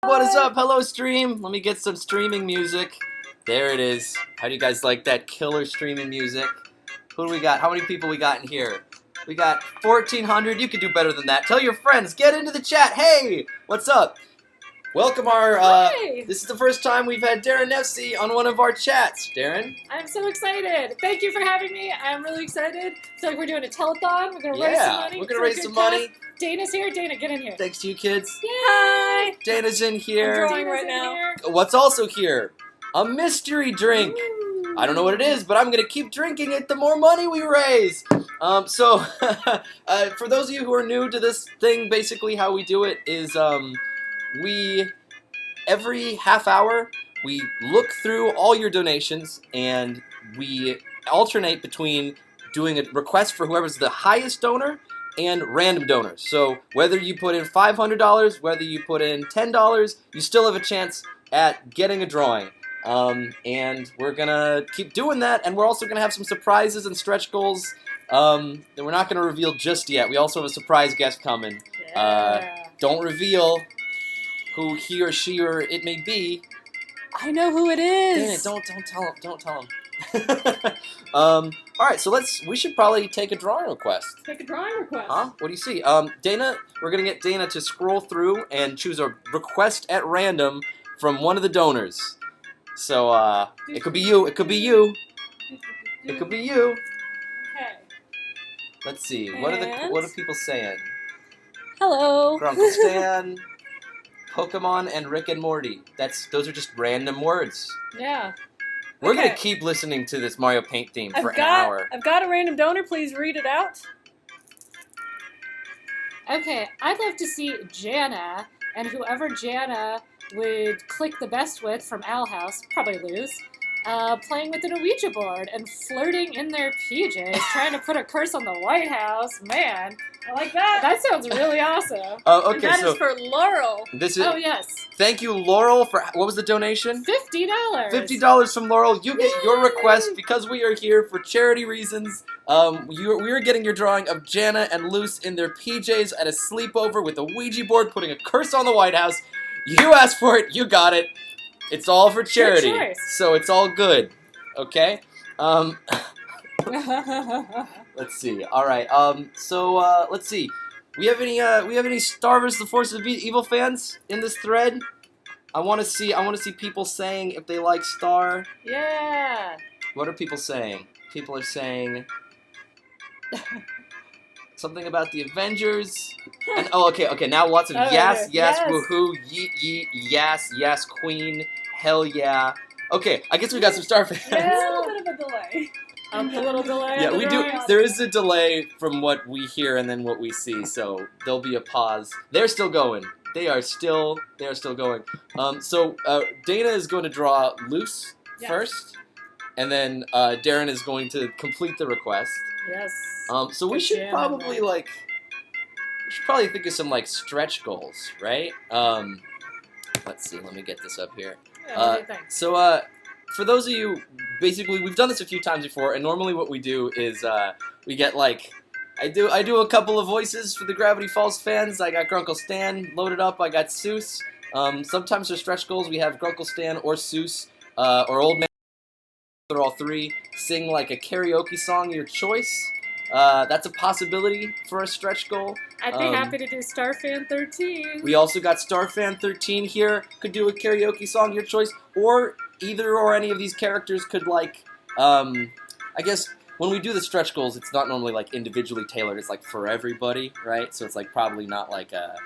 What is up? Hello, stream. Let me get some streaming music. There it is. How do you guys like that killer streaming music? Who do we got? How many people we got in here? We got 1,400. You could do better than that. Tell your friends. Get into the chat. Hey, what's up? Welcome our, Hi. This is the first time we've had Darren Nefsey on one of our chats. Darren? I'm so excited. Thank you for having me. I'm really excited. I feel like we're doing a telethon. We're going to raise some money. We're going to for a raise good some money. cause. Dana's here. Dana, get in here. Thanks to you kids. Yay. Hi. Dana's in here. I'm drawing Dana's right in now. here. What's also here? A mystery drink. Ooh. I don't know what it is, but I'm going to keep drinking it the more money we raise. So, for those of you who are new to this thing, basically how we do it is every half hour, we look through all your donations, and we alternate between doing a request for whoever's the highest donor and random donors. So whether you put in $500, whether you put in $10, you still have a chance at getting a drawing. And we're going to keep doing that, and we're also going to have some surprises and stretch goals that we're not going to reveal just yet. We also have a surprise guest coming. Yeah. Don't reveal who he or she or it may be. I know who it is. Dang it, don't tell him. Don't tell him. All right, so we should probably take a drawing request. Take a drawing request. Huh? What do you see? Dana, we're gonna get Dana to scroll through and choose a request at random from one of the donors. So it could be you. It could be you. It could be you. Okay. Let's see. And? What are people saying? Hello. Grunkle Stan, Pokemon, and Rick and Morty. Those are just random words. Yeah. We're Okay. gonna keep listening to this Mario Paint theme for an I've got hour. a random donor. Please read it out. Okay, I'd love to see Jana, and whoever Jana would click the best with from Owl House, probably lose, playing with an Ouija board and flirting in their PJs, trying to put a curse on the White House. Man, I like that. that sounds really awesome. And Okay, that so is for Laurel. this is. Oh, yes. Thank you, Laurel, for what was the donation? $50. $50 from Laurel. You get your Yay! request because we are here for charity reasons. We are getting your drawing of Jana and Luce in their PJs at a sleepover with a Ouija board, putting a curse on the White House. You asked for it. You got it. It's all for charity, choice. so it's all good. Okay. Let's see. All right. Let's see. We have any Star vs. the Forces of Evil fans in this thread? I want to see people saying if they like Star. Yeah. What are people saying? People are saying something about the Avengers. And okay. Now lots of Oh, yes, okay. yes, Yes. woohoo, yeet, yeet, yes, queen, hell yeah. Okay, I guess we got some Star fans. Yeah. A little bit of a delay. A little delay. Yeah, on the we do. drawings. There is a delay from what we hear and then what we see, so there'll be a pause. They're still going. They are still going. Dana is going to draw Luce Yes. first, and then Darren is going to complete the request. Yes. So we Good should jam, probably man. think of some stretch goals, right? Let's see. Let me get this up here. Yeah, what do you think? So, for those of you, basically, we've done this a few times before, and normally what we do is we get I do a couple of voices for the Gravity Falls fans. I got Grunkle Stan loaded up. I got Seuss. Sometimes for stretch goals, we have Grunkle Stan or Seuss or Old Man. Or all three sing like a karaoke song, your choice. That's a possibility for a stretch goal. I'd be happy to do Starfan 13. We also got Starfan 13 here. Could do a karaoke song, your choice, or either or any of these characters could I guess when we do the stretch goals, it's not normally individually tailored. It's for everybody, right? So it's probably not like a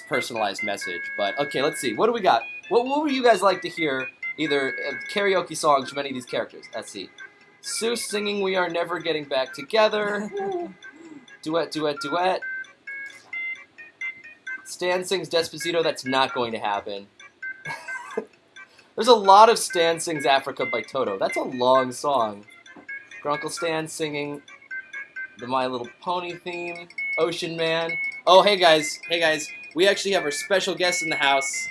personalized message. But okay, let's see. What do we got? What would you guys like to hear? Either karaoke songs from any of these characters. Let's see. Seuss singing "We Are Never Getting Back Together." Duet. Stan sings Despacito. That's not going to happen. There's a lot of Stan sings Africa by Toto. That's a long song. Grunkle Stan singing the My Little Pony theme. Ocean Man. Oh, hey guys. We actually have our special guest in the house.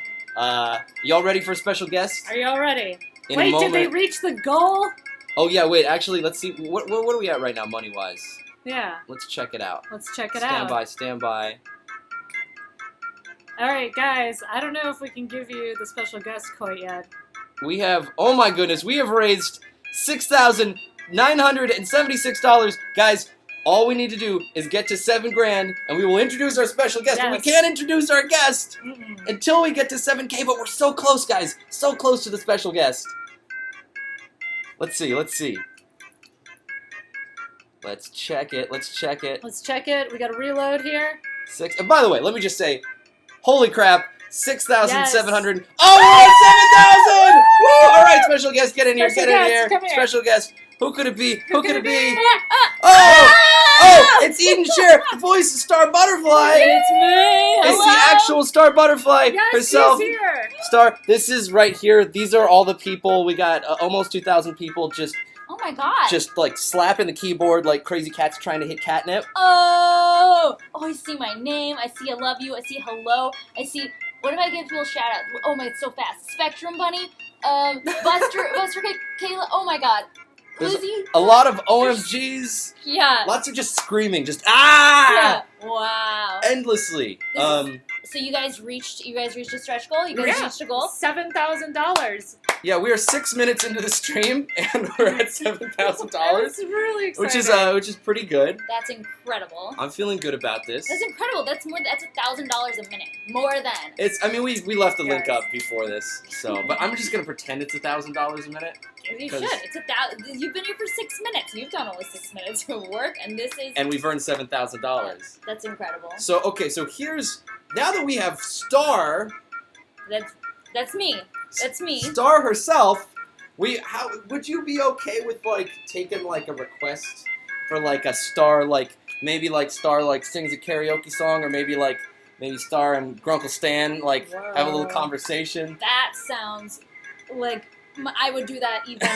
Y'all ready for a special guest? Are y'all ready? In a Wait, did moment. they reach the goal? Oh yeah, wait. Actually, let's see. What are we at right now, money wise? Yeah, Let's check it out. let's check it Stand out. by. All right, guys. I don't know if we can give you the special guest quite yet. We have, oh my goodness, we have raised $6,976. Guys, all we need to do is get to $7,000, and we will introduce our special guest. But we Yes. can't introduce our guest Mm-mm. until we get to 7K, but we're so close, guys. So close to the special guest. Let's see. Let's check it. Let's check it. We got to reload here. And by the way, let me just say, holy crap, 6,700. Yes. Oh, we're at 7,000! Woo! All right, special guest, get in here, Special get in guest, here. come here. Special guest, who could it be? Who could it be? Ah! Oh, it's Eden Share, the voice of Star Butterfly. It's me. It's the actual Star Butterfly Yes, herself. she's here. Star, this is right here. These are all the people. We got almost 2,000 people just Oh my god. like slapping the keyboard like crazy cats trying to hit catnip. Oh, I see my name. I see I love you. I see hello. I see. What if I give people a shout out? Oh my, it's so fast. Spectrum Bunny, Buster, Kayla. Oh my god, There's Lizzie. a lot of OMGs. Yeah. Lots of just screaming, just ah, Yeah. Wow. endlessly. So you guys reached a stretch goal. You guys Yeah. reached a goal. $7,000. Yeah, we are 6 minutes into the stream and we're at $7,000, That's really exciting. which is pretty good. That's incredible. I'm feeling good about this. That's incredible. That's $1,000 a minute. More than. It's. I mean, we left the link Guys. up before this, so. But I'm just gonna pretend it's $1,000 a minute. You 'Cause- should. It's 1,000. You've been here for 6 minutes. You've done only 6 minutes of work, and this is. And we've earned $7,000. That's incredible. So okay, so here's now that we have Star, That's me. That's me. Star herself. How would you be okay with like taking like a request for like a Star maybe Star sings a karaoke song or maybe Star and Grunkle Stan have a little Whoa. conversation. That sounds like I would do that even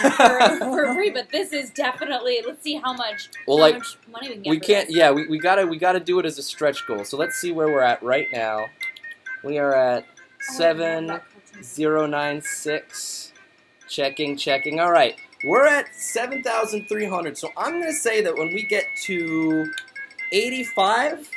for free. But this is definitely. Let's see how much. Well, how like, much money we can get. We for can't. this. Yeah, we gotta do it as a stretch goal. So let's see where we're at right now. We are at 7,096. Checking. All right, we're at 7,300. So I'm gonna say that when we get to 85,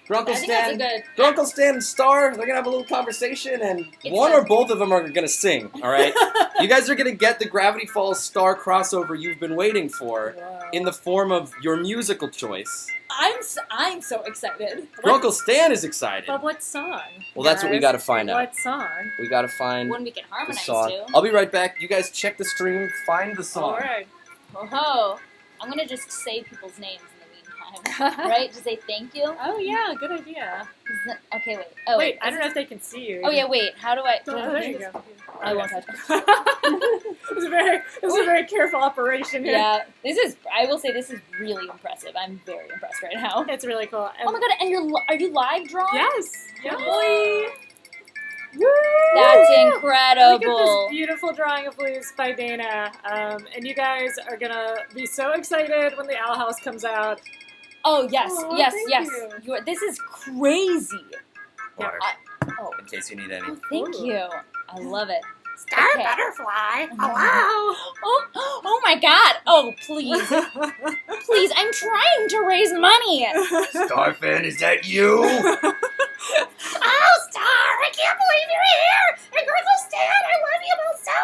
Grunkle I think that's a Stan, good. Grunkle Stan and Star, they're gonna have a little conversation, and It's one a- or both of them are gonna sing. All right, you guys are gonna get the Gravity Falls Star crossover you've been waiting for Wow. in the form of your musical choice. I'm so excited. Grunkle Stan is excited. But what song? Well, that's what we guys? gotta find out. What song? We gotta find One we can the harmonize song. to. I'll be right back. You guys check the stream, find the song. All right. Oh, I'm gonna just say people's names in the meantime, right? Just say thank you. Oh yeah, good idea. Okay, wait. Oh, Wait, I don't know if they can see you. Oh yeah, wait. How do I? Oh, there you go. I won't touch. It was a very careful operation here. Yeah, I will say this is really impressive. I'm very impressed right now. It's really cool. Oh my god, and are you live drawing? Yes. Yeah, Oh. boy. Woo! That's Look at incredible. this beautiful drawing of Luz by Dana. And you guys are gonna be so excited when the Owl House comes out. Oh yes, Aw, yes, thank yes. you. This is crazy. Or, Oh, in case you need any. oh, thank Ooh. you. I love it. Star Okay. Butterfly. Oh, oh my god. Oh, please. Please, I'm trying to raise money. Starfan, is that you? Oh, Star, I can't believe you're here. And Grunkle Stan, I love you both so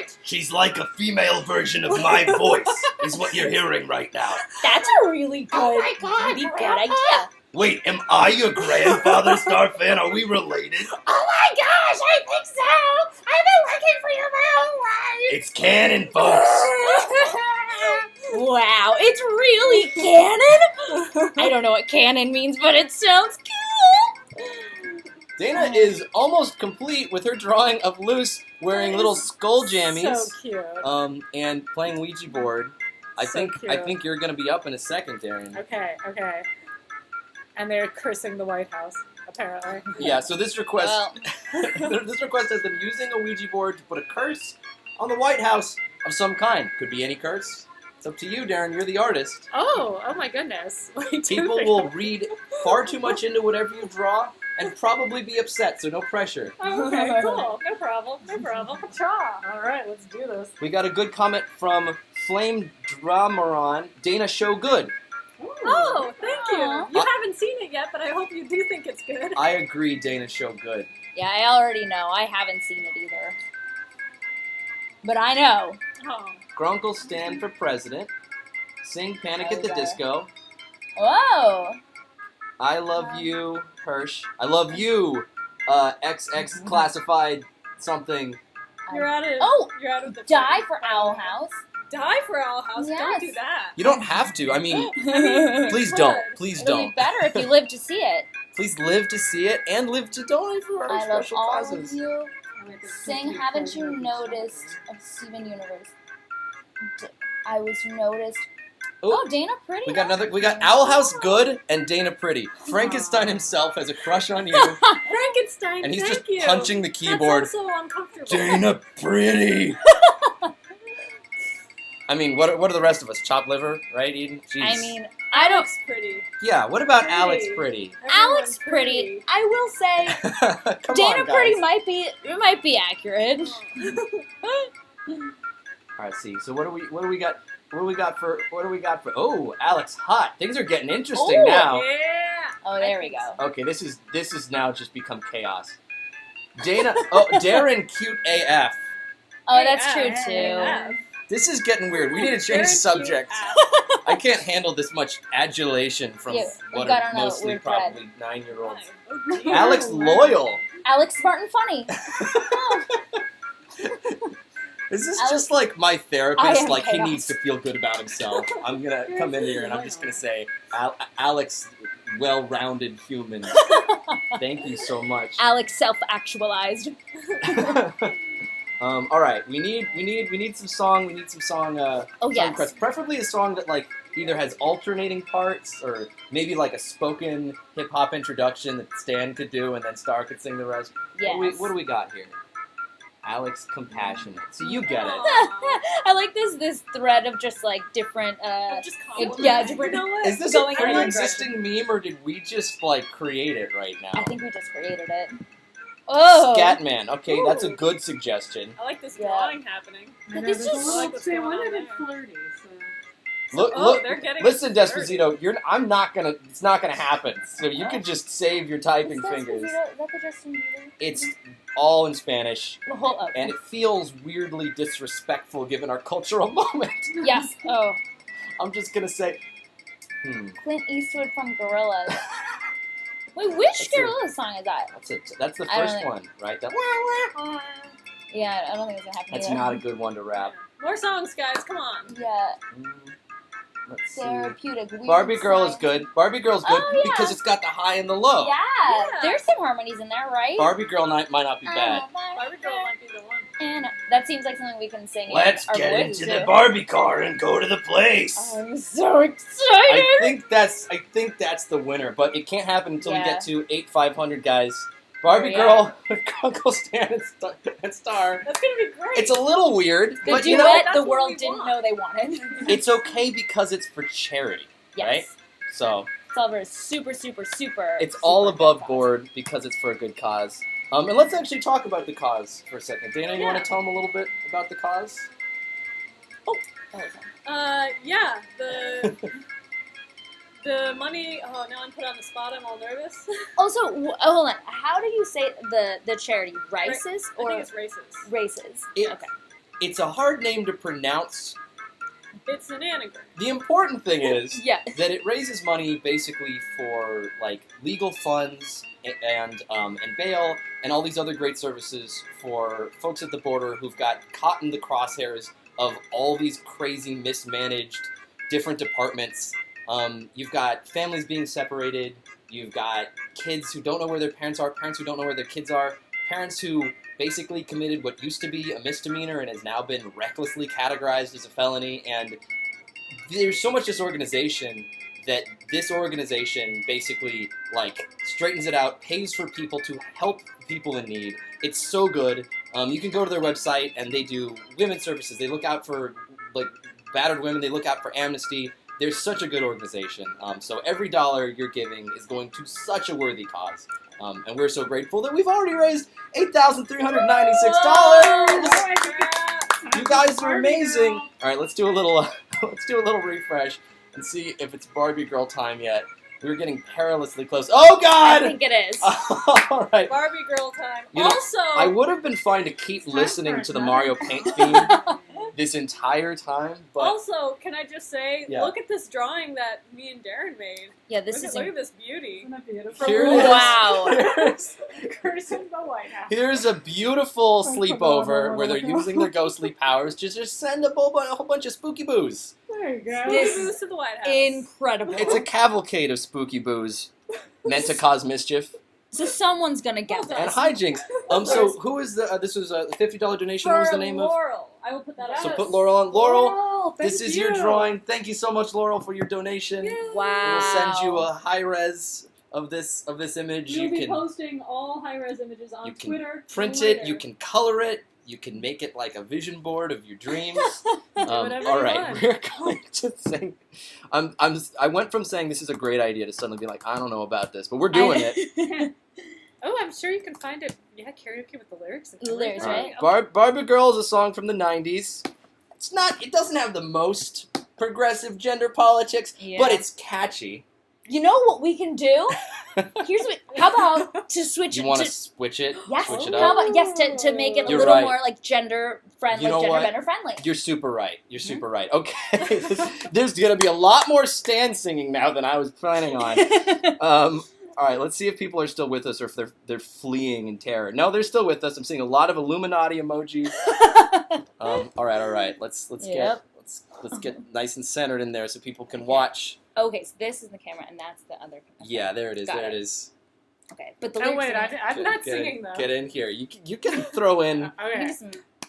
much. She's like a female version of my voice, is what you're hearing right now. That's a really good, really good idea. Wait, am I your grandfather, Starfan? Are we related? Oh my gosh, I think so. I've been looking for you my whole life. It's canon, folks. Wow, it's really canon? I don't know what canon means, but it sounds cool. Dana is almost complete with her drawing of Luce wearing little skull jammies. So cute. And playing Ouija board. I So think cute. you're gonna be up in a second, Darian. Okay. And they're cursing the White House, apparently. Yeah, so this request Well, this request has them using a Ouija board to put a curse on the White House of some kind. Could be any curse. It's up to you, Darren. You're the artist. Oh my goodness. People will read far too much into whatever you draw and probably be upset, so no pressure. Oh, okay, cool. No problem. All right, let's do this. We got a good comment from Flame Dramaron. Dana, show good. Oh, thank you. Aw. You haven't seen it yet, but I hope you do think it's good. I agree, Dana's show good. Yeah, I already know. I haven't seen it either. But I know. Oh. Grunkle stand for president. Sing Panic Oh, at the got it. Disco. Whoa. I love you, Hirsch. I love you, XX classified something. You're out of. Oh, You're out of the. Die for Owl House. Die for Owl House. Don't Yes. do that. You don't have to. I mean, please Good. don't. Please It'll be don't. better if you live to see it. Please live to see it and live to donate for our I love special all causes. of you. Sing, haven't you noticed of Steven Universe? I was noticed. Oh, Oh, Dana Pretty. We got another. We got Owl House Good and Dana Pretty. Frankenstein himself has a crush on you, Frankenstein. and he's thank just you. punching the keyboard. That sounds so uncomfortable. Dana Pretty. I mean, what are the rest of us? Chopped liver, right, Eden? Jeez. I mean, I don't. Alex pretty. Yeah. What about Pretty. Alex Pretty? Alex Everyone's Pretty. I will say, Come Dana on, guys. Pretty might be accurate. All right. See. So what do we got? What do we got for? Oh, Alex Hot. Things are getting interesting Ooh, now. Yeah. Oh, there we go. Okay, this is now just become chaos. Dana. Oh, Darren, cute AF. Oh, that's true Yeah. too. This is getting weird. We need to change the Very cute subject. ass. I can't handle this much adulation from Yeah, we what got are on a mostly weird thread. probably 9-year-olds. Oh, dear. Alex Loyal. Alex Smart and Funny. Is this Alex- just like my I therapist? am Like he chaos. needs to feel good about himself. I'm gonna come in here and I'm just gonna say, Alex, well-rounded human. Thank you so much. Alex self-actualized. All right, we need some song. We need some song. Oh Song yes. request. Preferably a song that like either has alternating parts or maybe like a spoken hip hop introduction that Stan could do and then Star could sing the rest. Yes. What do we got here? Alex Compassionate. So you get it. Aw. I like this thread of just like different. Just It- call yeah, it. different- You know what? Is this Going a in another pre-existing meme or did we just like create it right now? I think we just created it. Oh. Scatman. Okay, that's a Ooh. good suggestion. I like this Yeah. drawing happening. But this I is like what's going on One of there. it flirty, so. Look, Oh, they're getting listen, flirty. Despacito. I'm not gonna. It's not gonna happen. So you could just save your typing Is that fingers. Is that the Justin Bieber? It's all in Spanish. The whole oh. And it feels weirdly disrespectful given our cultural moment. Yes. Oh. I'm just gonna say, Clint Eastwood from Gorillaz. Wait, which That's a- Gorillaz song is that? That's the I don't first think- one, right? That, Yeah, I don't think it's gonna happen. that's either. not a good one to rap. More songs, guys. Come on. Yeah, Mm, Let's see. therapeutic. Weird Barbie Girl is song. good. Barbie Girl's good Oh, yeah. because it's got the high and the low. Yeah, Yeah. there's some harmonies in there, right? Barbie Girl might not be bad. Barbie Girl might be the one. And that seems like something we can sing. Let's in our get voices into the too. Barbie car and go to the place. I'm so I excited. think that's the winner, but it can't happen until we Yeah. get to 8,500 guys. Barbie Yeah. Girl with Uncle Stan and Star. That's gonna be great. It's a little weird, The but duet you know, that's the what world we didn't want. know they wanted. it's okay because it's for charity, Yes. right? So It's all very super, super, super. it's super all good above cause. board because it's for a good cause. And let's actually talk about the cause for a second. Dana, you want Yeah. to tell them a little bit about the cause? Yeah, the money. Oh, now I'm put on the spot. I'm all nervous. Also, hold on. How do you say the charity? Rices I or think it's races. races? It- Okay. It's a hard name to pronounce. It's an anagram. The important thing is Yeah. that it raises money basically for like legal funds and bail and all these other great services for folks at the border who've got caught in the crosshairs of all these crazy mismanaged different departments. You've got families being separated. You've got kids who don't know where their parents are. Parents who don't know where their kids are. Parents who basically committed what used to be a misdemeanor and has now been recklessly categorized as a felony. And there's so much disorganization that this organization basically like straightens it out, pays for people to help people in need. It's so good. You can go to their website and they do women's services. They look out for like battered women. They look out for amnesty. They're such a good organization. So every dollar you're giving is going to such a worthy cause. And we're so grateful that we've already raised $8,396. You guys are amazing. All right, let's do a little refresh and see if it's Barbie Girl time yet. We were getting perilously close. Oh I God! think it is. All right. Barbie girl time. You know, Also, I would have been fine to keep time listening for to the another. Mario Paint theme this entire time, but also, can I just say, Yeah. look at this drawing that me and Darren made. Yeah, this Look is at this beauty. Isn't that beautiful? here it is. Wow. Curse of the White House. Here's a beautiful sleepover where they're using their ghostly powers to just send a whole bunch of spooky boos. There you go. This- Moves to the White House. incredible. It's a cavalcade of spooky boos meant to cause mischief So someone's gonna get Well this. and hijinks. So who is the? This was a $50 donation. What was the name of? Laurel. I will put that out. So Yes. put Laurel on. Laurel, Oh, this thank is your you. drawing. Thank you so much, Laurel, for your donation. Wow. We'll send you a high res of this image. We'll You be can posting all high-res images on you can Twitter. print later. it. You can color it. You can make it like a vision board of your dreams. whatever All you right, want. we're going to sing. I went from saying this is a great idea to suddenly be like, I don't know about this, but we're doing it. Oh, I'm sure you can find it. Yeah, karaoke with the lyrics. And The lyrics, everything. right? Barbie Girl is a song from the '90s. It doesn't have the most progressive gender politics, Yeah. but it's catchy. You know what we can do? Here's what. How about to switch You it want to to switch it? yes? Switch it How up? about yes to make it a You're little right. more like gender friendly, You know gender what? bender friendly. You're super right. You're Mm-hmm. super right. Okay, there's gonna be a lot more stand singing now than I was planning on. All right, let's see if people are still with us or if they're fleeing in terror. No, they're still with us. I'm seeing a lot of Illuminati emojis. All right. Let's Yep. get nice and centered in there so people can watch. Okay, so this is the camera, and that's the other. Yeah, there it is. Got There it it. is. Okay, but the Oh lyrics. wait, I'm not Get singing in, though. Get in here. You can throw in. You Okay. can just-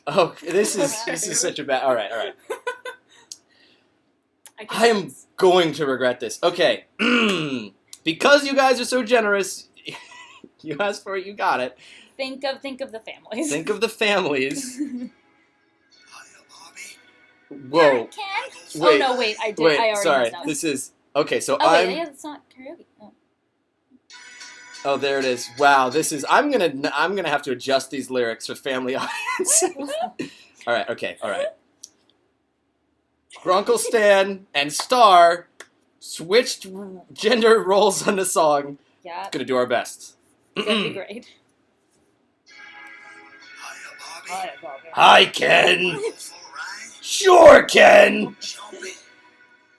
Oh, this is such a bad. All right. I am dance. going to regret this. Okay. Because you guys are so generous, you asked for it, you got it. think of the families. Think of the families. Yeah, Whoa. I can. Wait. Oh no, wait, I did. Wait, I already sorry. know. This is okay. So Oh I'm. wait, yeah, it's not karaoke. Oh. Oh, there it is. Wow, this is. I'm gonna have to adjust these lyrics for family audience. All right. Okay. All right. Grunkle Stan and Star switched gender roles on the song. Yeah, Gonna do our best. that'd be great. Hi, Ken. Sure, Ken.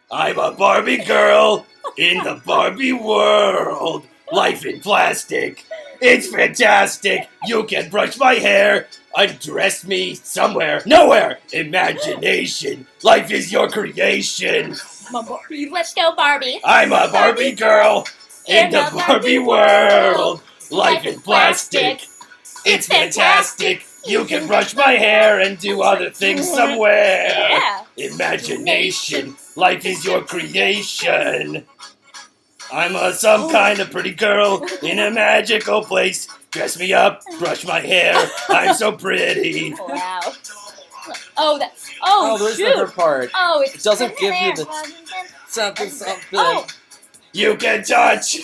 I'm a Barbie girl in the Barbie world. Life in plastic. It's fantastic. You can brush my hair, undress me somewhere, nowhere. Imagination. Life is your creation. Barbie, let's go, Barbie. I'm a Barbie girl in the Barbie world. Life in plastic. It's fantastic. You can brush my hair and do other things somewhere. Yeah. Imagination. Life is your creation. I'm some kind of pretty girl in a magical place. Dress me up, brush my hair. I'm so pretty. Wow. Oh, that. Oh, there's shoot. the her part. Oh, it's It doesn't give you there. the something. Oh. You can touch.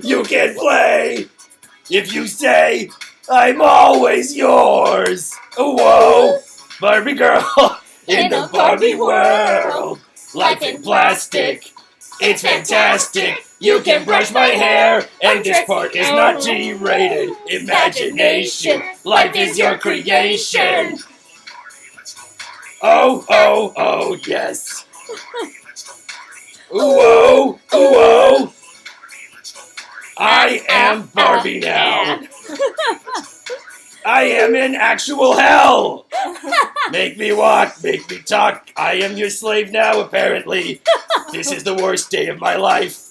You can play. If you say, I'm always yours. Whoa, Barbie girl in the Barbie world. Life in plastic. It's fantastic. You can brush my hair, and this part is not G-rated. Imagination. Life is your creation. Oh, yes. Ooh, oh. I am Barbie now. I am in actual hell. Make me walk, make me talk. I am your slave now, apparently. This is the worst day of my life.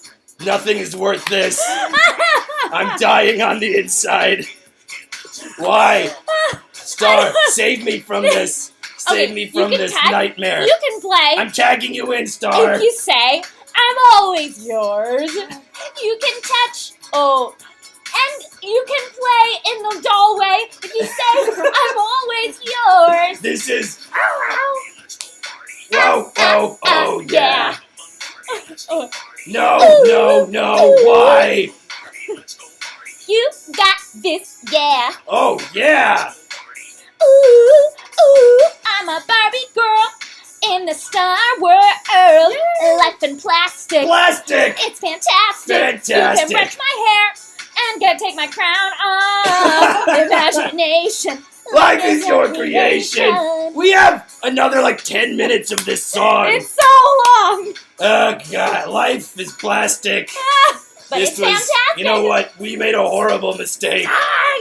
Nothing is worth this. I'm dying on the inside. Why? Star, save me from this. Save Okay, me you from can this tag- nightmare. You can play. I'm tagging you in, Star. If you say, I'm always yours. You can touch. Oh. And you can play in the doorway if you say, I'm always yours. This is. Ow. Oh, yeah. Oh. No, why? You got this, yeah. Oh, yeah. Ooh, I'm a Barbie girl in the Star World. world. Life in plastic. Plastic! It's fantastic. Fantastic. You can brush my hair and get take my crown off. Imagination. Life is your creation. We have another like 10 minutes of this song. It's so long. Oh god, life is plastic. But This it's was, fantastic. you know what? We made a horrible mistake.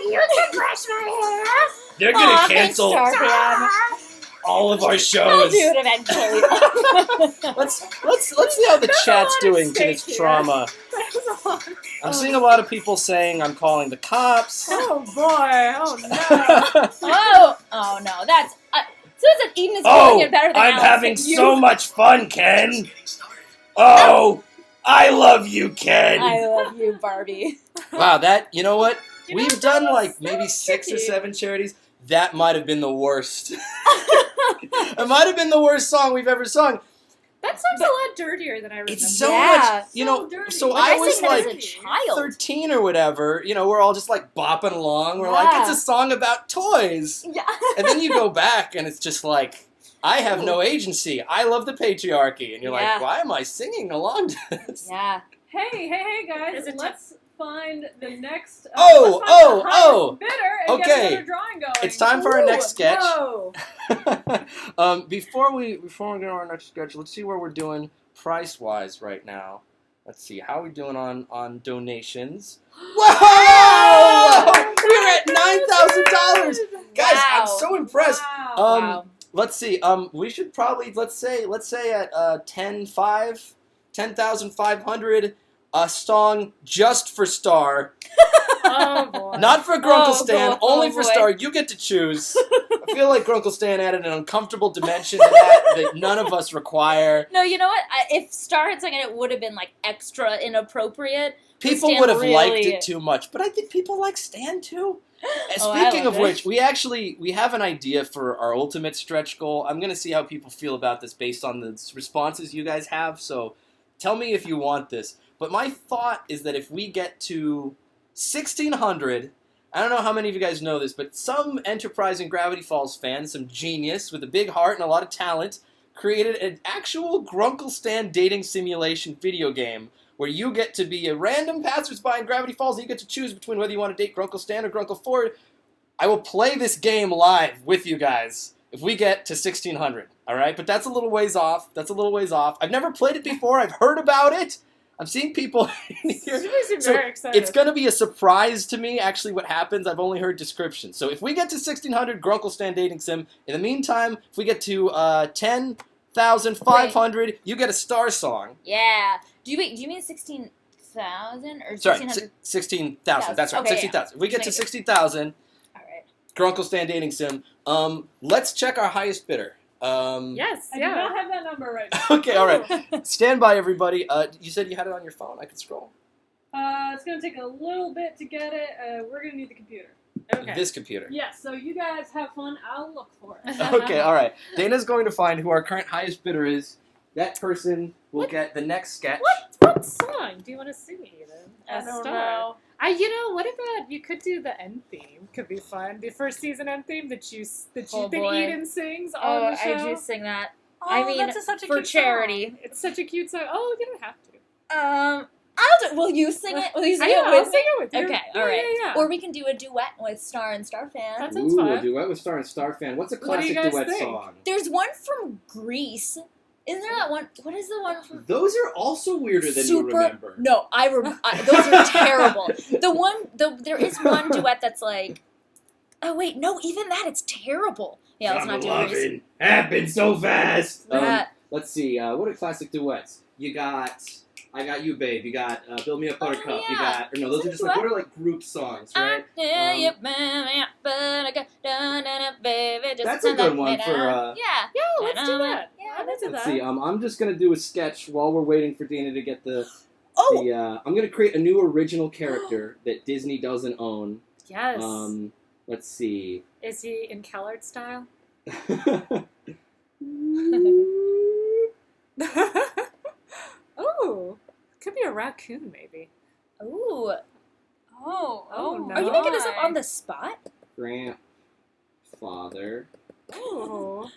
You can brush my hair. They're gonna Aw, cancel thanks, Starfan. all of our I'll shows. do it eventually. Let's see how the chat's lot at doing to stake this here. trauma. I'm seeing a lot of people saying I'm calling the cops. Oh boy! Oh no! oh no, that's Susan Eden is Oh, doing it better than I'm Allison. having You- so much fun, Ken. Oh, I love you, Ken. I love you, Barbie. Wow, that, you know what? You know, We've that done was like so maybe 6 or tricky. 7 charities. That might have been the worst. It might have been the worst song we've ever sung. That song's a lot dirtier than I remember. It's so Yeah. much, you So know. dirty. So Like, I I was sang that as like a child. 13 or whatever. You know, we're all just like bopping along. We're like, Yeah. it's a song about toys. Yeah. And then you go back and it's just like, I have no agency. I love the patriarchy. And you're Yeah. like, why am I singing along to this? Yeah. Hey, guys! Is it Let's find the next. Oh, let's find the oh, highest oh. Bidder and Okay. get another drawing going. It's time for our Ooh, next sketch. whoa. Before we get on our next sketch, let's see where we're doing price-wise right now. Let's see, how are we doing on donations? Whoa! We're at $9,000! Guys, I'm Wow. so impressed. Wow. Wow. Let's see. We should probably let's say at 10,500 a song just for Star, Oh boy! not for Grunkle Oh, Stan, boy. only Oh, for boy. Star. You get to choose. I feel like Grunkle Stan added an uncomfortable dimension to that none of us require. No, you know what? If Star had sung it, it would have been like extra inappropriate. People Stan would have liked really- it too much, but I think people like Stan too. Oh, I Speaking of love which, we have an idea for our ultimate stretch goal. I'm gonna see how people feel about this based on the responses you guys have. So, tell me if you want this. But my thought is that if we get to 1,600, I don't know how many of you guys know this, but some enterprising Gravity Falls fan, some genius with a big heart and a lot of talent, created an actual Grunkle Stan dating simulation video game where you get to be a random passersby in Gravity Falls and you get to choose between whether you want to date Grunkle Stan or Grunkle Ford. I will play this game live with you guys if we get to 1,600, all right? But that's a little ways off. I've never played it before. I've heard about it. I'm seeing people in here. You seem So, very excited. It's going to be a surprise to me, actually, what happens. I've only heard descriptions. So if we get to 1,600 Grunkle Stan dating sim, in the meantime, if we get to 10,500, you get a Star song. Yeah. Do you mean 16,000 or Sorry, 1,600? 16,000. That's right, Okay, yeah. 16,000. If we get to Make it. 60,000, All right. Grunkle Stan dating sim, let's check our highest bidder. yes, I do yeah. not have that number right now. Okay, all right. Stand by, everybody. You said you had it on your phone. I could scroll. It's gonna take a little bit to get it. We're gonna need the computer. Okay. This computer. Yes, so you guys have fun. I'll look for it. Okay, all right. Dana's going to find who our current highest bidder is. That person will What? get the next sketch. What song do you want to sing, Eden? I A don't star. know. What about you could do the end theme? Could be fun. The first season end theme that Oh, boy. Eden sings on Oh, the show. I do sing that. Oh, I mean, that's such a for cute song. charity. It's such a cute song. Oh, you don't have to. Will you sing it? Will you sing Yeah, it I'll with sing me? it with you. Okay, Yeah, all right. Yeah, yeah. Or we can do a duet with Star and Starfan. That sounds Ooh, fun. a duet with Star and Star Fan. What's a What do you classic guys duet think? song? There's one from Greece. Isn't there that one? What is the one from? Those are also weirder than you Super. remember. No, those are terrible. There is one duet that's like. Oh wait, no, even that it's terrible. Yeah, let's not do Greece. loving happened so fast. Let's see. What are classic duets? You got I Got You, Babe. You got Build Me a Buttercup. Oh, yeah. You got... Or no, those Is are it just a like... duet? What are like group songs, right? That's a good one for, Yeah. Yeah, let's do that. Yeah, I'm into Let's that. see. I'm just going to do a sketch while we're waiting for Dana to get the... Oh, I'm going to create a new original character that Disney doesn't own. Yes. Let's see. Is he in Kellard style? Oh, could be a raccoon, maybe. ooh. Oh, no. Are you making this up on the spot? Grandfather. Oh.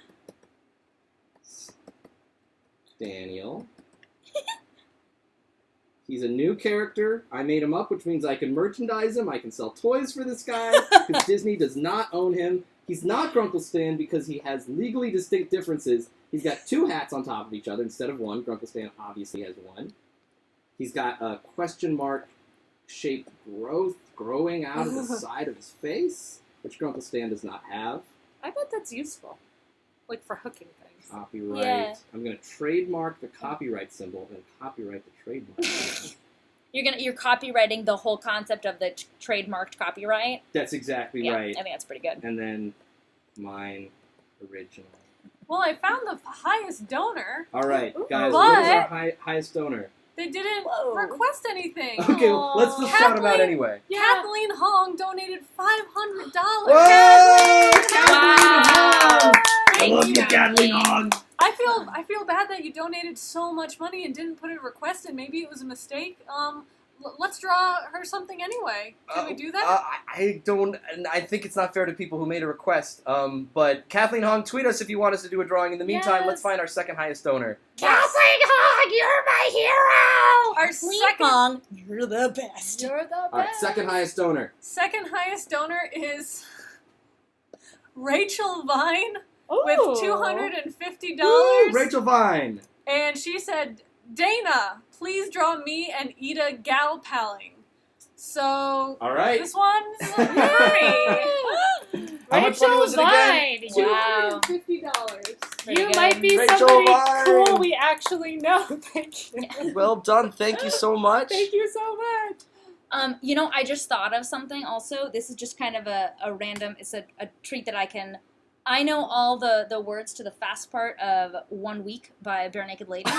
Daniel. He's a new character. I made him up, which means I can merchandise him. I can sell toys for this guy because Disney does not own him. He's not Grunkle Stan because he has legally distinct differences. He's got 2 hats on top of each other instead of 1. Grunkle Stan obviously has 1. He's got a question mark shaped growth growing out of the side of his face, which Grunkle Stan does not have. I bet that's useful, like for hooking things. Copyright. Yeah. I'm going to trademark the copyright symbol and copyright the trademark symbol. You're copywriting the whole concept of the trademarked copyright. That's exactly Yeah, right. I think that's pretty good. And then mine original. Well, I found the highest donor. All right, guys, But- what is our highest donor? They didn't Whoa. request anything. Okay, well, let's just shout him out Kathleen- anyway. Yeah. Kathleen Hong donated $500. Whoa! Wow. I love you, Kathleen Hong. I feel bad that you donated so much money and didn't put a request in. Maybe it was a mistake. Let's draw her something anyway. Can we do that? I don't. I think it's not fair to people who made a request. But Kathleen Hong, tweet us if you want us to do a drawing. In the meantime, let's Yes. find our second highest donor. Kathleen Hong, you're my hero! Our Kathleen second- Hong, you're the best. You're the best. All right, second highest donor. Second highest donor is Rachel Vine Ooh. with $250. Woo, Rachel Vine. And she said, Dana, please draw me and Ida gal palling. So All right. this one's for me. How much money was it again? Vine. Wow. $250. Pretty You good. might be Rachel somebody Vine. cool we actually know. Thank you. Well done. Thank you so much. Thank you so much. I just thought of something also. This is just kind of a random, it's a treat that I know all the words to the fast part of 1 Week by Bare Naked Ladies.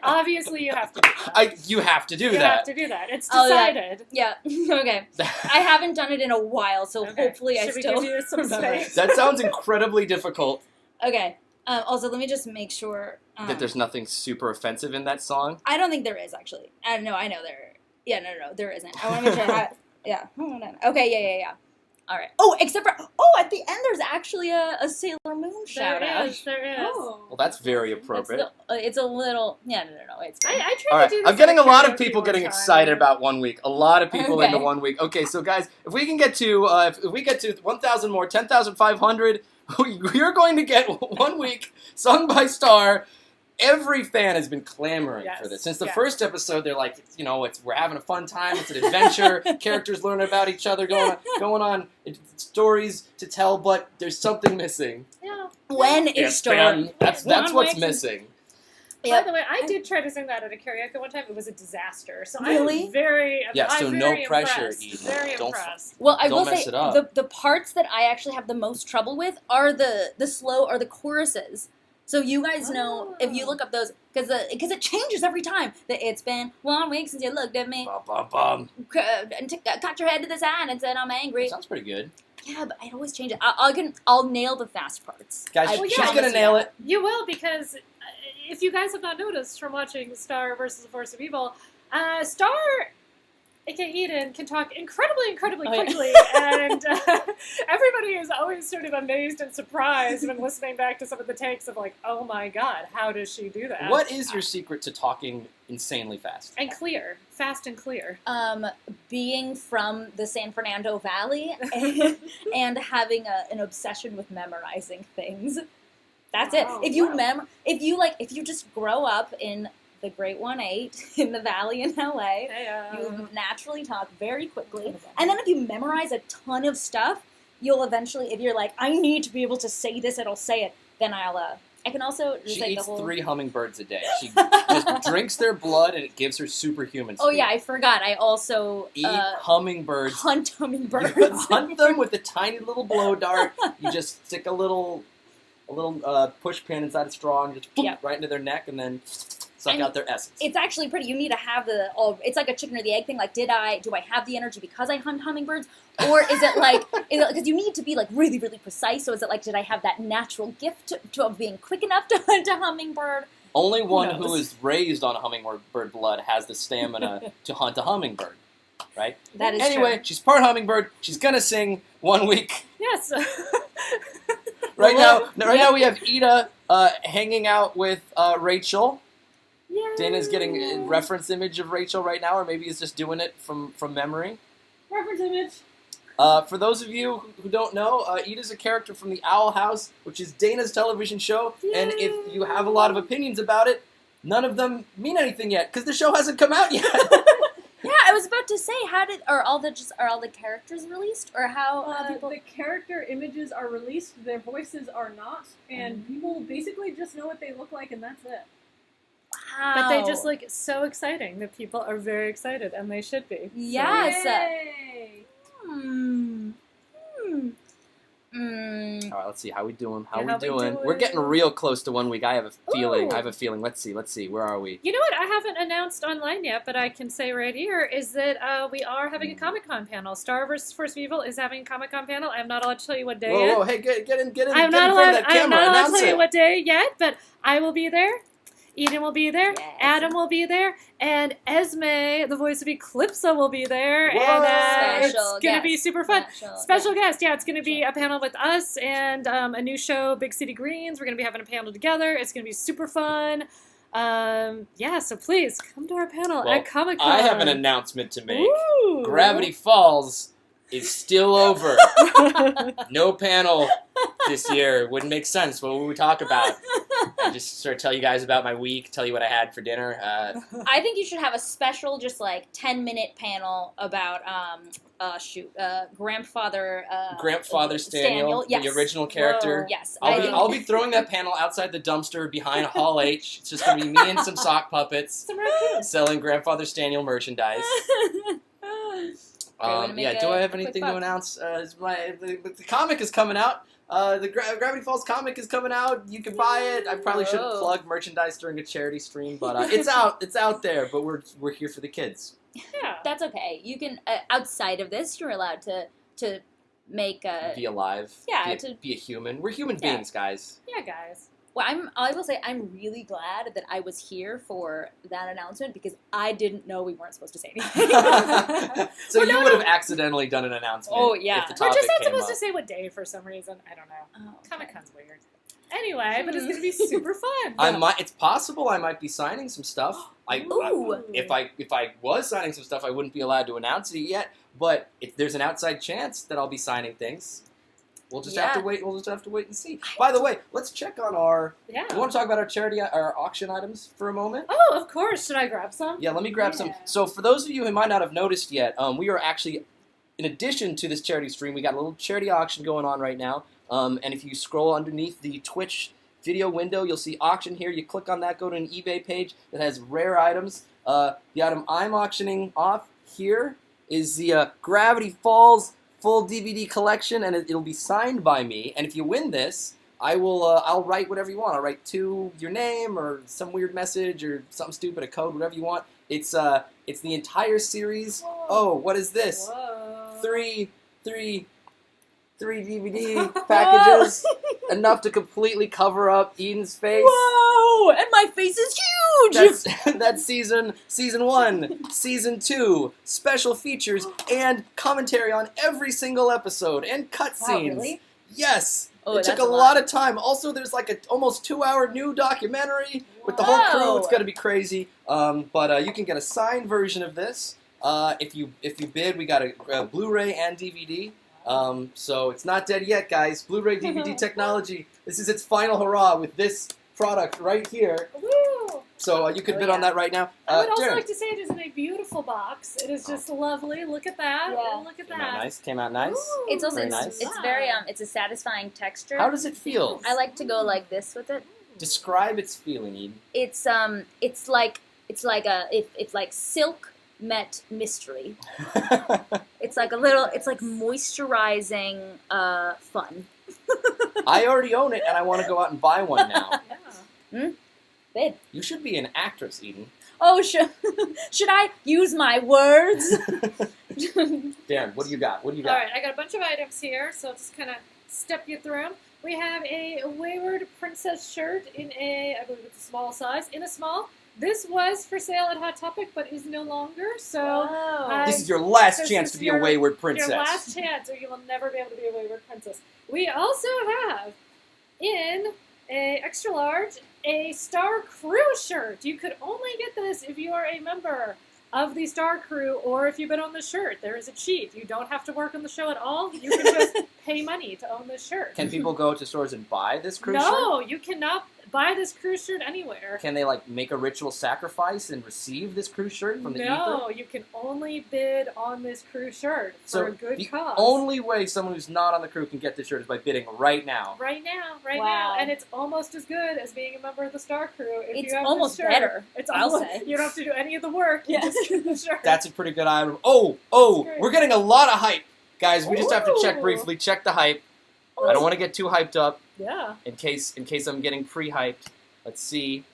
Obviously, you have to do that. You have to do You that. have to do that. It's Oh, yeah. decided. Yeah, okay. I haven't done it in a while, so Okay. hopefully I Should we still give you some remember. space? That sounds incredibly difficult. Okay. Also, let me just make sure. That there's nothing super offensive in that song. I don't think there is, actually. I know there. Yeah, no, there isn't. I want to make sure. Yeah. Hold on. Okay, yeah. All right. Oh, except for at the end there's actually a Sailor Moon shout out. There is. Oh. Well, that's very appropriate. It's a little. Yeah, no. It's. I tried All to right, do this I'm getting a at lot of karaoke people one getting time. excited about 1 week. A lot of people Okay. into 1 week. Okay, so guys, if we can get to if we get to 1,000 more, 10,500, you're going to get 1 week sung by Star. Every fan has been clamoring Yes, for this since the yes. first episode. They're like, we're having a fun time. It's an adventure. Characters learn about each other, going on stories to tell. But there's something missing. Yeah. When is It's Star? been- that's One what's week. missing. Yep. By the way, I did try to sing that at a karaoke one time. It was a disaster. So Really? I'm very, Yeah, so I'm no very pressure, impressed. Eden. Very Don't impressed. Well, I Don't will mess say it up. the parts that I actually have the most trouble with are the slow or the choruses. So you guys know if you look up those because it changes every time. That it's been 1 week since you looked at me, Bum, bum, bum. caught your head to the side and said I'm angry. Sounds pretty good. Yeah, but it always changes. I'll nail the fast parts. Guys, I she's promise gonna you nail that. it. You will, because if you guys have not noticed from watching Star versus the Force of Evil, Star, aka Eden, can talk incredibly Oh, yeah. quickly, and everybody is always sort of amazed and surprised when listening back to some of the takes of like, oh my god, how does she do that? What is your secret to talking insanely fast? And clear, fast and clear. Being from the San Fernando Valley and having an obsession with memorizing things. That's it. Wow, If you wow. if you just grow up in the Great 1-8 in the Valley in LA, you naturally talk very quickly. And then if you memorize a ton of stuff, you'll eventually, if you're like, I need to be able to say this, it'll say it, then I can also just She like eats the whole 3 hummingbirds a day. She just drinks their blood and it gives her superhuman speed. Oh yeah, I forgot. I also Eat hummingbirds. hunt hummingbirds. Hunt them with a tiny little blow dart. You just stick a little push pin inside a straw and just Yep. right into their neck and then suck And out their essence. It's actually pretty. You need to have it's like a chicken or the egg thing. Like, do I have the energy because I hunt hummingbirds, or is it because you need to be like really, really precise? So is it like, did I have that natural gift of being quick enough to hunt a hummingbird? Only one knows? who is raised on hummingbird blood has the stamina to hunt a hummingbird, right? That is Anyway, true. she's part hummingbird. She's gonna sing 1 week. Yes. Right Well, now we have Ida hanging out with Rachel. Yay. Dana's getting a reference image of Rachel right now, or maybe he's just doing it from memory. Reference image. For those of you who don't know, Ida's a character from the Owl House, which is Dana's television show, and if you have a lot of opinions about it, none of them mean anything yet, because the show hasn't come out yet. Yeah, I was about to say, are all the characters released, or how people? The character images are released, their voices are not, and people basically just know what they look like, and that's it. Wow. But they just look so exciting that people are very excited, and they should be. Yes. Yay! All right, let's see how we doing. How Yeah, we doing? We're getting real close to 1 week. I have a feeling. Ooh. I have a feeling. Let's see. Where are we? You know what I haven't announced online yet, but I can say right here is that we are having a Comic-Con panel. Star vs. Force of Evil is having a Comic-Con panel. I'm not allowed to tell you what day yet. Whoa! Hey, get in! I'm Get not in front of allowed. that I'm camera. not allowed to Announce tell you it. what day yet, but I will be there. Eden will be there. Yes. Adam will be there, and Esme, the voice of Eclipsa, will be there. Whoa. And it's Special gonna be guest. super fun. Special Special guest, yeah, it's going to be a panel with us and a new show, Big City Greens. We're going to be having a panel together. It's going to be super fun. Yeah, so please come to our panel Well, at Comic-Con. I have an announcement to make. Ooh. Gravity Falls is still over. No panel this year. Wouldn't make sense. What would we talk about? I just sort of tell you guys about my week, tell you what I had for dinner. I think you should have a special, just like 10-minute panel about grandfather. Grandfather Staniel, Yes. the original character. Whoa. Yes. I'll be throwing that panel outside the dumpster behind Hall H. It's just gonna be me and some sock puppets Some raccoons. selling Grandfather Staniel merchandise. way to make Yeah, do I a have quick anything to buck. announce? The comic is coming out. The Gravity Falls comic is coming out. You can buy it. I probably shouldn't Whoa. plug merchandise during a charity stream, but it's out. It's out there. But we're here for the kids. Yeah. That's okay. You can outside of this, you're allowed to make a. Be alive. Yeah, be a human. We're human Yeah. beings, guys. Yeah, guys. Well, I will say I'm really glad that I was here for that announcement because I didn't know we weren't supposed to say anything. So Well, you no, would no. have accidentally done an announcement. Oh, yeah. If the We're topic just not came supposed up. to say what day for some reason. I don't know. Oh, okay. Comic-Con's weird. Anyway, but it's going to be super fun. It's possible I might be signing some stuff. Ooh. If I was signing some stuff, I wouldn't be allowed to announce it yet. But if there's an outside chance that I'll be signing things, we'll just have to Yeah. wait. We'll just have to wait and see. By the way, let's check on our. Yeah. You want to talk about our auction items for a moment? Oh, of course. Should I grab some? Yeah, let me grab some. Yeah. So for those of you who might not have noticed yet, we are actually, in addition to this charity stream, we got a little charity auction going on right now. And if you scroll underneath the Twitch video window, you'll see auction here. You click on that, go to an eBay page that has rare items. The item I'm auctioning off here is the Gravity Falls full DVD collection, and it'll be signed by me. And if you win this, I'll write whatever you want. I'll write to your name or some weird message or something stupid, a code, whatever you want. It's the entire series. Whoa. Oh, what is this? Whoa. Three DVD packages, enough to completely cover up Eden's face. Whoa! And my face is huge. That's season 1, season 2, special features, and commentary on every single episode, and cutscenes. Wow, really? Yes! Oh, it took that's a lot of time. Also, there's like a almost 2-hour new documentary with the whole crew. Whoa. It's gonna be crazy. But you can get a signed version of this. If you bid, we got a Blu-ray and DVD. So it's not dead yet, guys. Blu-ray DVD technology. This is its final hurrah with this product right here. Woo! So you could Oh, bid on yeah. that right now. I would also Darren. like to say it is in a beautiful box. It is just lovely. Look at that. Yeah. Look at Came that. out nice. Came out nice. Ooh. It's also Very it's, nice. it's very it's a satisfying texture. How does it feel? I like to go like this with it. Describe its feeling, Eden. It's like silk met mystery. It's like moisturizing fun. I already own it, and I want to go out and buy one now. Yeah. Babe. You should be an actress, Eden. Oh, should I use my words? Darren, what do you got? What do you All got? right, I got a bunch of items here, so I'll just kind of step you through them. We have a Wayward Princess shirt in I believe it's a small size, in a small. This was for sale at Hot Topic, but is no longer, so This is your last This chance is to be a your- wayward princess. your last chance, or you will never be able to be a Wayward Princess. We also have in a extra large, a Star Crew shirt. You could only get this if you are a member of the Star Crew or if you've been on the shirt. There is a cheat. You don't have to work on the show at all. You can just pay money to own this shirt. Can people go to stores and buy this cruise shirt? No, you cannot buy this cruise shirt anywhere. Can they like make a ritual sacrifice and receive this cruise shirt from the No, ether? you can only bid on this cruise shirt for So a good the cause. only way someone who's not on the crew can get this shirt is by bidding right now. Right now, right Wow. now, and it's almost as good as being a member of the Star Crew. If It's you have almost the shirt. better, It's I'll almost, say. you don't have to do any of the work. You just get the shirt. That's a pretty good item. Oh, That's great. we're getting a lot of hype. Guys, we just have to check Ooh. briefly. Check the hype. I don't want to get too hyped up Yeah. in case I'm getting pre-hyped. Let's see.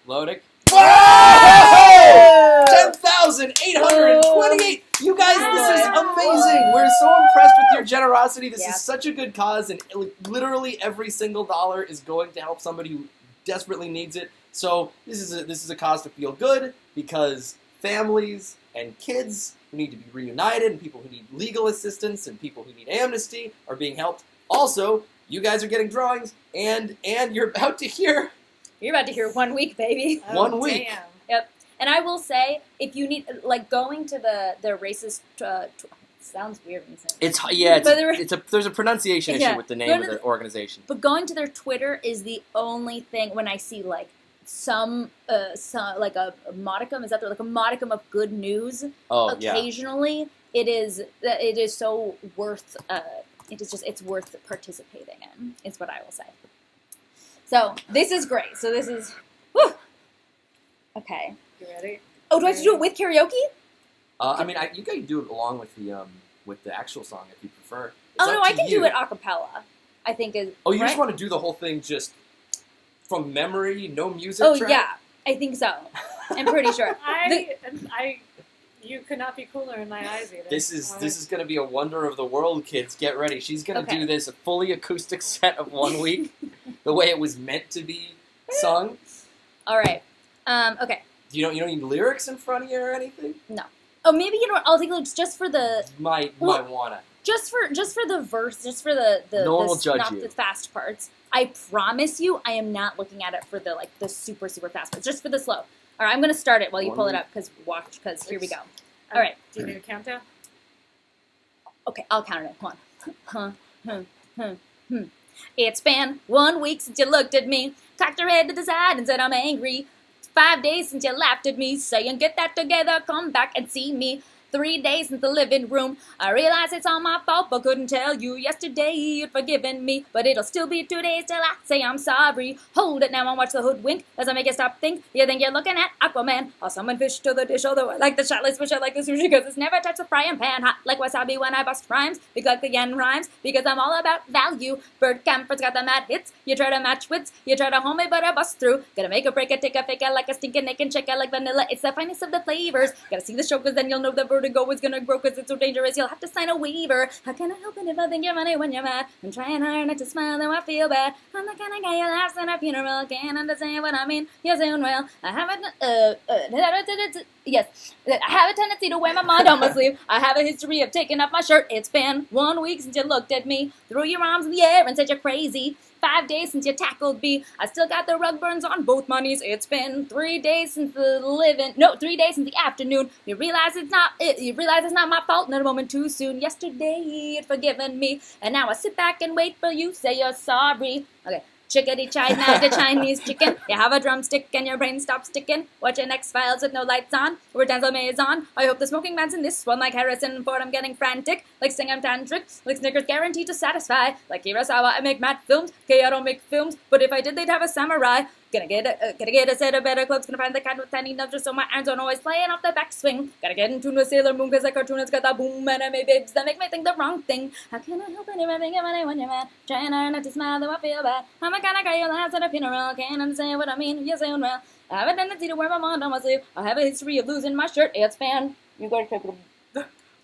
Loading. Whoa! 10,828! You guys, this is amazing! We're so impressed with your generosity. This Yeah. is such a good cause, and literally every single dollar is going to help somebody who desperately needs it. So this is a cause to feel good, because families and kids who need to be reunited, and people who need legal assistance, and people who need amnesty are being helped. Also, you guys are getting drawings, and you're about to hear. You're about to hear 1 week, baby. One week. Damn. And I will say, if you need, like, going to the racist, sounds weird when you say it. There's a pronunciation issue Yeah. with the name Go of to the organization. But going to their Twitter is the only thing when I see, like, some like a modicum, is that there, like a modicum of good news Oh yeah. occasionally, it is so worth, it's worth participating in, is what I will say. So, this is great. So this is, whew. Okay. You ready? Oh, do I have to do it with karaoke? I mean, you can do it along with the actual song if you prefer. It's Oh, up no, to I can you. do it a cappella, I think is, Oh, you right? just want to do the whole thing just from memory, no music Oh, track? yeah, I think so. I'm pretty sure. You could not be cooler in my eyes either. This is going to be a wonder of the world, kids. Get ready. She's going to Okay. do this a fully acoustic set of 1 week, the way it was meant to be sung. All right. Okay. You don't need lyrics in front of you or anything. Oh, maybe, you know what, I'll take lyrics just for the, You might Well, wanna. just for the verse, just for the No one will judge not you. the fast parts. I promise you, I am not looking at it for the super super fast parts. Just for the slow. All right, I'm gonna start it while you 1 pull it week. up because here we go. All right. Do you need a countdown? Okay, I'll count it. Hold on. It's been 1 week since you looked at me, cocked your head to the side and said I'm angry. 5 days since you laughed at me, saying get that together, come back and see me. 3 days in the living room. I realize it's all my fault, but couldn't tell you yesterday you'd forgiven me. But it'll still be 2 days till I say I'm sorry. Hold it now and watch the hood wink as I make you stop think. You think you're looking at Aquaman. I'll summon fish to the dish, although I like the shotless fish, I like the sushi because it's never touched the frying pan. Hot like wasabi when I bust rhymes. Big like the yen rhymes because I'm all about value. Bird Camper's got the mad hits. You try to match wits. You try to home it, but I bust through. Gotta make a break it, take a fake it like a stinking naked check it like vanilla. It's the finest of the flavors. Gotta see the show cause then you'll know the vertigo is gonna grow cause it's so dangerous. You'll have to sign a waiver. How can I help it if I think you're funny when you're mad? I'm trying hard not to smile though I feel bad. I'm the kind of guy who laughs at a funeral. Can't understand what I mean. You're saying well. I have a tendency to wear my mind on my sleeve. I have a history of taking off my shirt. It's been 1 week since you looked at me. Threw your arms in the air and said you're crazy. 5 days since you tackled me. I still got the rug burns on both my knees. It's been 3 days since 3 days since the afternoon. You realize it's not my fault. Not a moment too soon. Yesterday you'd forgiven me, and now I sit back and wait for you. Say you're sorry. Okay. Chickadee China, the Chinese chicken. You have a drumstick and your brain stops sticking. Watching X-Files with no lights on. We're Denzel Mays on. I hope the smoking man's in this one like Harrison Ford. I'm getting frantic. Like Sting, I'm tantric. Like Snickers, guaranteed to satisfy. Like Kurosawa, I make mad films. Okay, I don't make films, but if I did, they'd have a samurai. Gonna get a set of better clothes. Gonna find the kind with tiny nubs just so my irons don't always flying off the backswing. Gotta get in tune with Sailor Moon cause the cartoonist got that boom anime babes that make me think the wrong thing. How can I help anyone think of when you're mad? Trying hard not to smile though I feel bad. I'm the kind of guy who laughs at a funeral. Can't understand what I mean. You're saying well. I have a tendency to wear my mind on my sleeve. I have a history of losing my shirt. It's been. You gotta check it.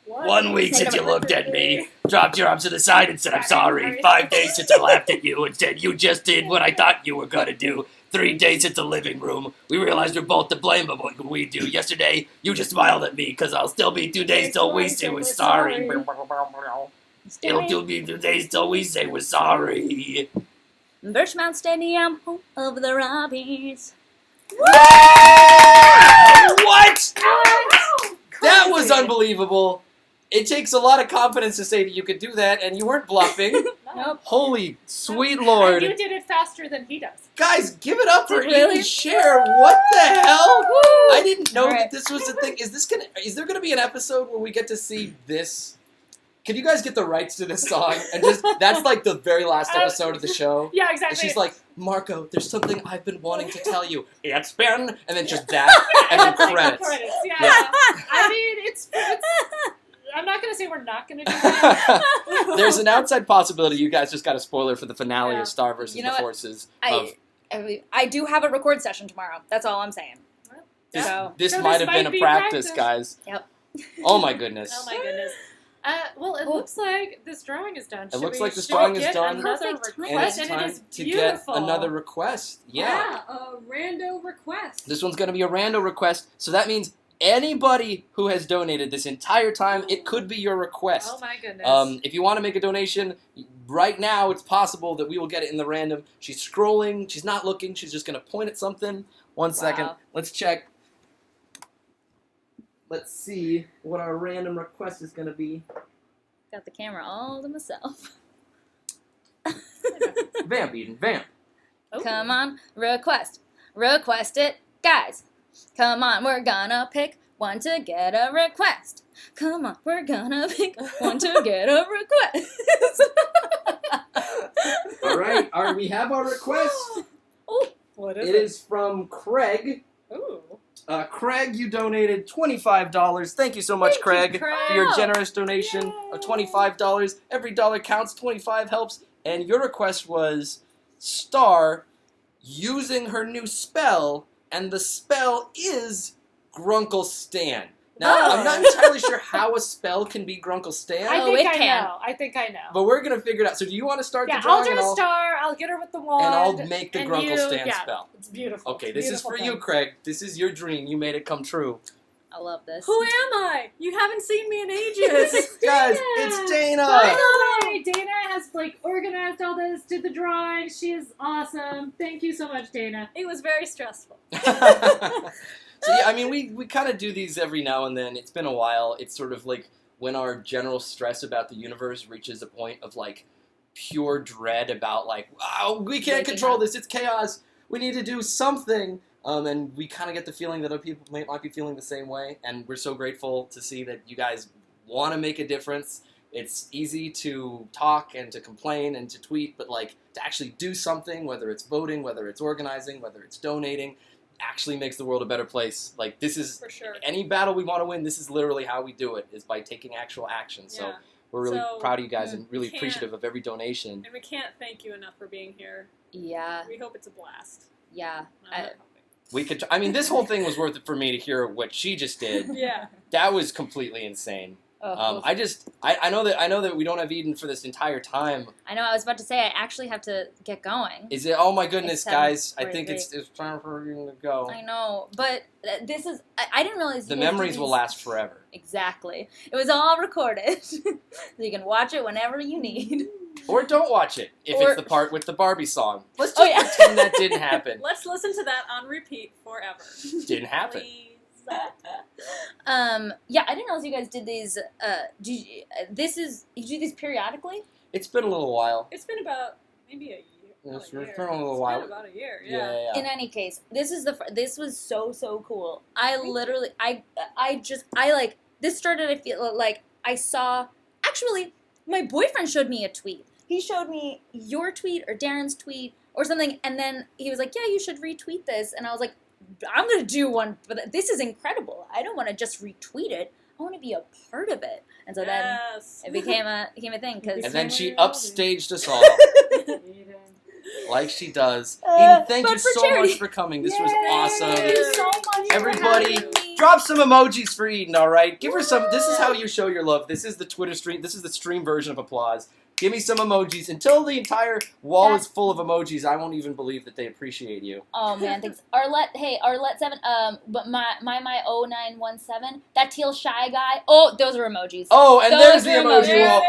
1 week since you looked at me, dropped your arms to the side and said I'm sorry. 5 days since I laughed at you and said you just did what I thought you were gonna do. 3 days since the living room. We realized we're both to blame, but what could we do? Yesterday, you just smiled at me, cause I'll still be 2 days till we say we're sorry. It'll do me 2 days till we say we're sorry. Birchmount Stadium, home of the Robbies. What? That was unbelievable. It takes a lot of confidence to say that you could do that, and you weren't bluffing. Nope. Holy sweet And Lord. you did it faster than he does. Guys, give it up for Really? Eden Share. What the hell? I didn't know Alright. that this was a thing. Is there gonna be an episode where we get to see this? Can you guys get the rights to this song? And just that's like the very last episode of the show. Yeah, And exactly. she's like, Marco, there's something I've been wanting to tell you. It's been, and then just that, and then credits. Yeah. Yeah. I mean, it's. I'm not gonna say we're not gonna do that. There's an outside possibility you guys just got a spoiler for the finale Yeah. of Star vs. You know the what? Forces. Of I do have a record session tomorrow. That's all I'm saying. this, So- this So might this have been might a be practice, practice. guys. Yep. Oh my goodness. Oh my goodness. Well, it Oh. looks like this drawing is done. It looks Should like we- this should we drawing is get done. Another Perfect time. And request, it's and time it is to beautiful. get another request. Yeah. A rando request. This one's going to be a rando request, so that means anybody who has donated this entire time, it could be your request. Oh my goodness. If you want to make a donation, right now it's possible that we will get it in the random. She's scrolling, she's not looking, she's just going to point at something. 1 second, Wow. let's check. Let's see what our random request is going to be. Got the camera all to myself. Vamp, Eden, vamp. Oh. Come on, request. Request it, guys. Come on, we're gonna pick one to get a request. Come on, we're gonna pick one to get a request. All right, we have our request. What It is from Craig. Ooh. Craig, you donated $25. Thank you so much, Craig, for your generous donation of $25. Every dollar counts. 25 helps. And your request was Star using her new spell, and the spell is Grunkle Stan. Now, Oh. I'm not entirely sure how a spell can be Grunkle Stan, I Oh, think it I can. know. I think I know. but we're going to figure it out. So do you want to start Yeah, the drawing? I'll do and a star. I'll get her with the wand. and I'll make the and Grunkle you- Stan yeah, spell. It's beautiful. Okay, It's a this is beautiful for thing. you, Craig. This is your dream. You made it come true. I love this. Who am I? You haven't seen me in ages. Guys, Dana! it's Dana! Finally, Dana has organized all this, did the drawing. She is awesome. Thank you so much, Dana. It was very stressful. So yeah, I mean, we kind of do these every now and then. It's been a while. It's sort of like when our general stress about the universe reaches a point of like pure dread about like, oh, we can't Waking control up. this. It's chaos. We need to do something. And we kind of get the feeling that other people might be feeling the same way. And we're so grateful to see that you guys want to make a difference. It's easy to talk and to complain and to tweet, but like to actually do something, whether it's voting, whether it's organizing, whether it's donating, actually makes the world a better place. Like this is For sure. any battle we want to win. This is literally how we do it, is by taking actual action. So Yeah. we're really So, proud of you guys and really can't- appreciative of every donation. And we can't thank you enough for being here. Yeah, We hope it's a blast. yeah. I'm not We could. I mean, this whole thing was worth it for me to hear what she just did. hoping. Yeah. That was completely insane. Oh, I know that we don't have Eden for this entire time. I know. I was about to say I actually have to get going. Is it? Oh my goodness, It's guys! I 7:43. think it's time for you to go. I know, but this is. I didn't realize The you guys do memories will these- last forever. Exactly. It was all recorded, so you can watch it whenever you need. Or don't watch it if Or- it's the part with the Barbie song. Let's just Oh, yeah. pretend that didn't happen. Let's listen to that on repeat forever. Didn't happen. Please. Yeah, I didn't realize you guys did these. You do these periodically? It's been a little while. It's been about maybe a year. Not It's a year. been a little It's while. been about a year. Yeah, Yeah. yeah. In any case, this was so cool. I Thank you. literally, I like this started. I feel like I saw. Actually, my boyfriend showed me a tweet. He showed me your tweet or Darren's tweet or something, and then he was like, "Yeah, you should retweet this." And I was like, "I'm gonna do one, but this is incredible. I don't want to just retweet it. I want to be a part of it." And so then Yes. it became a thing because. And then she Somewhere upstaged us all, Eden. like she does. Uh, Eden, thank but you for so charity. much for coming. This was Yay! awesome. Thank you so much for Everybody, having me. drop some emojis for Eden, all right? Give her some. This is how you show your love. This is the Twitter stream. This is the stream version of applause. Give me some emojis. Until the entire wall is full of emojis, I won't even believe that they appreciate you. Oh man, thanks. Arlette7, but my 0917, that teal shy guy. Oh, those are emojis. Oh, and Those there's the are emoji emojis. wall.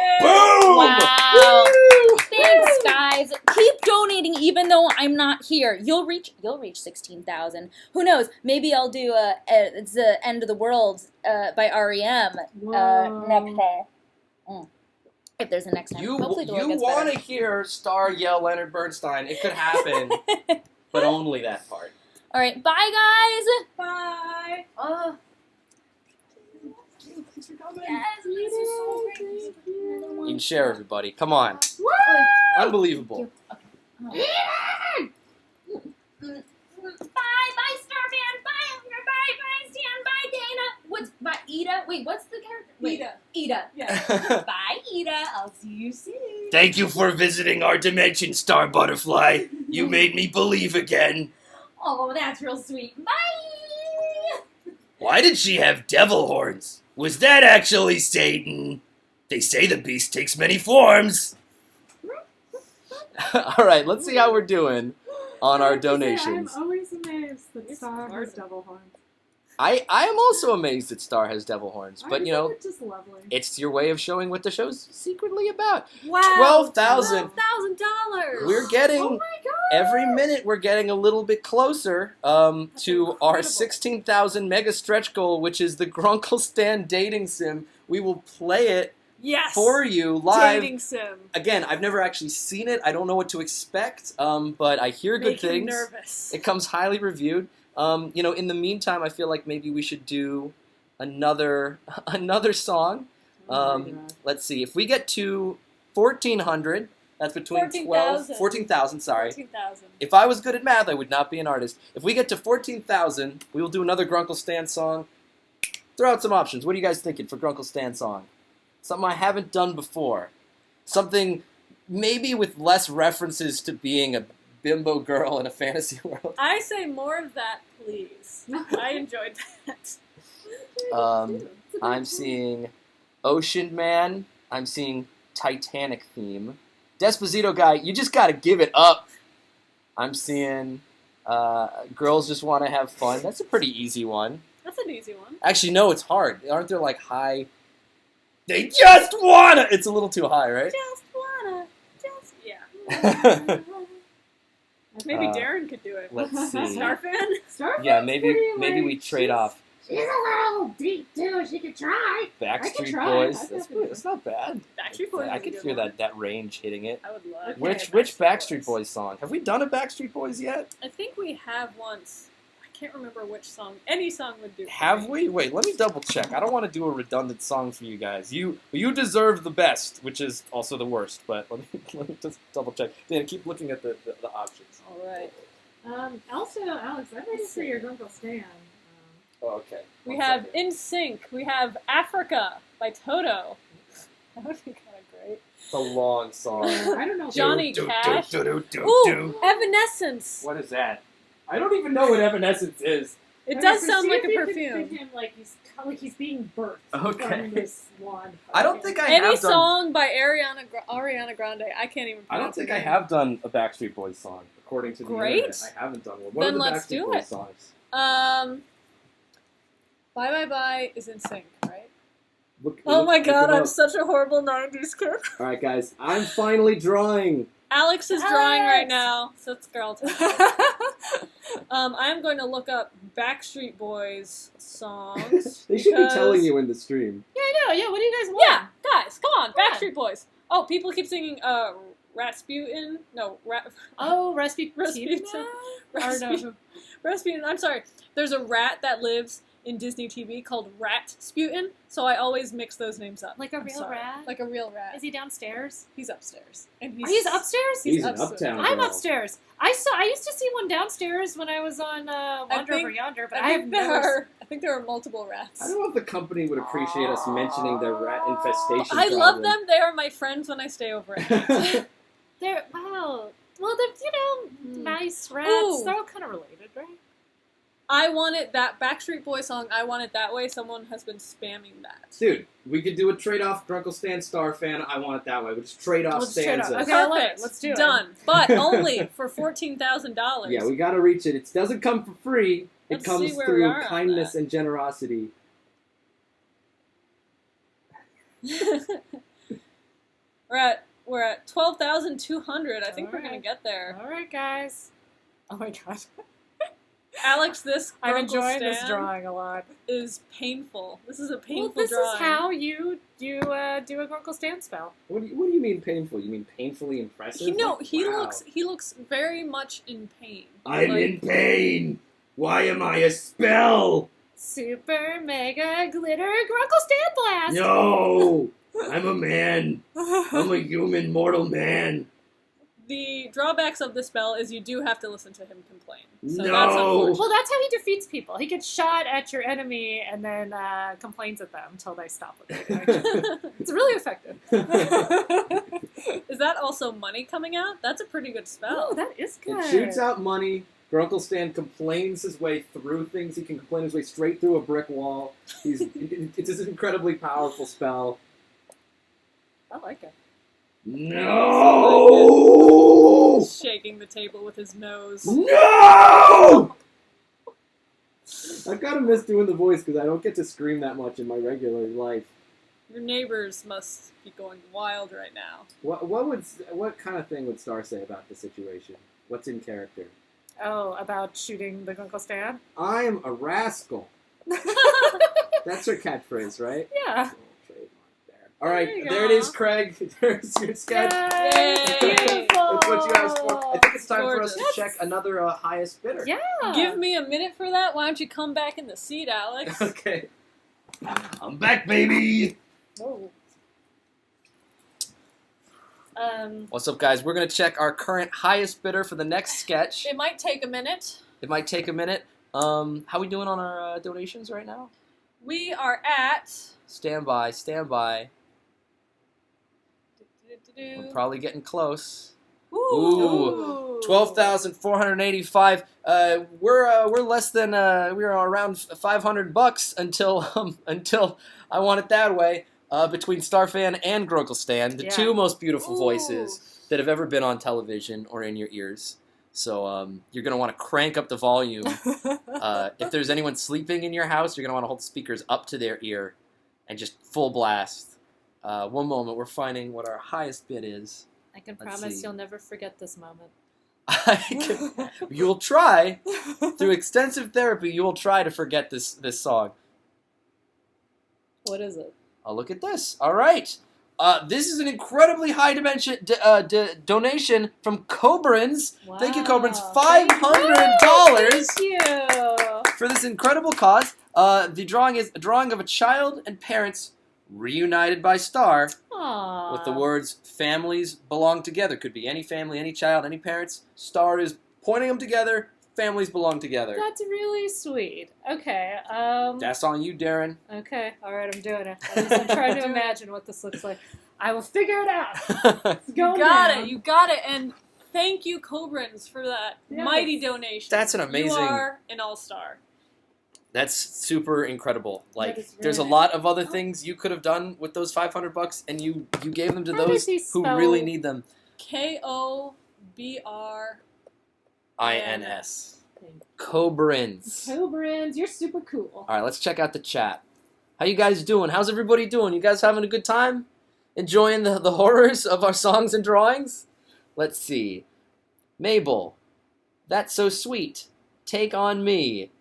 Boom! Wow. Woo! Thanks, guys. Keep donating, even though I'm not here. You'll reach 16,000. Who knows? Maybe I'll do it's the End of the World by REM next time. If there's a next time. You Hopefully the world you gets want better. to hear Star yell Leonard Bernstein? It could happen, but only that part. All right, bye, guys. Bye. Yes, this is so great. You can share, everybody. Come on. Unbelievable. Bye, Starman. Bye, Stan. Bye, Dana. What's by Ida? Wait, what's the character? Ida. Yeah. Bye, Ida. I'll see you soon. Thank you for visiting our dimension, Star Butterfly. You made me believe again. Oh, that's real sweet. Bye. Why did she have devil horns? Was that actually Satan? They say the beast takes many forms. All right, let's see how we're doing on our donations. I'm always amazed that Star has devil horns. I am also amazed that Star has devil horns, but you know, it's just lovely. it's your way of showing what the show's secretly about. Wow. $12,000. $12,000. We're getting Oh my god. every minute we're getting a little bit closer to our incredible. 16,000 mega stretch goal, which is the Grunkle Stan dating sim. We will play it Yes. for you live. Dating sim. Again, I've never actually seen it. I don't know what to expect, but I hear good Make him things. nervous. It comes highly reviewed. In the meantime, I feel like maybe we should do another song. Let's see. If we get to 1,400, that's between 14,000, sorry. 14,000. If I was good at math, I would not be an artist. If we get to 14,000, we will do another Grunkle Stan song. Throw out some options. What are you guys thinking for Grunkle Stan song? Something I haven't done before. Something maybe with less references to being a bimbo girl in a fantasy world. I say more of that, please. I enjoyed that. I'm seeing Ocean Man. I'm seeing Titanic theme. Desposito guy, you just gotta give it up. I'm seeing Girls Just Want to Have Fun. That's a pretty easy one. That's an easy one. Actually, no, it's hard. Aren't there like high... They just wanna... It's a little too high, right? Yeah. Maybe Darren could do it. Let's see. Starfan? Yeah, maybe we trade off. She's a little deep too. She could try. Backstreet try. Boys. I That's not bad. Backstreet Boys. I is a could good hear one. that range hitting it. I would love. Which Backstreet Backstreet Boys song? Have we done a Backstreet Boys yet? I think we have once. I can't remember which song. Any song would do. Have we? Wait, let me double check. I don't want to do a redundant song for you guys. You deserve the best, which is also the worst. But let me just double check. Dan, keep looking at the options. All right. Also, Alex, I'm ready for your Grunkle Stan. Oh, okay. We One have second. In Sync. We have Africa by Toto. That would be kind of great. It's a long song. I don't know. Johnny Do, do, Cash. do, do, do, Ooh, do. Evanescence. What is that? I don't even know what Evanescence is. It does sound like a perfume. Him like he's being birthed Okay. from this wand. I don't think I Any have done. song by Ariana Grande. I can't even. I don't pronounce think her I name. have done a Backstreet Boys song, according to the Great. internet. I haven't done one. What Then are the let's Backstreet do Boys it. songs? Bye Bye Bye is In Sync, right? Look, Oh my god, them I'm up. such a horrible 90s kid. All right, guys, I'm finally drawing. Alex is drawing Alex! right now, so it's girl time. I'm going to look up Backstreet Boys songs. They should be because- telling you in the stream. Yeah, I know. Yeah, what do you guys want? Yeah, guys, come on, Come on. Backstreet Boys. Oh, people keep singing Rasputin. No, Oh, Rasputin. Rasputin. Or no. Rasputin. I'm sorry. There's a rat that lives in Disney TV called Ratsputin, so I always mix those names up. Like a I'm real sorry. rat? Is he Is he downstairs? He's upstairs, and Are you upstairs? He's an upstairs. uptown I'm girl. upstairs. I used to see one downstairs when I was on Wander think- Over Yonder, but I have think never. I think there are multiple rats. I don't know if the company would appreciate us mentioning their rat infestation. I love them. They are my friends when I stay over. At They're wow. Well, they're nice rats. Ooh. They're all kind of related, right? I Want It, that Backstreet Boy song, I Want It That Way, someone has been spamming that. Dude, we could do a trade-off Grunkle Stan Star fan, I Want It That Way. We'll just trade off Let's trade off. stanzas. Okay, I love it. Perfect. Let's do it. Done. But only for $14,000. Yeah, we gotta reach it. It doesn't come for free. It Let's comes see where we through are on kindness that. and generosity. We're at 12,200. I think we're Alright. gonna get there. All right, guys. Oh my god. Alex, this I'm Grunkle enjoying this Stan drawing a lot. is painful. This is a Well, painful this drawing. is how you do a Grunkle Stan spell. What do you mean painful? You mean painfully impressive? He Wow. looks very much in pain. I'm Like, in pain. Why am I a spell? Super Mega Glitter Grunkle Stan Blast! No, I'm a man. I'm a human, mortal man. The drawbacks of the spell is you do have to listen to him complain. So No. that's unfortunate. Well, that's how he defeats people. He gets shot at your enemy and then complains at them until they stop with it. It's really effective. Is that also money coming out? That's a pretty good spell. Oh, that is good. It shoots out money. Grunkle Stan complains his way through things. He can complain his way straight through a brick wall. It's an incredibly powerful spell. I like it. No! Shaking the table with his nose. No! I kind of miss doing the voice because I don't get to scream that much in my regular life. Your neighbors must be going wild right now. What kind of thing would Star say about the situation? What's in character? Oh, about shooting the Grunkle Stan? I'm a rascal. That's her catchphrase, right? Yeah. All right, There you there it go. is, Craig. There's your sketch. Yay. Beautiful. That's what you asked for. I think it's time for us to Gorgeous. check another highest bidder. Yeah. Give me a minute for that. Why don't you come back in the seat, Alex? Okay. I'm back, baby. Oh. What's up, guys? We're going to check our current highest bidder for the next sketch. It might take a minute. It might take a minute. How we doing on our donations right now? We are at. Stand by, stand by. We're probably getting close. Ooh. 12,485. We're less than we're around $500 until I Want It That Way. Between Starfan and Grunkle Stan, the Yeah. two most beautiful Ooh. voices that have ever been on television or in your ears. So you're gonna want to crank up the volume. If there's anyone sleeping in your house, you're gonna want to hold the speakers up to their ear and just full blast. One moment, we're finding what our highest bid is. I can Let's promise see. you'll never forget this moment. You'll try through extensive therapy. You will try to forget this song. What is it? Oh, look at this. All right. This is an incredibly high dimension donation from Cobrins. Wow. Thank you, Cobrins. Thank $500 you. for this incredible cause. The drawing is a drawing of a child and parents reunited by Star Aww. with the words "families belong together." Could be any family, any child, any parents. Star is pointing them together. Families belong together. That's really sweet. Okay. That's on you, Darren. Okay. All right. I'm doing it. I'm trying to imagine what this looks like. I will figure it out. It's You going got down. it. You got it. And thank you, Cobrins, for that Yes. mighty donation. That's an amazing- You are an all-star. That's super incredible. Like, That is there's a really lot of other nice. things you could have done with those $500, and you gave them to How those does he who spell- really need them. Kobrr. INS. Cobrins. Cobrins, you're super cool. All right, let's check out the chat. How you guys doing? How's everybody doing? You guys having a good time? Enjoying the horrors of our songs and drawings? Let's see. Mabel. That's so sweet. Take on me.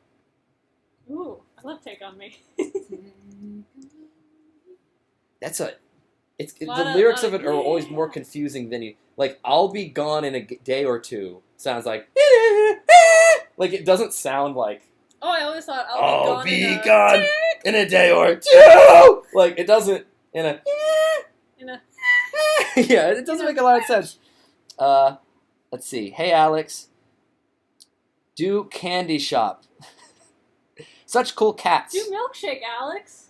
Ooh, I love Take On Me. That's a... the Lot lyrics of of it are always more confusing than you... Like, I'll be gone in a day or two. Sounds like... Like, it doesn't sound like... Oh, I always thought I'll be in a gone in a day or two. Like, it doesn't... In a... in a Yeah, it doesn't make a lot of sense. Let's see. Hey, Alex. Do candy shop. Such cool cats. do milkshake, Alex.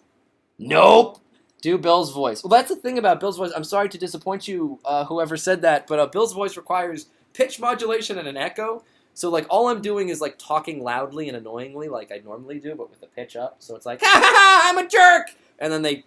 Nope. Do Bill's voice. Well, that's the thing about Bill's voice. I'm sorry to disappoint you, whoever said that, but Bill's voice requires pitch modulation and an echo. So like all I'm doing is like talking loudly and annoyingly like I normally do, but with the pitch up. So it's like, ha ha ha, I'm a jerk, and then they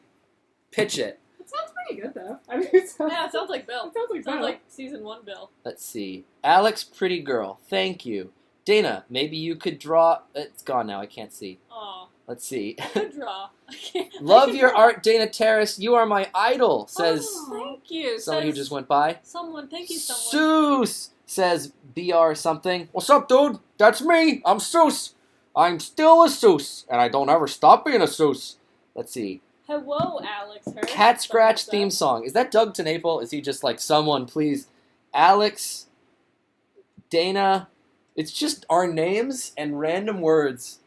pitch it. It sounds pretty good though. I mean, it sounds, Yeah, it sounds like Bill. it sounds like Sounds Bill. like season 1 Bill. Let's see. Alex, pretty girl. Thank you. Dana, maybe you could draw. It's gone now. I can't see. Aw, Let's see. good draw. I can't. Love your art, Dana Terrace. You are my idol, says Thank you. someone who Says just went by. Someone, thank you, someone. Seuss, says BR something. What's up, dude? That's me. I'm Seuss. I'm still a Seuss, and I don't ever stop being a Seuss. Let's see. Hello, Alex. Her. Cat Scratch Something theme like song. Is that Doug TenNapel? Is he just like, someone please? Alex, Dana. It's just our names and random words.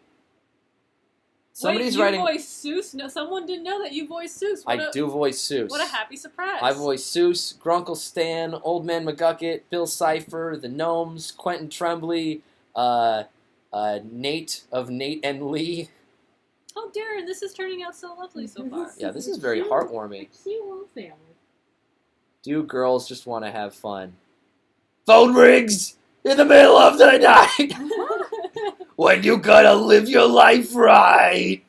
that. Somebody's Wait, writing. You voice Seuss? No, someone didn't know that you voice Seuss. I do voice Seuss. What a happy surprise. I voice Seuss, Grunkle Stan, Old Man McGucket, Bill Cipher, the Gnomes, Quentin Tremblay, Nate of Nate and Lee. Oh, Darren, this is turning out so lovely so far. Yeah, this is very heartwarming. Cute little family. Do girls just want to have fun? Phone rings in the middle of the night when you gotta live your life right.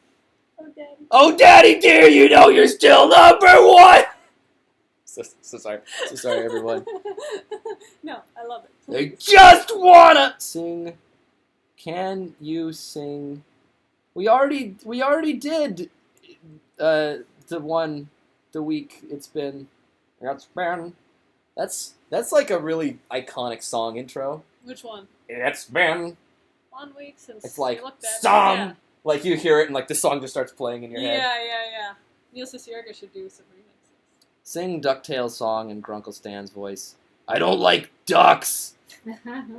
Oh, Daddy. Oh, Daddy dear, you know you're still number one. So sorry, everyone. No, I love it. They just wanna. Sing. Can you sing? We already did the week it's been. That's like a really iconic song intro. Which one? It's been 1 week since It's like you looked at song. it. Like you hear it and like the song just starts playing in your head. Yeah. Neil Cicierega should do some remixes. Sing DuckTales song in Grunkle Stan's voice. I don't like ducks.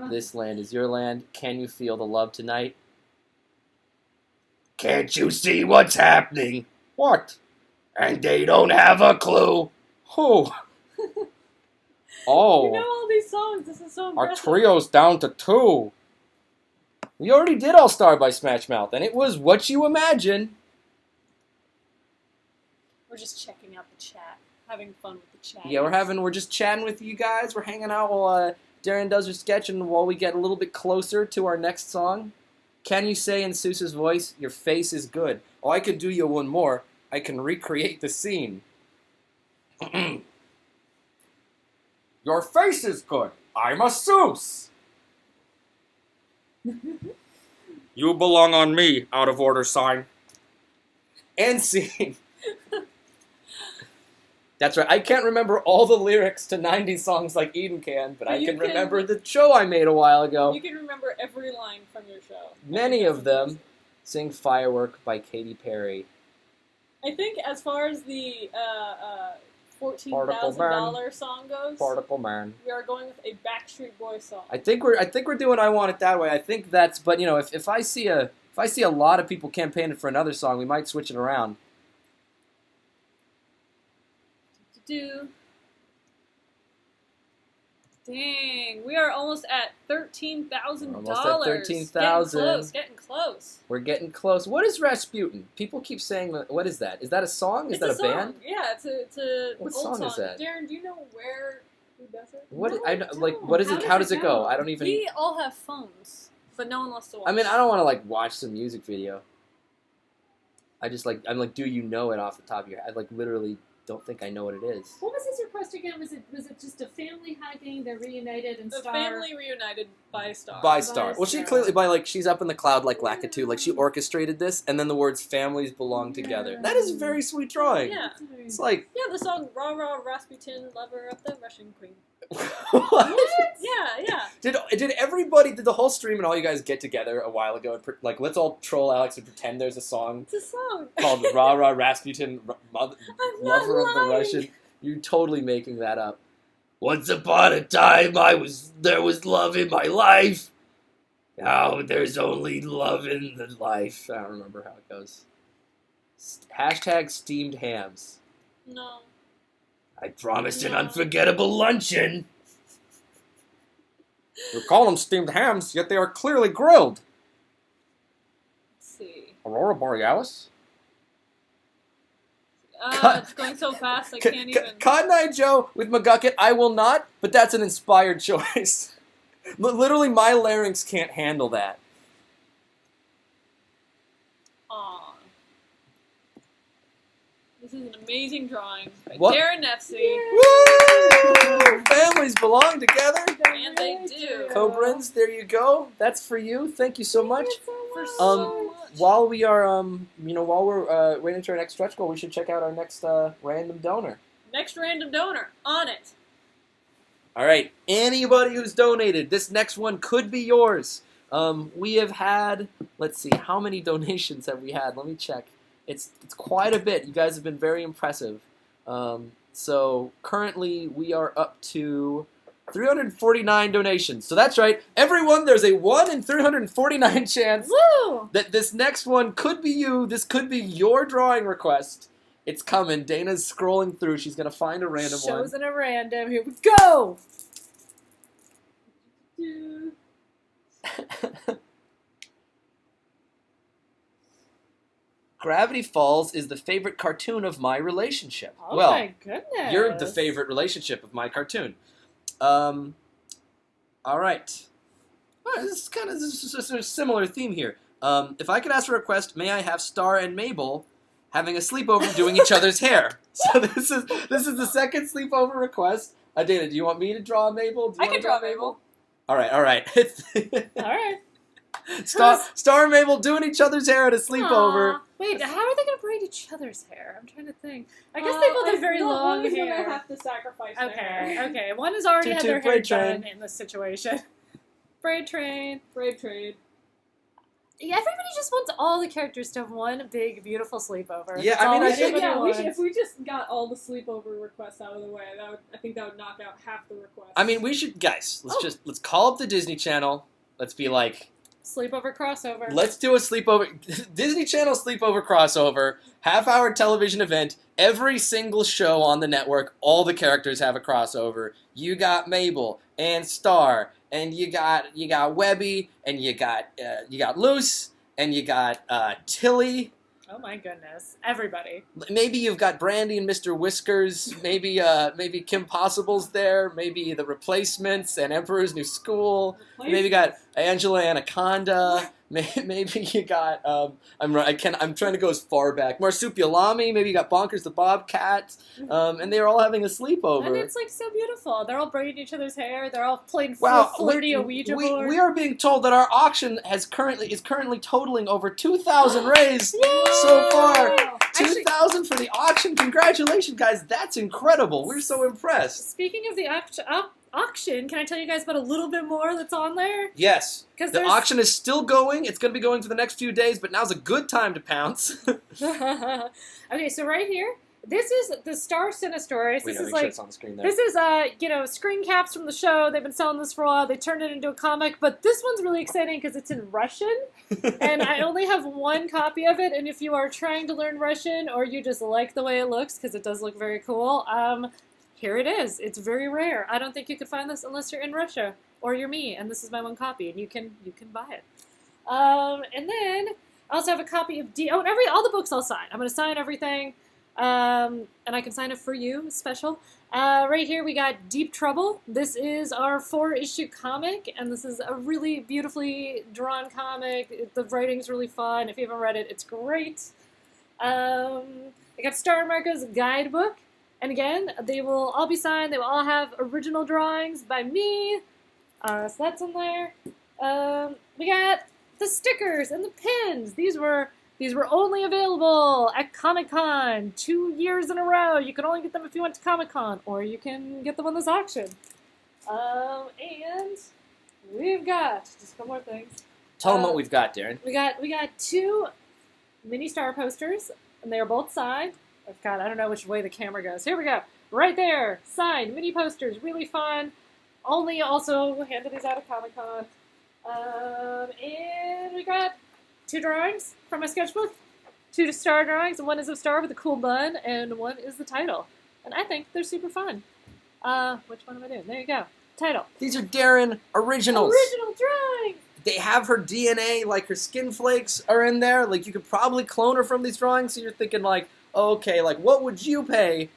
This land is your land. Can you feel the love tonight? Can't you see what's happening? What? And they don't have a clue. Who? Oh, You know all these songs. This is so our impressive. trio's down to 2. We already did All Star by Smash Mouth, and it was What You Imagine. We're just checking out the chat, having fun with the chat. Yeah, we're just chatting with you guys. We're hanging out while Darren does her sketch, and while we get a little bit closer to our next song. Can you say in Seuss's voice, your face is good? Oh, I could do you one more. I can recreate the scene. Your face is good. I'm a Seuss. You belong on me, out of order sign. And scene. That's right. I can't remember all the lyrics to 90s songs like Eden can, but I You can can- remember the show I made a while ago. You can remember every line from your show. Many of them. Sing Firework by Katy Perry. I think as far as the Particle $14,000 song goes, Particle Man. we are going with a Backstreet Boys song. I think we're doing I Want It That Way. I think that's, but you know, if I see a lot of people campaigning for another song, we might switch it around. Do. Dang, we are almost at $13,000. We're almost at 13,000. Getting close. We're getting close. What is Rasputin? People keep saying, what is that? Is that a song? Is It's that a song. band? Yeah, it's a What old song is that? Darren, do you know who does it? What No, I I like? don't. What is How it? does How it does it go? go? I don't even. We all have phones, but no one wants to watch. I mean, I don't want to like watch some music video. I'm like, do you know it off the top of your head? I like literally don't think I know what it is. What was his request again? Was it just a family hiking? They're reunited and The Star. family reunited by Star. By Star. Well, she Star. clearly she's up in the cloud like Lakitu. Like she orchestrated this, and then the words "families belong together." That is a very sweet drawing. Yeah. It's like Yeah, the song "Rah Rah Rasputin, Lover of the Russian Queen." what? Yeah. Did the whole stream and all you guys get together a while ago and like let's all troll Alex and pretend there's a song It's a song. called "Rah Rah Rasputin, I'm not Lover of the lying. Russian"? You're totally making that up. Once upon a time, there was love in my life. Now there's only love in the life. I don't remember how it goes. Hashtag steamed hams. No. I promised an No. unforgettable luncheon. We call them steamed hams, yet they are clearly grilled. Let's see. Aurora Borealis? It's going so fast I can't even. Cotton Eye Joe with McGucket, I will not, but that's an inspired choice. Literally, my larynx can't handle that. Aw. This is an amazing drawing by What? Darren Nefsey. Woo! Families belong together. And they do. Cobrins, there you go. That's for you. Thank you so much. For so much. While we are, while we're waiting to our next stretch goal, we should check out our next random donor. Next random donor. On it. All right, anybody who's donated, this next one could be yours. We have had, let's see, how many donations have we had? Let me check. It's quite a bit. You guys have been very impressive. So currently we are up to 349 donations. So that's right. Everyone, there's a 1 in 349 chance Woo! that this next one could be you. This could be your drawing request. It's coming. Dana's scrolling through. She's going to find a random one. Chosen a random. Here we go! Gravity Falls is the favorite cartoon of my relationship. Oh well, my goodness. you're the favorite relationship of my cartoon. All right. Well, this is a similar theme here. If I could ask for a request, may I have Star and Mabel having a sleepover doing each other's hair? So this is the second sleepover request. Dana, do you want me to draw Mabel? Do you I want can to draw Mabel. All right. All right. Star and Mabel doing each other's hair at a sleepover. Aw. Wait, how are they going to braid each other's hair? I'm trying to think. I guess they both have very long One is hair. gonna have to sacrifice their hair. Okay. One has already had Toot their toot, hair braid done train. in this situation. Braid train. Brave trade. Yeah, everybody just wants all the characters to have one big, beautiful sleepover. Yeah, That's I mean, all I think- everybody Yeah, wants. if we just got all the sleepover requests out of the way, I think that would knock out half the requests. I mean, we should, guys. Oh. Let's call up the Disney Channel. Let's be like, Sleepover crossover. let's do a sleepover, Disney Channel sleepover crossover, half-hour television event. Every single show on the network, all the characters have a crossover. You got Mabel and Star, and you got Webby, and you got Luce, and you got Tilly. Oh my goodness. Everybody. Maybe you've got Brandy and Mr. Whiskers. Maybe Kim Possible's there. Maybe the Replacements and Emperor's New School. Maybe you got Angela Anaconda. Maybe you got I'm trying to go as far back. Marsupialami. Maybe you got Bonkers the Bobcat. And they're all having a sleepover. And it's like so beautiful. They're all braiding each other's hair. They're all playing Wow, flirty Ouija board. we are being told that our auction is currently totaling over 2,000 rays so far. Actually- 2,000 for the auction. Congratulations, guys. That's incredible. We're so impressed. Speaking of the auction, can I tell you guys about a little bit more that's on there? Yes. Because The auction is still going. It's going to be going for the next few days, but now's a good time to pounce. Okay, so right here, this is the Star Cinestories. Wait, This no, is make sure like it's on the screen there. this is screen caps from the show. They've been selling this for a while. They turned it into a comic, but this one's really exciting because it's in Russian, and I only have one copy of it. And if you are trying to learn Russian or you just like the way it looks because it does look very cool, here it is. It's very rare. I don't think you could find this unless you're in Russia or you're me, and this is my one copy, and you can buy it. And then I also have a copy of all the books I'll sign. I'm going to sign everything. And I can sign it for you, special. Right here we got Deep Trouble. This is our 4-issue comic, and this is a really beautifully drawn comic. The writing's really fun. If you haven't read it, it's great. I got Star Marco's guidebook, and again, they will all be signed. They will all have original drawings by me. So that's in there. We got the stickers and the pins. These were only available at Comic-Con 2 years in a row. You can only get them if you went to Comic-Con, or you can get them on this auction. And we've got just a couple more things. Tell them what we've got, Darren. We got 2 mini Star posters, and they are both signed. Oh, God, I don't know which way the camera goes. Here we go. Right there, signed mini posters, really fun. Only also handed these out at Comic-Con. And we got 2 drawings from my sketchbook. 2 Star drawings, and one is a star with a cool bun, and one is the title. And I think they're super fun. Which one am I doing? There you go. Title. These are Darren originals. Original drawing! They have her DNA, like her skin flakes are in there. Like you could probably clone her from these drawings. So you're thinking like, okay, like what would you pay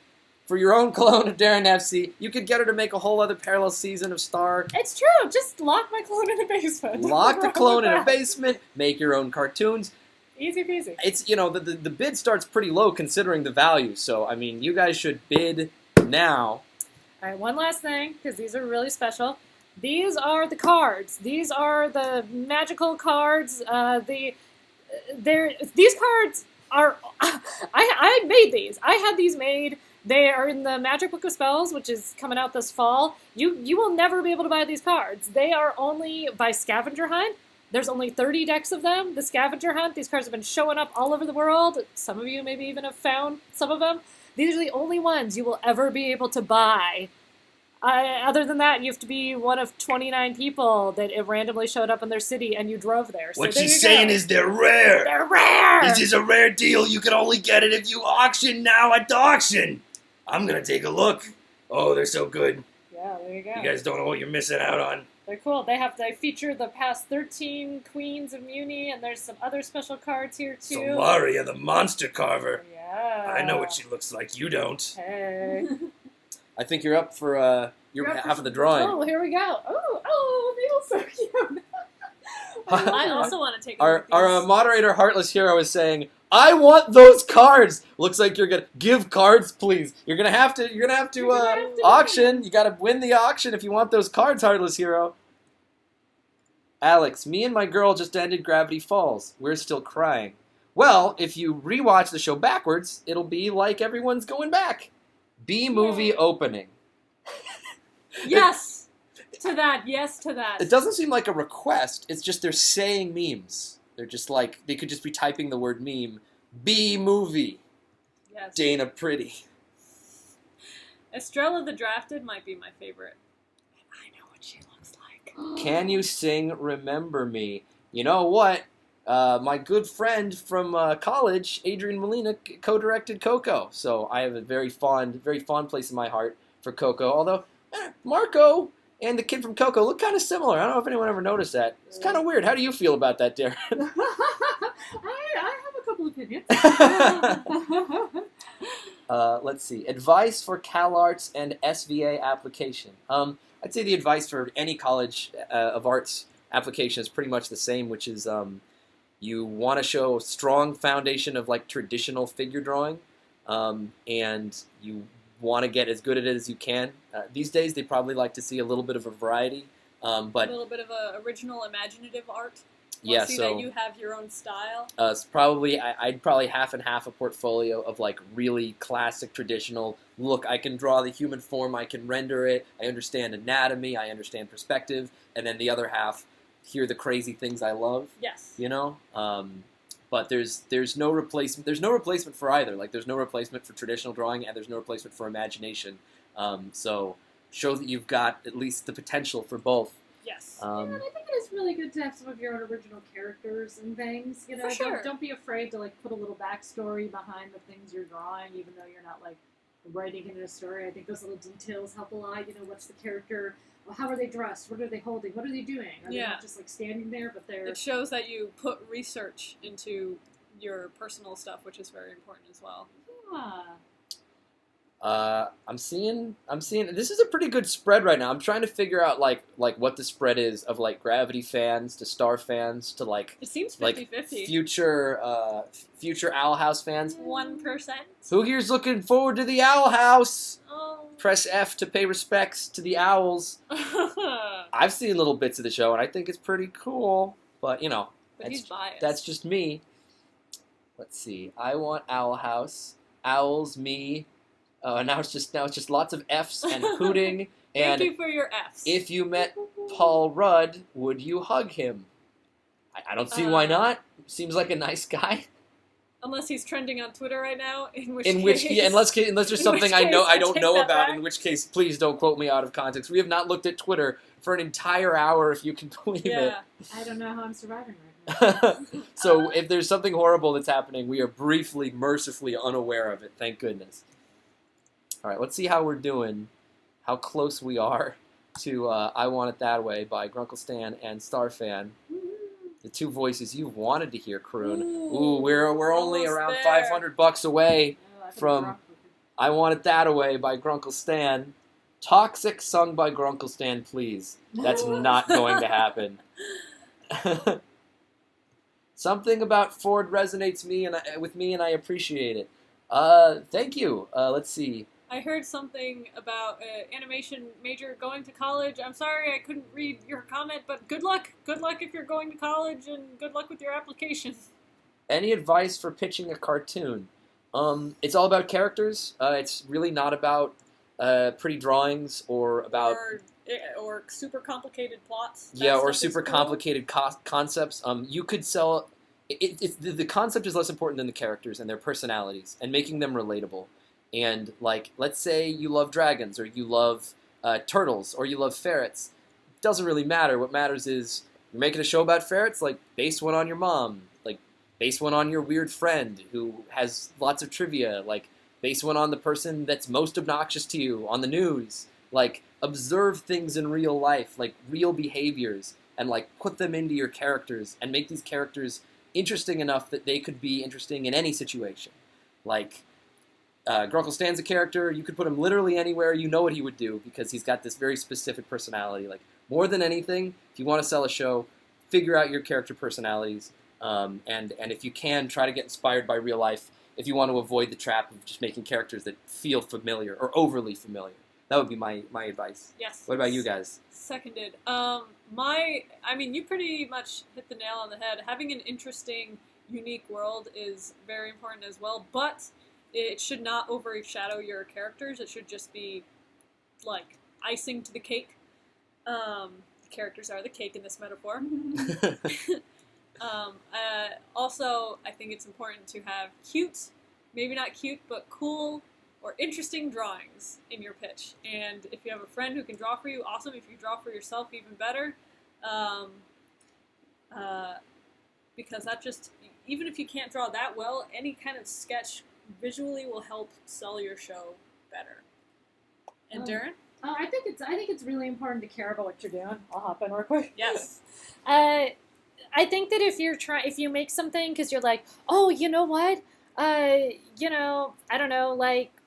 for your own clone of Darren FC. You could get her to make a whole other parallel season of Star. It's true. Just lock my clone in the basement. Lock the What's clone wrong in a with that? basement. Make your own cartoons. Easy peasy. It's, you know, the bid starts pretty low considering the value. So, I mean, you guys should bid now. All right, one last thing, because these are really special. These are the cards. These are the magical cards. These cards are... I made these. I had these made. They are in the Magic Book of Spells, which is coming out this fall. You will never be able to buy these cards. They are only by Scavenger Hunt. There's only 30 decks of them. The Scavenger Hunt, these cards have been showing up all over the world. Some of you maybe even have found some of them. These are the only ones you will ever be able to buy. Other than that, you have to be one of 29 people that it randomly showed up in their city and you drove there. So What there she's you saying go. is they're rare. They're rare! This is a rare deal. You can only get it if you auction now at the auction. I'm going to take a look. Oh, they're so good. Yeah, there you go. You guys don't know what you're missing out on. They're cool. They feature the past 13 queens of Muni, and there's some other special cards here too. Solaria, the monster carver. Yeah. I know what she looks like. You don't. Hey. I think you're up for your half of the drawing. Oh, here we go. Oh, feels so cute. I also want to take a Our look at these. moderator, Heartless Hero, is saying, "I want those cards." Looks like you're gonna give cards, please. You're gonna have to auction. You gotta win the auction if you want those cards, Heartless Hero. Alex, me and my girl just ended Gravity Falls. We're still crying. Well, if you rewatch the show backwards, it'll be like everyone's going back. B movie Yay. opening. Yes to that. Yes to that. It doesn't seem like a request. It's just they're saying memes. They're just like, they could just be typing the word meme. B movie. Yes. Dana Pretty. Estrella the Drafted might be my favorite. I know what she looks like. Can you sing Remember Me? You know what? My good friend from college, Adrian Molina, co-directed Coco. So I have a very fond place in my heart for Coco. Although, Marco and the kid from Coco look kind of similar. I don't know if anyone ever noticed that. It's kind of weird. How do you feel about that, Darren? I have a couple opinions. Let's see. Advice for CalArts and SVA application. I'd say the advice for any college of arts application is pretty much the same, which is you want to show a strong foundation of like traditional figure drawing, and you want to get as good at it as you can. These days, they probably like to see a little bit of a variety, A but little bit of a original imaginative art. yeah, See so that you have your own style. it's probably I'd probably half and half a portfolio of like really classic traditional. Look, I can draw the human form, I can render it, I understand anatomy, I understand perspective, and then the other half, here are the crazy things I love. Yes. You know, but there's no replacement. There's no replacement for either. Like there's no replacement for traditional drawing, and there's no replacement for imagination. So show that you've got at least the potential for both. Yes. And I think it is really good to have some of your own original characters and things. You know, For sure. don't be afraid to like put a little backstory behind the things you're drawing, even though you're not like writing it in a story. I think those little details help a lot. You know, what's the character? Well, how are they dressed? What are they holding? What are they doing? Are they Yeah. not just like standing there, but they're It shows that you put research into your personal stuff, which is very important as well. I'm seeing. This is a pretty good spread right now. I'm trying to figure out like what the spread is of like Gravity fans to Star fans to like It seems like 50-50. future Owl House fans. 1%. Who here's looking forward to the Owl House? Oh. Press F to pay respects to the owls. I've seen little bits of the show, and I think it's pretty cool. But, you know, But he's biased. that's just me. Let's see. I want Owl House. Owls, me. Now it's just lots of Fs and hooting. Thank And you for your Fs. if you met Paul Rudd, would you hug him? I don't see why not. Seems like a nice guy. Unless he's trending on Twitter right now, unless Unless there's in something which I case, I don't take know that about. back. In which case, please don't quote me out of context. We have not looked at Twitter for an entire hour, if you can believe Yeah. I don't know how I'm surviving right now. it. So if there's something horrible that's happening, we are briefly, mercifully unaware of it. Thank goodness. All right, let's see how we're doing. How close we are to "I Want It That Way" by Grunkle Stan and Starfan. The two voices you've wanted to hear croon. Ooh, we're only almost around there. $500 away Oh, I put a From- drop I Want It That Away by Grunkle Stan. Toxic sung by Grunkle Stan, please. That's not going to happen. Something about Ford resonates with me, and I appreciate it. Thank you. Let's see. I heard something about animation major going to college. I'm sorry I couldn't read your comment, but good luck. Good luck if you're going to college, and good luck with your application. Any advice for pitching a cartoon? It's all about characters. It's really not about pretty drawings or about... Or super complicated plots. Yeah, or super complicated concepts. You could sell... the concept is less important than the characters and their personalities and making them relatable. And, like, let's say you love dragons, or you love turtles, or you love ferrets. It doesn't really matter. What matters is you're making a show about ferrets, like, base one on your mom. Like, base one on your weird friend who has lots of trivia. Like, base one on the person that's most obnoxious to you on the news. Like, observe things in real life, like real behaviors, and, like, put them into your characters and make these characters interesting enough that they could be interesting in any situation. Like... Grunkle Stan's a character. You could put him literally anywhere. You know what he would do because he's got this very specific personality. Like, more than anything, if you want to sell a show, figure out your character personalities. And if you can, try to get inspired by real life if you want to avoid the trap of just making characters that feel familiar or overly familiar. That would be my advice. Yes. What about you guys? Seconded. You pretty much hit the nail on the head. Having an interesting, unique world is very important as well, but it should not overshadow your characters. It should just be, like, icing to the cake. The characters are the cake in this metaphor. Also, I think it's important to have cute, maybe not cute, but cool or interesting drawings in your pitch. And if you have a friend who can draw for you, awesome. If you draw for yourself, even better. Because that just, even if you can't draw that well, any kind of sketch visually will help sell your show better. And Darren? I think it's really important to care about what you're doing. I'll hop in real quick. Yes. I think that if you make something because you're like, oh, you know what? I don't know,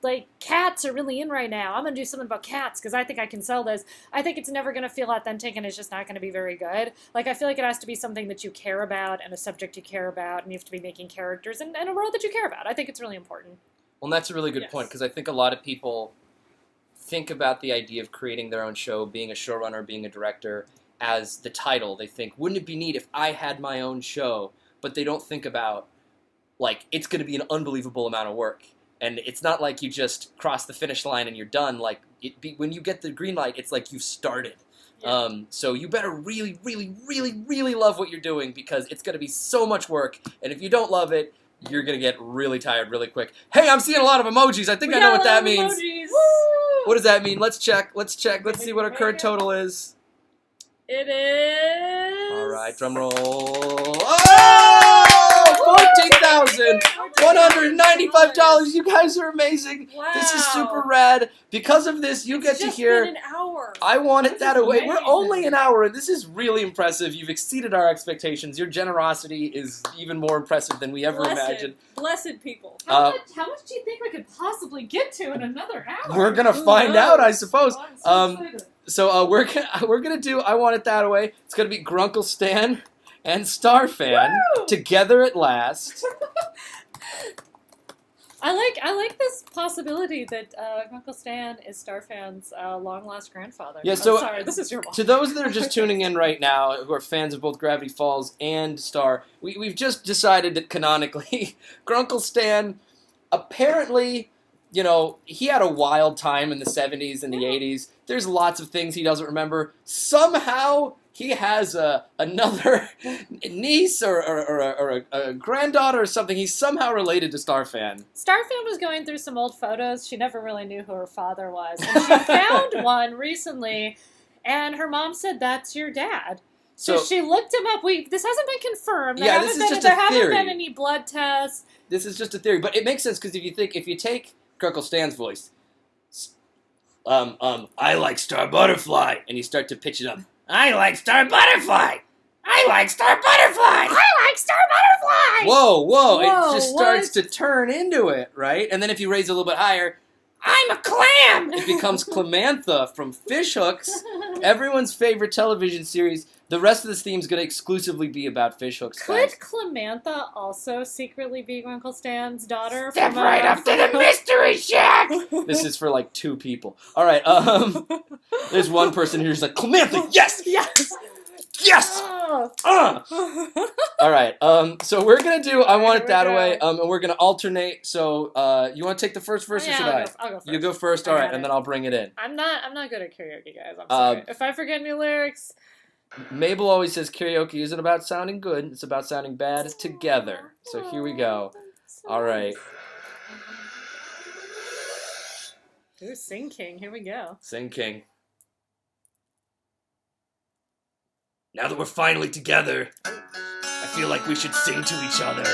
like cats are really in right now. I'm going to do something about cats because I think I can sell this. I think it's never going to feel authentic and it's just not going to be very good. Like, I feel like it has to be something that you care about and a subject you care about, and you have to be making characters and a world that you care about. I think it's really important. Well, that's a really good point because I think a lot of people think about the idea of creating their own show, being a showrunner, being a director, as the title. They think, wouldn't it be neat if I had my own show? But they don't think about, like, it's going to be an unbelievable amount of work. And it's not like you just cross the finish line and you're done. Like, when you get the green light, it's like you've started. Yeah. So you better really, really, really, really love what you're doing because it's going to be so much work. And if you don't love it, you're going to get really tired really quick. Hey, I'm seeing a lot of emojis. I think I know what that means. What does that mean? Let's check. Let's see what our current total is. It is... All right, drum roll. $14,195. You guys are amazing. Wow. This is super rad. Because of this, you get to hear... It's just been an hour. I Want It That Away. Amazing. We're only an hour, and this is really impressive. You've exceeded our expectations. Your generosity is even more impressive than we ever imagined. Blessed people. How much do you think we could possibly get to in another hour? We're gonna find out, I suppose. I'm so excited. So we're gonna do I Want It That Way. It's gonna be Grunkle Stan and Starfan together at last. I like this possibility that Uncle Stan is Starfan's long lost grandfather. Yeah, so sorry, this is your mom. To those that are just tuning in right now, who are fans of both Gravity Falls and Star, we've just decided that canonically, Grunkle Stan, apparently, he had a wild time in the 70s and the 80s. There's lots of things he doesn't remember. Somehow, he has another niece or a granddaughter or something. He's somehow related to Starfan. Starfan was going through some old photos. She never really knew who her father was. And she found one recently, and her mom said, that's your dad. So she looked him up. This hasn't been confirmed. There haven't been any blood tests. This is just a theory. But it makes sense, because if you take Grunkle Stan's voice, I like Star Butterfly, and you start to pitch it up. I like Star Butterfly! I like Star Butterfly! I like Star Butterfly! Whoa, it just starts to turn into it, right? And then if you raise it a little bit higher, I'm a clam! It becomes Clamantha from Fishhooks, everyone's favorite television series. The rest of this theme is going to exclusively be about Fishhooks, guys. Could Clamantha also secretly be Uncle Stan's daughter? Step from, right up to the mystery shack! This is for like 2 people. All right, there's one person who's like, Clamantha, yes! Yes! Yes! Oh. All right, so we're going to do I Want It Here we That go. Way, and we're going to alternate. So you want to take the first verse or Yeah, should I'll I? I'll go first. You go first, I all got right, it. and then I'll bring it in. I'm not good at karaoke, guys. I'm sorry. If I forget any lyrics, Mabel always says karaoke isn't about sounding good, it's about sounding bad together. So here we go. All right. Ooh, Sing King. Here we go. Sing King. Now that we're finally together, I feel like we should sing to each other.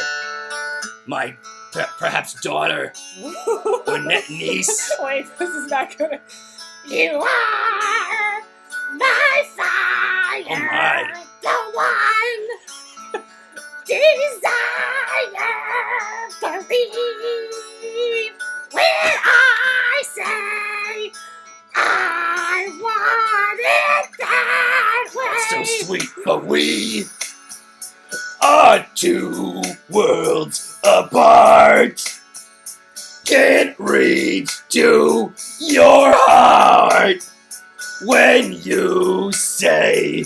My perhaps daughter or niece. Wait, this is not good. You are my fire, Oh my. the one desire. Believe when I say I want it that way. So sweet, but we are 2 worlds apart. Can't reach to your heart when you say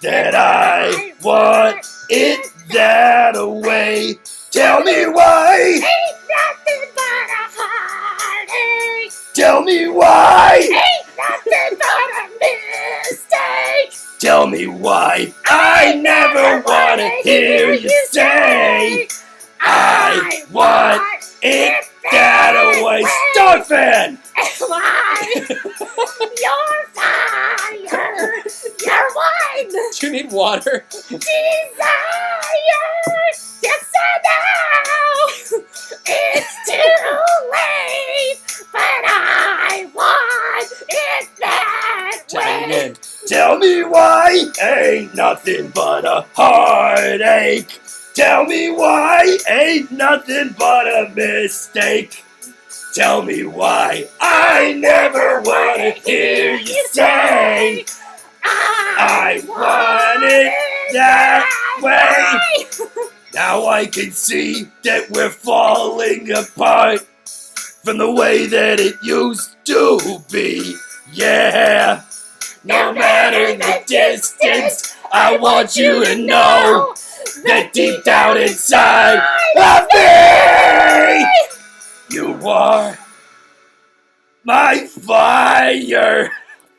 that I want it that way. Tell me why. Ain't nothing but a heartache. Tell me why. Ain't nothing but a mistake. Tell me why. I never want to hear you say I want it that way. Starfan! Am I your fire, your wine, Do you need water? desire? Yes, I know it's too late, but I want it that Tell me way. again. Tell me why ain't nothing but a heartache. Tell me why ain't nothing but a mistake. Tell me why I never want to hear you say I want it that way. Now I can see that we're falling apart from the way that it used to be. Yeah. No matter the distance, I want you to know that deep down inside of me, you are my fire.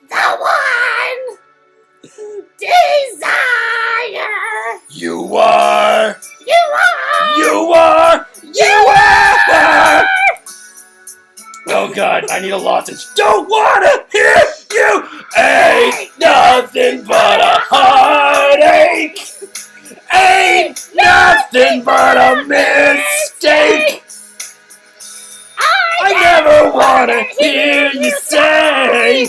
The one desire. You are, You are. you are, you are. Oh God, I need a lozenge. Don't wanna hear you. Ain't nothing but a heartache. Ain't nothing but a mistake. I never wanna hear you say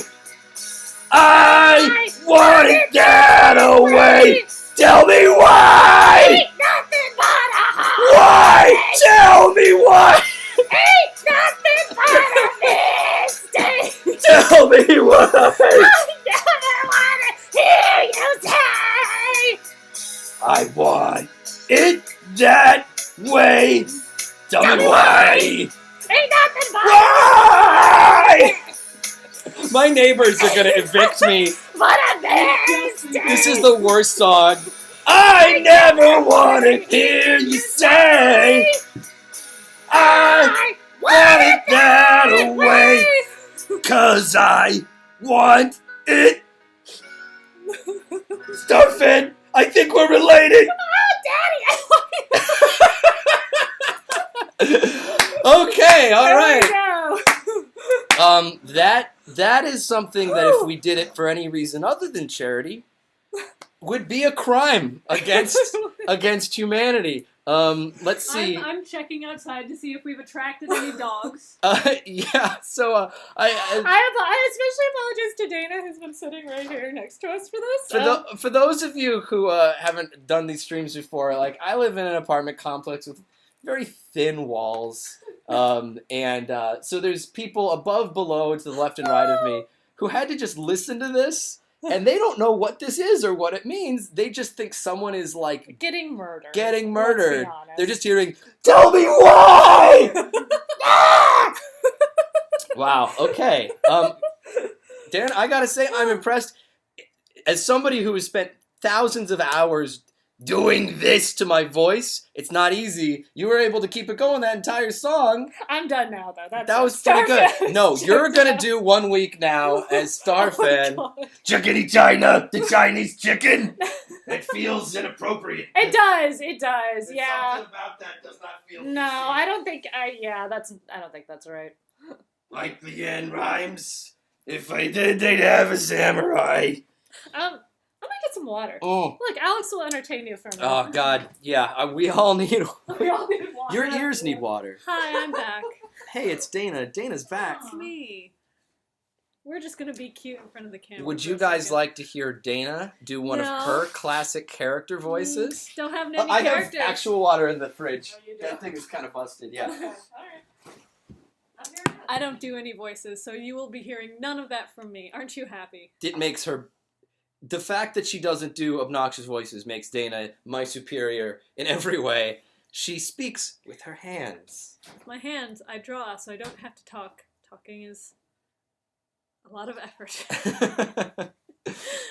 I want it that away. Tell me why. Ain't nothing but a heart. Why? Tell me why. Ain't nothing but a mistake. Tell me why. I never wanna hear you say. I want it that way. Tell me why. Ain't nothing but Why? My neighbors are gonna evict me. but a mistake. This is the worst song. I never want to hear you say I want it that way. 'Cause I want it. Starfin, I think we're related. Okay, all There right. we go. That is something that if we did it for any reason other than charity, would be a crime against humanity. Let's see. I'm checking outside to see if we've attracted any dogs. Yeah. So I I especially apologize to Dana, who's been sitting right here next to us for this. for those of you who haven't done these streams before, like I live in an apartment complex with very thin walls. So there's people above, below, to the left and right of me who had to just listen to this, and they don't know what this is or what it means. They just think someone is like Getting murdered. Let's be honest. They're just hearing, "Tell me why!" Ah! Wow. Okay. Darren, I gotta say, I'm impressed. As somebody who has spent thousands of hours doing this to my voice, it's not easy. You were able to keep it going that entire song. I'm done now, though. That was pretty good. No, you're gonna do 1 week now as Starfan. Chickeny China, the Chinese chicken. It feels inappropriate. It does. Yeah. Something about that does not feel. No, I don't think. I don't think that's right. Like the end rhymes. If I did, they'd have a samurai. I might get some water. Oh. Look, Alex will entertain you for a minute. Oh God, yeah. We all need. We all need water. Your ears need water. Hi, I'm back. Hey, it's Dana. Dana's back. It's me. We're just gonna be cute in front of the camera. Would for you a guys second. like to hear Dana do one No. of her classic character voices? Don't have any I have characters. actual water in the fridge. Oh, you do? That thing is kind of busted. Yeah. Okay, all right. I'm hearing it. I don't do any voices, so you will be hearing none of that from me. Aren't you happy? It makes her. The fact that she doesn't do obnoxious voices makes Dana my superior in every way. She speaks with her hands. With my hands, I draw, so I don't have to talk. Talking is a lot of effort.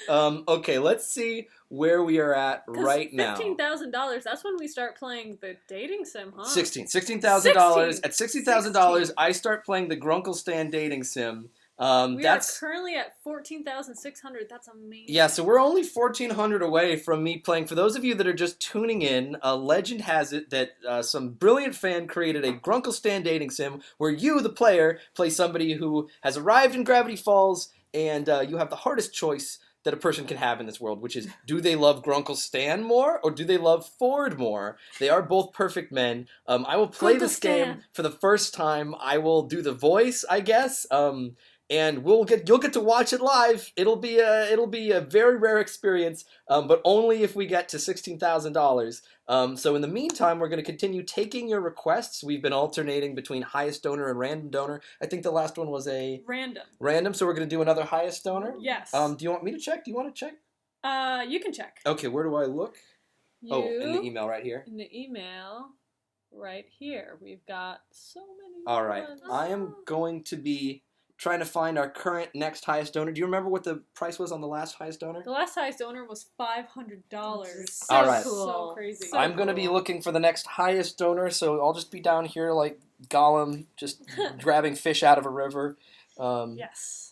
Okay, let's see where we are at right now. $15,000, that's when we start playing the dating sim, huh? $16,000. At $60,000, I start playing the Grunkle Stan dating sim. We That's are currently at 14,600. That's amazing. yeah. So we're only 1,400 away from me playing. For those of you that are just tuning in, legend has it that some brilliant fan created a Grunkle Stan dating sim where you, the player, play somebody who has arrived in Gravity Falls, and you have the hardest choice that a person can have in this world, which is, do they love Grunkle Stan more, or do they love Ford more? They are both perfect men. I will play Grunkle this Stan. game for the first time. I will do the voice, I guess. And you'll get to watch it live. It'll be a very rare experience, but only if we get to $16,000. So in the meantime, we're going to continue taking your requests. We've been alternating between highest donor and random donor. I think the last one was a Random. so we're going to do another highest donor. Yes. Do you want me to check? Do you want to check? You can check. Okay, where do I look? Oh, You, in the email right here. in the email right here. We've got so many. All right, ones. I am going to be trying to find our current next highest donor. Do you remember what the price was on the last highest donor? The last highest donor was $500. So All right. cool. So crazy. So I'm going to be cool. looking for the next highest donor, so I'll just be down here like Gollum, just grabbing fish out of a river. Yes.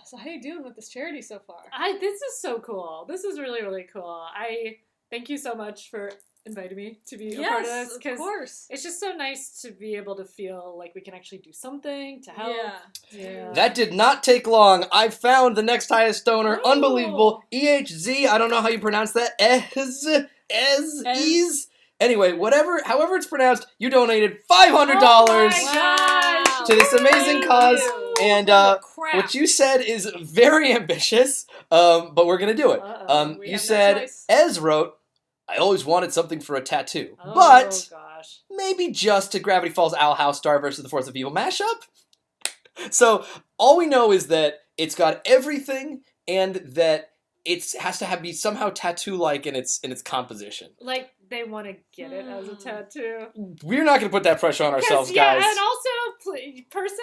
So how you doing with this charity so far? This is so cool. This is really, really cool. I thank you so much for inviting me to be a part of this, Yes, of because course. it's just so nice to be able to feel like we can actually do something to help. Yeah. That did not take long. I found the next highest donor. Oh. Unbelievable. EHZ, I don't know how you pronounce that. Ez. Anyway, however it's pronounced, you donated $500 Oh my gosh. to this amazing Thank cause. you. And Crap. what you said is very ambitious, but we're going to do it. Uh-oh. We You have no said, choice. Ez wrote, I always wanted something for a tattoo, Oh, but gosh. maybe just a Gravity Falls Owl House Star versus the Force of Evil mashup. So all we know is that it's got everything, and that it has to be somehow tattoo-like in its composition. Like they want to get it as a tattoo. We're not going to put that pressure on ourselves, Yeah, guys. and also, person,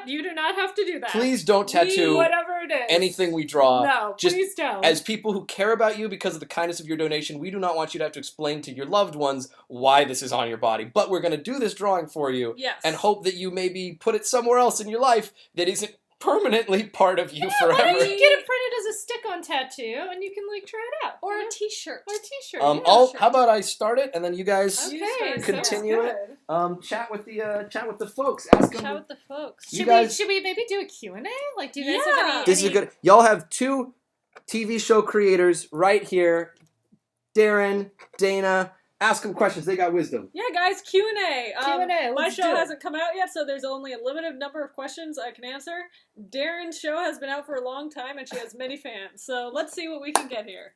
you do not have to do that. Please don't tattoo whatever it is. anything we draw. No, Just please don't. As people who care about you because of the kindness of your donation, we do not want you to have to explain to your loved ones why this is on your body. But we're going to do this drawing for you Yes. and hope that you maybe put it somewhere else in your life that isn't permanently part of you Why forever. don't you get it printed as a stick-on tattoo, and you can try it out, Or a t-shirt. or a T-shirt. How about I start it and then you guys Okay, continue sounds it. good. Chat with the folks. Ask them. Chat with the folks. You Should guys- we maybe do a Q&A? Like, do you guys Yeah. have any? This is good. Y'all have two TV show creators right here. Darren, Dana. Ask them questions. They got wisdom. Yeah, guys, Q&A. Q&A, My let's show do it. hasn't come out yet, so there's only a limited number of questions I can answer. Darren's show has been out for a long time, and she has many fans. So let's see what we can get here.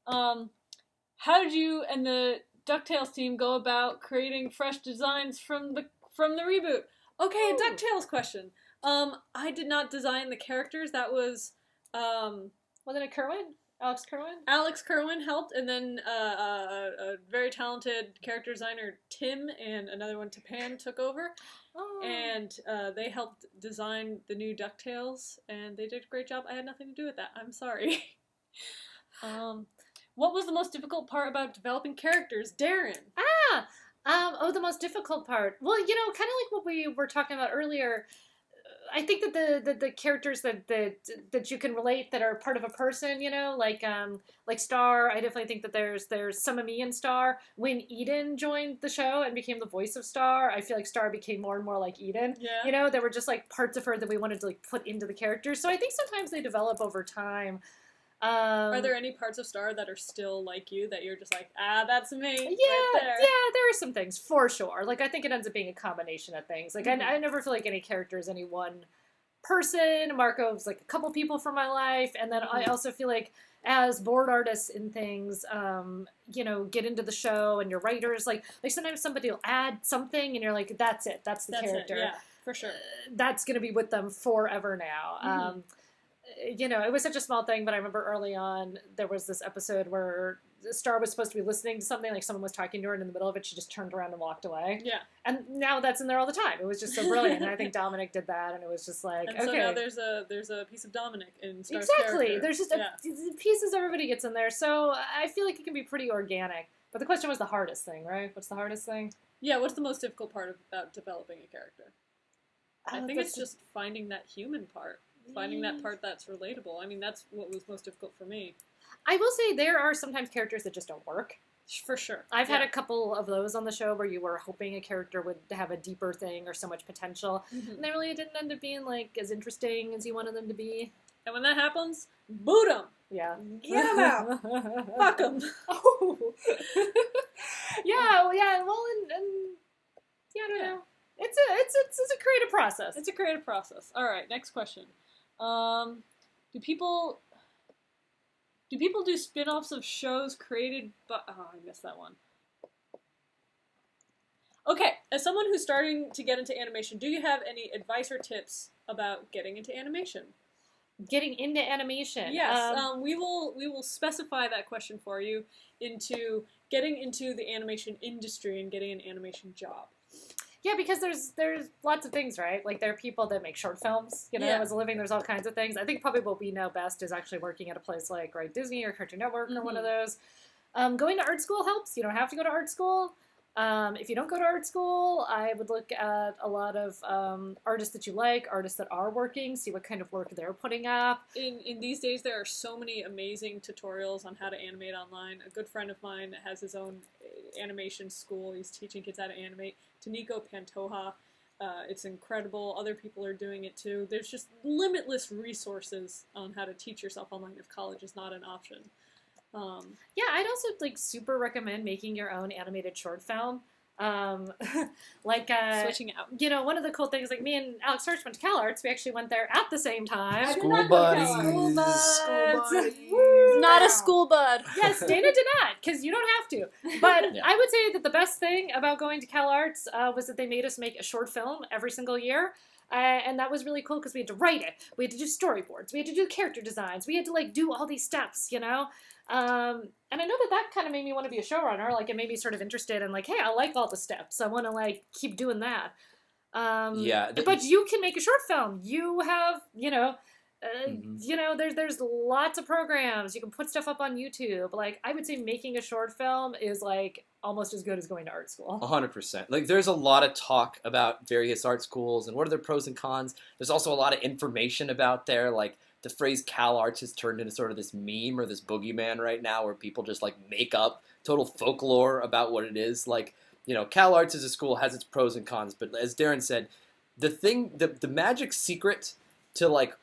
How did you and the DuckTales team go about creating fresh designs from the reboot? Okay, a DuckTales question. I did not design the characters. That was Wasn't it Kerwin? Alex Kerwin? Alex Kerwin helped, and then a very talented character designer, Tim, and another one, Tapan, took over. Oh. And they helped design the new DuckTales, and they did a great job. I had nothing to do with that. I'm sorry. What was the most difficult part about developing characters? Darren. The most difficult part. Well, kind of like what we were talking about earlier. I think that the characters that you can relate that are part of a person, like Star. I definitely think that there's some of me in Star. When Eden joined the show and became the voice of Star, I feel like Star became more and more like Eden. Yeah. There were just like parts of her that we wanted to like put into the characters. So I think sometimes they develop over time. Are there any parts of Star that are still like you that you're just like, that's me? Yeah, right there. yeah, there are some things for sure. Like I think it ends up being a combination of things. Like I never feel like any character is any one person. Marco's like a couple people from my life, and then I also feel like as board artists in things, get into the show and your writers, like sometimes somebody will add something and you're like, that's it, that's the character. Yeah, for sure. That's gonna be with them forever now. It was such a small thing, but I remember early on there was this episode where Star was supposed to be listening to something, like someone was talking to her, and in the middle of it, she just turned around and walked away. Yeah. And now that's in there all the time. It was just so brilliant, and I think Dominic did that, and it was just like, and okay. So now there's a piece of Dominic in Star's exactly. character. There's just pieces everybody gets in there, so I feel like it can be pretty organic. But the question was the hardest thing, right? What's the hardest thing? Yeah, what's the most difficult part about developing a character? I think it's just finding that human part. Finding that part that's relatable. I mean, that's what was most difficult for me. I will say there are sometimes characters that just don't work. For sure. I've had a couple of those on the show where you were hoping a character would have a deeper thing or so much potential, and they really didn't end up being like as interesting as you wanted them to be. And when that happens, boot them. Yeah. Get them out. Fuck them. Oh. yeah. Well, and I don't know. It's a creative process. It's a creative process. All right. Next question. Do people do spin-offs of shows created by... Oh, I missed that one. Okay, as someone who's starting to get into animation, do you have any advice or tips about getting into animation? Getting into animation? Yes, we will specify that question for you into getting into the animation industry and getting an animation job. Yeah, because there's lots of things, right? Like there are people that make short films, as a living. There's all kinds of things. I think probably what we know best is actually working at a place like Disney or Cartoon Network or one of those. Going to art school helps. You don't have to go to art school. If you don't go to art school, I would look at a lot of artists that you like, artists that are working, see what kind of work they're putting up. In these days, there are so many amazing tutorials on how to animate online. A good friend of mine has his own animation school. He's teaching kids how to animate. Taniko Pantoja. It's incredible. Other people are doing it too. There's just limitless resources on how to teach yourself online if college is not an option. Yeah, I'd also super recommend making your own animated short film. Switching out. One of the cool things, like me and Alex Hirsch went to CalArts. We actually went there at the same time. School buddies. School buds. Not a school bud. Yes, Dana did not, because you don't have to. But I would say that the best thing about going to CalArts was that they made us make a short film every single year. And that was really cool because we had to write it. We had to do storyboards. We had to do character designs. We had to do all these steps, And I know that kind of made me want to be a showrunner. It made me sort of interested in hey, I like all the steps. I want to keep doing that. But you can make a short film. You have, there's lots of programs. You can put stuff up on YouTube. I would say making a short film is almost as good as going to art school. 100%. There's a lot of talk about various art schools and what are their pros and cons. There's also a lot of information about there. The phrase CalArts has turned into sort of this meme or this boogeyman right now where people just make up total folklore about what it is. CalArts as a school has its pros and cons, but as Darren said, the magic secret to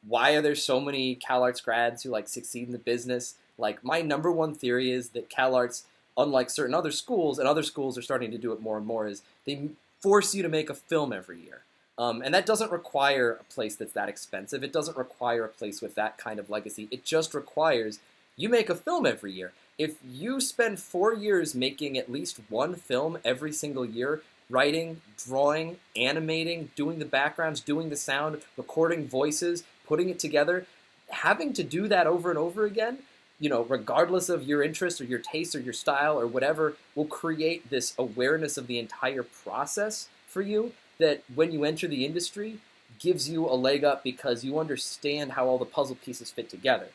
why are there so many CalArts grads who succeed in the business? My number one theory is that CalArts, unlike certain other schools, and other schools are starting to do it more and more, is they force you to make a film every year. And that doesn't require a place that's that expensive. It doesn't require a place with that kind of legacy. It just requires you make a film every year. if you spend 4 years making at least one film every single year, writing, drawing, animating, doing the backgrounds, doing the sound, recording voices, putting it together, having to do that over and over again, regardless of your interest or your taste or your style or whatever, will create this awareness of the entire process for you that when you enter the industry gives you a leg up because you understand how all the puzzle pieces fit together.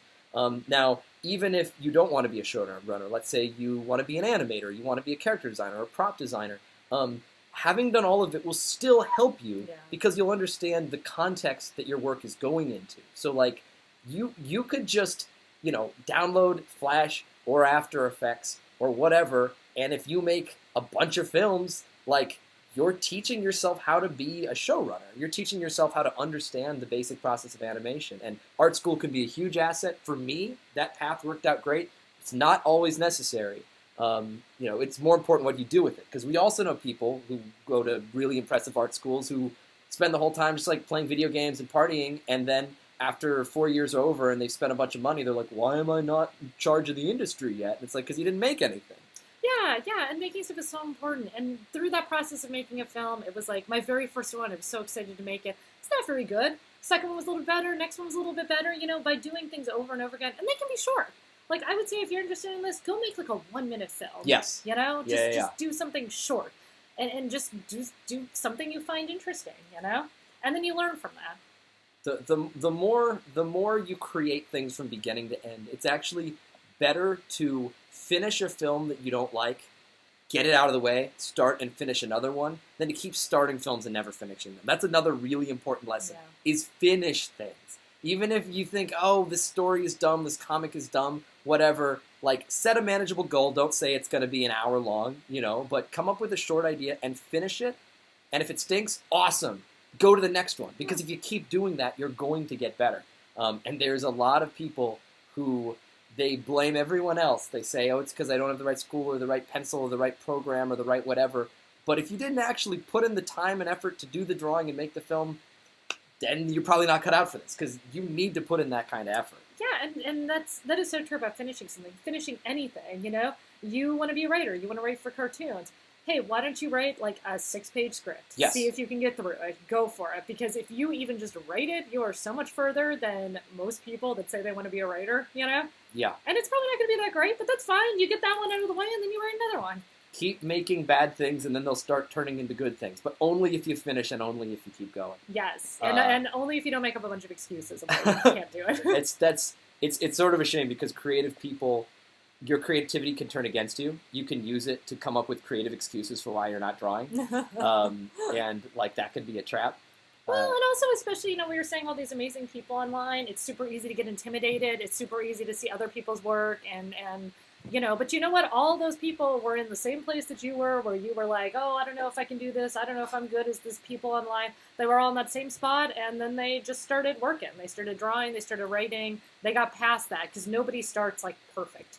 Now, even if you don't want to be a showrunner, let's say you want to be an animator, you want to be a character designer or a prop designer, having done all of it will still help you because you'll understand the context that your work is going into. So, like, you could just, download Flash or After Effects or whatever, and if you make a bunch of films, like, you're teaching yourself how to be a showrunner. You're teaching yourself how to understand the basic process of animation. And art school can be a huge asset. For me, that path worked out great. It's not always necessary. It's more important what you do with it. Because we also know people who go to really impressive art schools who spend the whole time just like playing video games and partying, and then after 4 years are over and they've spent a bunch of money, they're like, why am I not in charge of the industry yet? And it's like, because you didn't make anything. Yeah, and making stuff is so important. And through that process of making a film, it was like my very first one, I was so excited to make it. It's not very good. Second one was a little better, next one was a little bit better, by doing things over and over again. And they can be short. Like, I would say if you're interested in this, go make like a 1-minute film. Yes. Just do something short. And just do something you find interesting, And then you learn from that. The more you create things from beginning to end, it's actually better to finish a film that you don't like, get it out of the way, start and finish another one, than to keep starting films and never finishing them. That's another really important lesson, is finish things. Even if you think, oh, this story is dumb, this comic is dumb, whatever, like, set a manageable goal. Don't say it's going to be an hour long, but come up with a short idea and finish it. And if it stinks, awesome. Go to the next one. Because if you keep doing that, you're going to get better. And there's a lot of people who they blame everyone else. They say, oh, it's because I don't have the right school or the right pencil or the right program or the right whatever. But if you didn't actually put in the time and effort to do the drawing and make the film, then you're probably not cut out for this because you need to put in that kind of effort. Yeah, and that is so true about finishing something, finishing anything, You want to be a writer. You want to write for cartoons. Hey, why don't you write like a 6-page script? Yes. See if you can get through it. Go for it. Because if you even just write it, you are so much further than most people that say they want to be a writer, Yeah. And it's probably not going to be that great, but that's fine. You get that one out of the way, and then you write another one. Keep making bad things, and then they'll start turning into good things. But only if you finish and only if you keep going. Yes, and only if you don't make up a bunch of excuses about why you can't do it. It's sort of a shame because creative people, your creativity can turn against you. You can use it to come up with creative excuses for why you're not drawing, and like that could be a trap. Well, and also especially, we were saying all these amazing people online. It's super easy to get intimidated. It's super easy to see other people's work, and but you know what? All those people were in the same place that you were, where you were like, oh, I don't know if I can do this. I don't know if I'm good as this people online. They were all in that same spot, and then they just started working. They started drawing. They started writing. They got past that because nobody starts like perfect.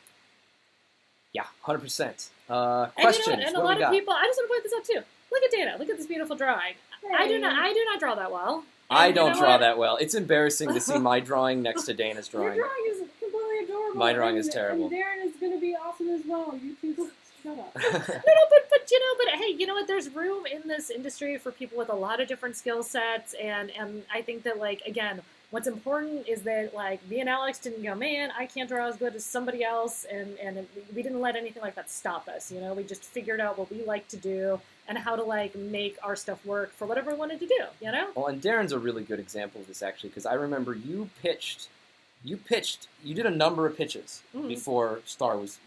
Yeah, 100%. Questions. And a lot of people. I just want to point this out too. Look at Dana. Look at this beautiful drawing. I do not draw that well. I don't draw that well. It's embarrassing to see my drawing next to Dana's drawing. Your drawing is completely adorable. My drawing is terrible. And Darren is going to be awesome as well. You two, shut up. But hey, you know what? There's room in this industry for people with a lot of different skill sets, and I think that, like, again, what's important is that, like, me and Alex didn't go, man, I can't draw as good as somebody else, and we didn't let anything like that stop us. We just figured out what we like to do and how to, like, make our stuff work for whatever we wanted to do. Well, and Darren's a really good example of this actually, because I remember you did a number of pitches before Star was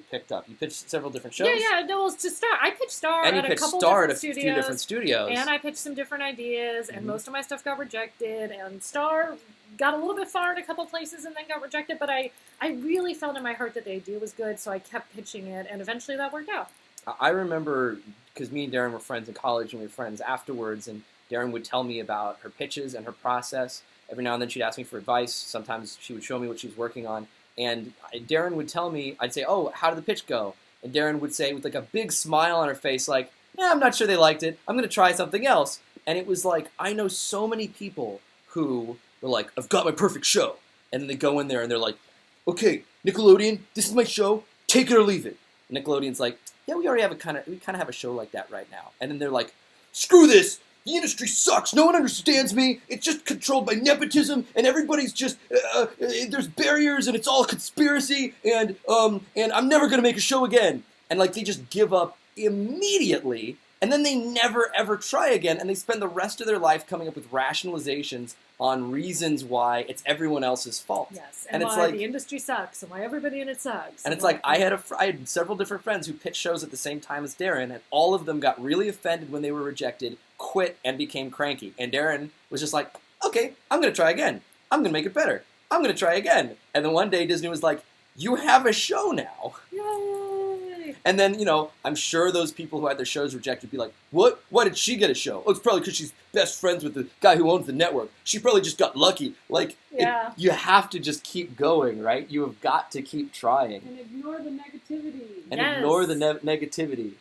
picked up. You pitched several different shows. To Star. I pitched Star and at you a couple Star different at a few different studios. And I pitched some different ideas, and most of my stuff got rejected, and Star got a little bit far in a couple places and then got rejected, but I really felt in my heart that the idea was good, so I kept pitching it, and eventually that worked out. I remember, because me and Darren were friends in college, and we were friends afterwards, and Darren would tell me about her pitches and her process. Every now and then she'd ask me for advice. Sometimes she would show me what she was working on. And Darren would tell me, I'd say, oh, how did the pitch go? And Darren would say with like a big smile on her face, like, I'm not sure they liked it. I'm going to try something else. And it was like, I know so many people who were like, I've got my perfect show. And then they go in there and they're like, okay, Nickelodeon, this is my show. take it or leave it. Nickelodeon's like, yeah, we already have kind of have a show like that right now. And then they're like, screw this. The industry sucks. No one understands me. It's just controlled by nepotism, and everybody's just there's barriers, and it's all a conspiracy. And I'm never gonna make a show again. And like they just give up immediately, and then they never ever try again. And they spend the rest of their life coming up with rationalizations on reasons why it's everyone else's fault. Yes, and why it's like the industry sucks, and why everybody in it sucks. And it's like I had several different friends who pitched shows at the same time as Darren, and all of them got really offended when they were rejected, quit, and became cranky. And Darren was just like, okay, I'm going to try again. I'm going to make it better. I'm going to try again. And then one day Disney was like, you have a show now. Yay! And then, I'm sure those people who had their shows rejected would be like, what? Why did she get a show? Oh, it's probably because she's best friends with the guy who owns the network. She probably just got lucky. Like, Yeah. you have to just keep going, right? You have got to keep trying. And ignore the negativity. And Yes. ignore the negativity.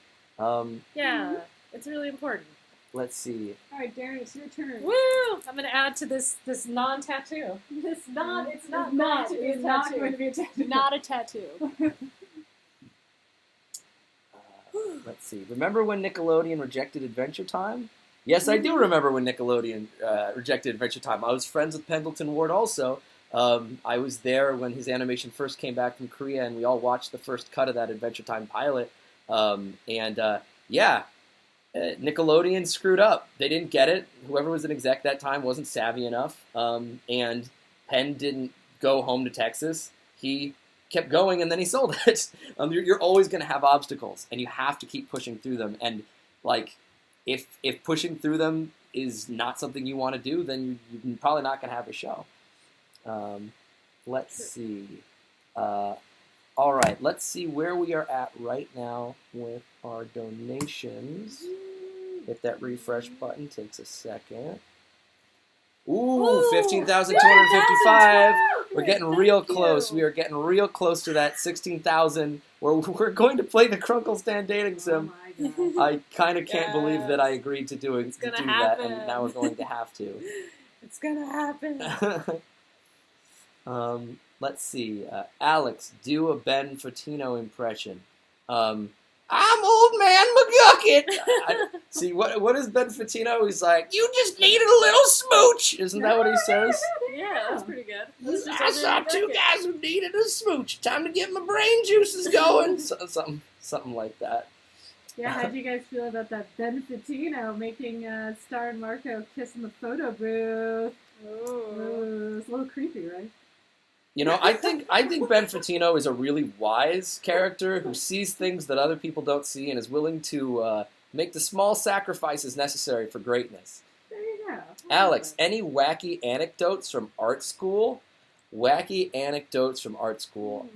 Yeah, it's really important. Let's see. All right, Darren, it's your turn. Woo! I'm going to add to this non-tattoo. It's not It's going not to be it's a not tattoo. going to be a tattoo. Not a tattoo. Let's see. Remember when Nickelodeon rejected Adventure Time? Yes, I do remember when Nickelodeon rejected Adventure Time. I was friends with Pendleton Ward also. I was there when his animation first came back from Korea, and we all watched the first cut of that Adventure Time pilot. Nickelodeon screwed up. They didn't get it. Whoever was an exec that time wasn't savvy enough, and Penn didn't go home to Texas. He kept going, and then he sold it. You're always going to have obstacles, and you have to keep pushing through them. And like, if pushing through them is not something you want to do, then you're probably not going to have a show. Let's see. All right, let's see where we are at right now with our donations. Hit that refresh button. Takes a second. Ooh, 15,255. We're getting real close. We are getting real close to that 16,000 where we're going to play the Crunkle Stand dating sim. Oh my God. I kind of can't believe that I agreed to do It's gonna that, and happen. now we're going to have to. It's going to happen. Let's see. Alex, do a Ben Fatino impression. I'm Old Man McGucket. See, what is Ben Fatino? He's like, you just needed a little smooch. Isn't that what he says? Yeah, that's pretty good. That's just I saw two guys who needed a smooch. Time to get my brain juices going. Something like that. Yeah, how do you guys feel about that Ben Fatino making Star and Marco kiss in the photo booth? Ooh, it's a little creepy, right? I think Ben Fatino is a really wise character who sees things that other people don't see and is willing to make the small sacrifices necessary for greatness. There you go. Alex, any wacky anecdotes from art school? Wacky anecdotes from art school.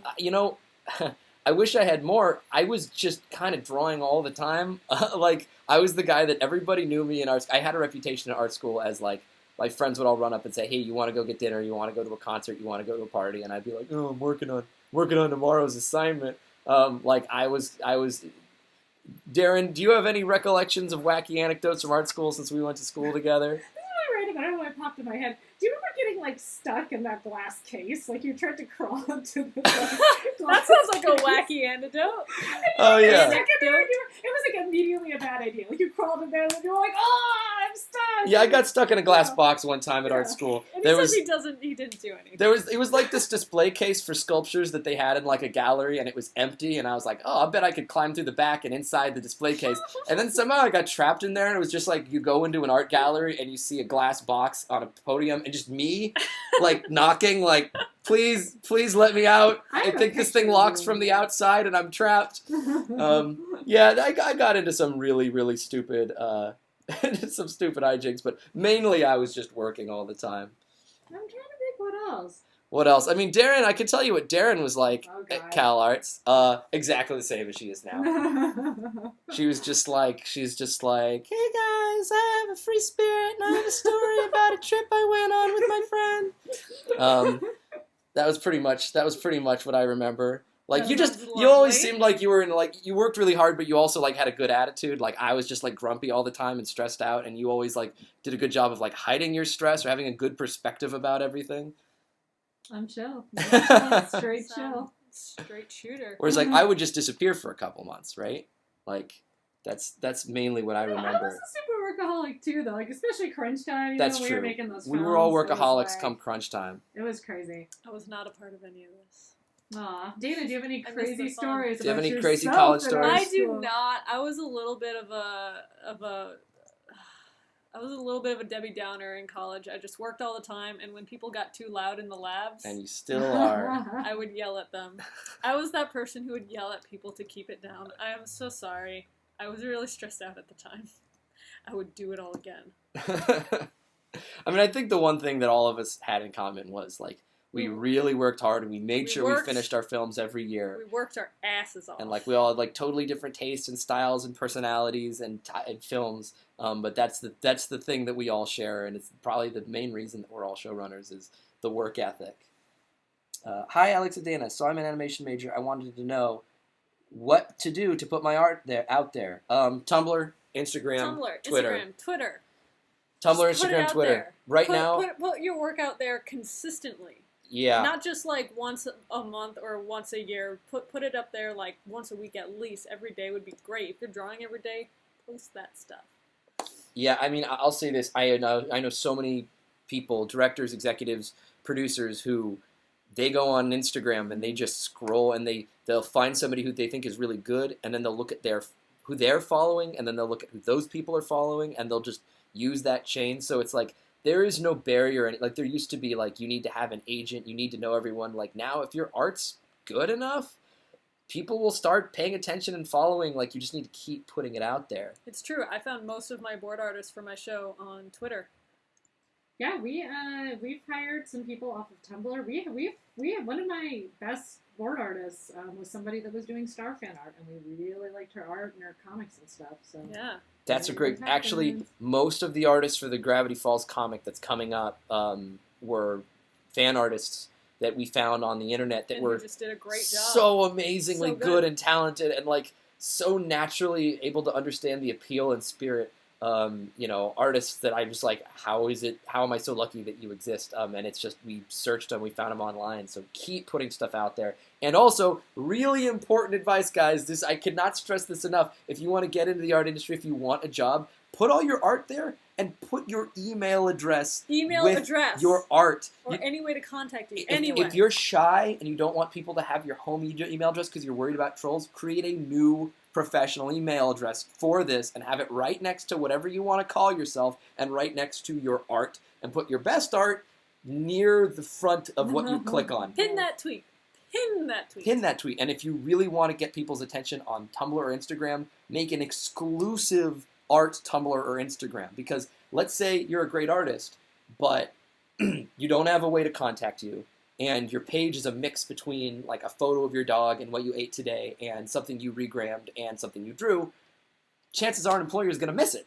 I wish I had more. I was just kind of drawing all the time. I was the guy that everybody knew me in art. I had a reputation in art school as like, my friends would all run up and say, hey, you want to go get dinner? You want to go to a concert? You want to go to a party? And I'd be like, oh, I'm working on tomorrow's assignment. I was. Darren, do you have any recollections of wacky anecdotes from art school since we went to school together? This is what I read about. I don't know why it popped in my head. Do you remember getting stuck in that glass case? Like you tried to crawl into the glass. That sounds like a wacky antidote. Oh, yeah. It was immediately a bad idea. Like you crawled in there and you're like, oh, I'm stuck. Yeah, I got stuck in a glass box one time at art school. And he says he didn't do anything. It was like this display case for sculptures that they had in a gallery, and it was empty, and I was like, oh, I bet I could climb through the back and inside the display case. And then somehow I got trapped in there, and it was just like you go into an art gallery and you see a glass box on a podium and just me knocking please let me out. I think this thing locks from the outside and I'm trapped. I got into some really, really stupid some stupid hijinks, but mainly I was just working all the time. I'm trying to think what else. What else? I mean, Darren, I can tell you what Darren was like Okay. at Cal Arts. Exactly the same as she is now. She's just like, hey guys, I have a free spirit and I have a story about a trip I went on with my friend. That was pretty much what I remember. You always seemed like you were in you worked really hard, but you also had a good attitude. I was just grumpy all the time and stressed out, and you always did a good job of hiding your stress or having a good perspective about everything. I'm chill. Straight chill. Straight shooter. Whereas like I would just disappear for a couple months, right? Like that's mainly what I I remember. was a super workaholic too, though. Like especially crunch time. You That's know, we true. were making those. We were all films, it was workaholics like- come crunch time. It was crazy. I was not a part of any of this. Aw, Dana, do you have any I missed crazy the fun. stories? Do you have about any crazy yourself college at our stories? I do school? not. I was a little bit of a Debbie Downer in college. I just worked all the time, and when people got too loud in the labs, And you still are. I would yell at them. I was that person who would yell at people to keep it down. I am so sorry. I was really stressed out at the time. I would do it all again. I mean, I think the one thing that all of us had in common was like we really worked hard and we made sure we finished our films every year. We worked our asses off. And like we all had like totally different tastes and styles and personalities and films. But that's the thing that we all share, and it's probably the main reason that we're all showrunners is the work ethic. Hi, Alex and Dana. So I'm an animation major. I wanted to know what to do to put my art out there. Tumblr, Instagram, Twitter. Twitter. Tumblr, Just put it Instagram, out Twitter. there. Right now, Put your work out there consistently. yeah. Not just like once a month or once a year. Put it up there like once a week at least. Every day would be great. If you're drawing every day, post that stuff. Yeah, I mean, I'll say this. I know so many people, directors, executives, producers, who they go on Instagram and they just scroll and they'll find somebody who they think is really good, and then they'll look at who they're following, and then they'll look at who those people are following, and they'll just use that chain. So it's like there is no barrier. Like there used to be like you need to have an agent, you need to know everyone. Like now, if your art's good enough, people will start paying attention and following. Like you just need to keep putting it out there. It's true. I found most of my board artists for my show on Twitter. Yeah, we've hired some people off of Tumblr. We have one of my best board artists was somebody that was doing Star fan art, and we really liked her art and her comics and stuff. So Yeah. That's a Yeah, great. it Actually, happens. most of the artists for the Gravity Falls comic that's coming up were fan artists that we found on the internet that And were who just did a great job. so amazingly So good. good. And talented, and like so naturally able to understand the appeal and spirit. Artists that I just like. How am I so lucky that you exist? And it's just we searched them, we found them online. So keep putting stuff out there. And also, really important advice, guys. I cannot stress this enough. If you want to get into the art industry, if you want a job, put all your art there and put your email address with address. your art. Or any way to contact you. If, Anyway. if you're shy and you don't want people to have your home email address because you're worried about trolls, create a new professional email address for this and have it right next to whatever you want to call yourself and right next to your art, and put your best art near the front of what you click on. Pin that tweet. Pin that tweet. Pin that tweet. And if you really want to get people's attention on Tumblr or Instagram, make an exclusive art Tumblr or Instagram. Because let's say you're a great artist, but you don't have a way to contact you, and your page is a mix between like a photo of your dog and what you ate today and something you regrammed and something you drew, chances are an employer is going to miss it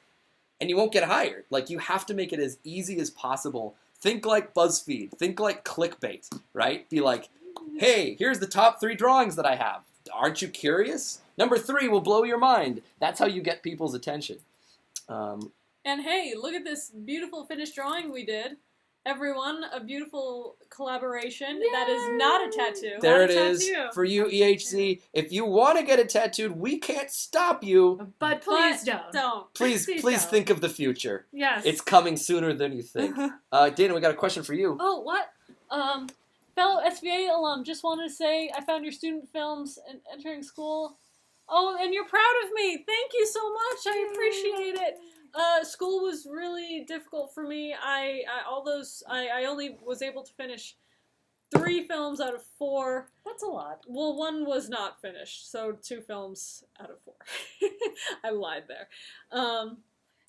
and you won't get hired. Like you have to make it as easy as possible. Think like BuzzFeed. Think like clickbait, right? Be like, hey, here's the top 3 drawings that I have. Aren't you curious? Number 3 will blow your mind. That's how you get people's attention. And hey, look at this beautiful finished drawing we did. Everyone, a beautiful collaboration that is not a tattoo. There Not it a is tattoo. for you, EHC. If you want to get it tattooed, we can't stop you. But please But don't. Please Please don't. think of the future. Yes. It's coming sooner than you think. Dana, we got a question for you. Oh, what? Fellow SVA alum, just wanted to say I found your student films and entering school. Oh, and you're proud of me. Thank you so much. I appreciate it. School was really difficult for me. I only was able to finish 3 films out of 4. That's a lot. Well, 1 was not finished, so 2 films out of 4. I lied there.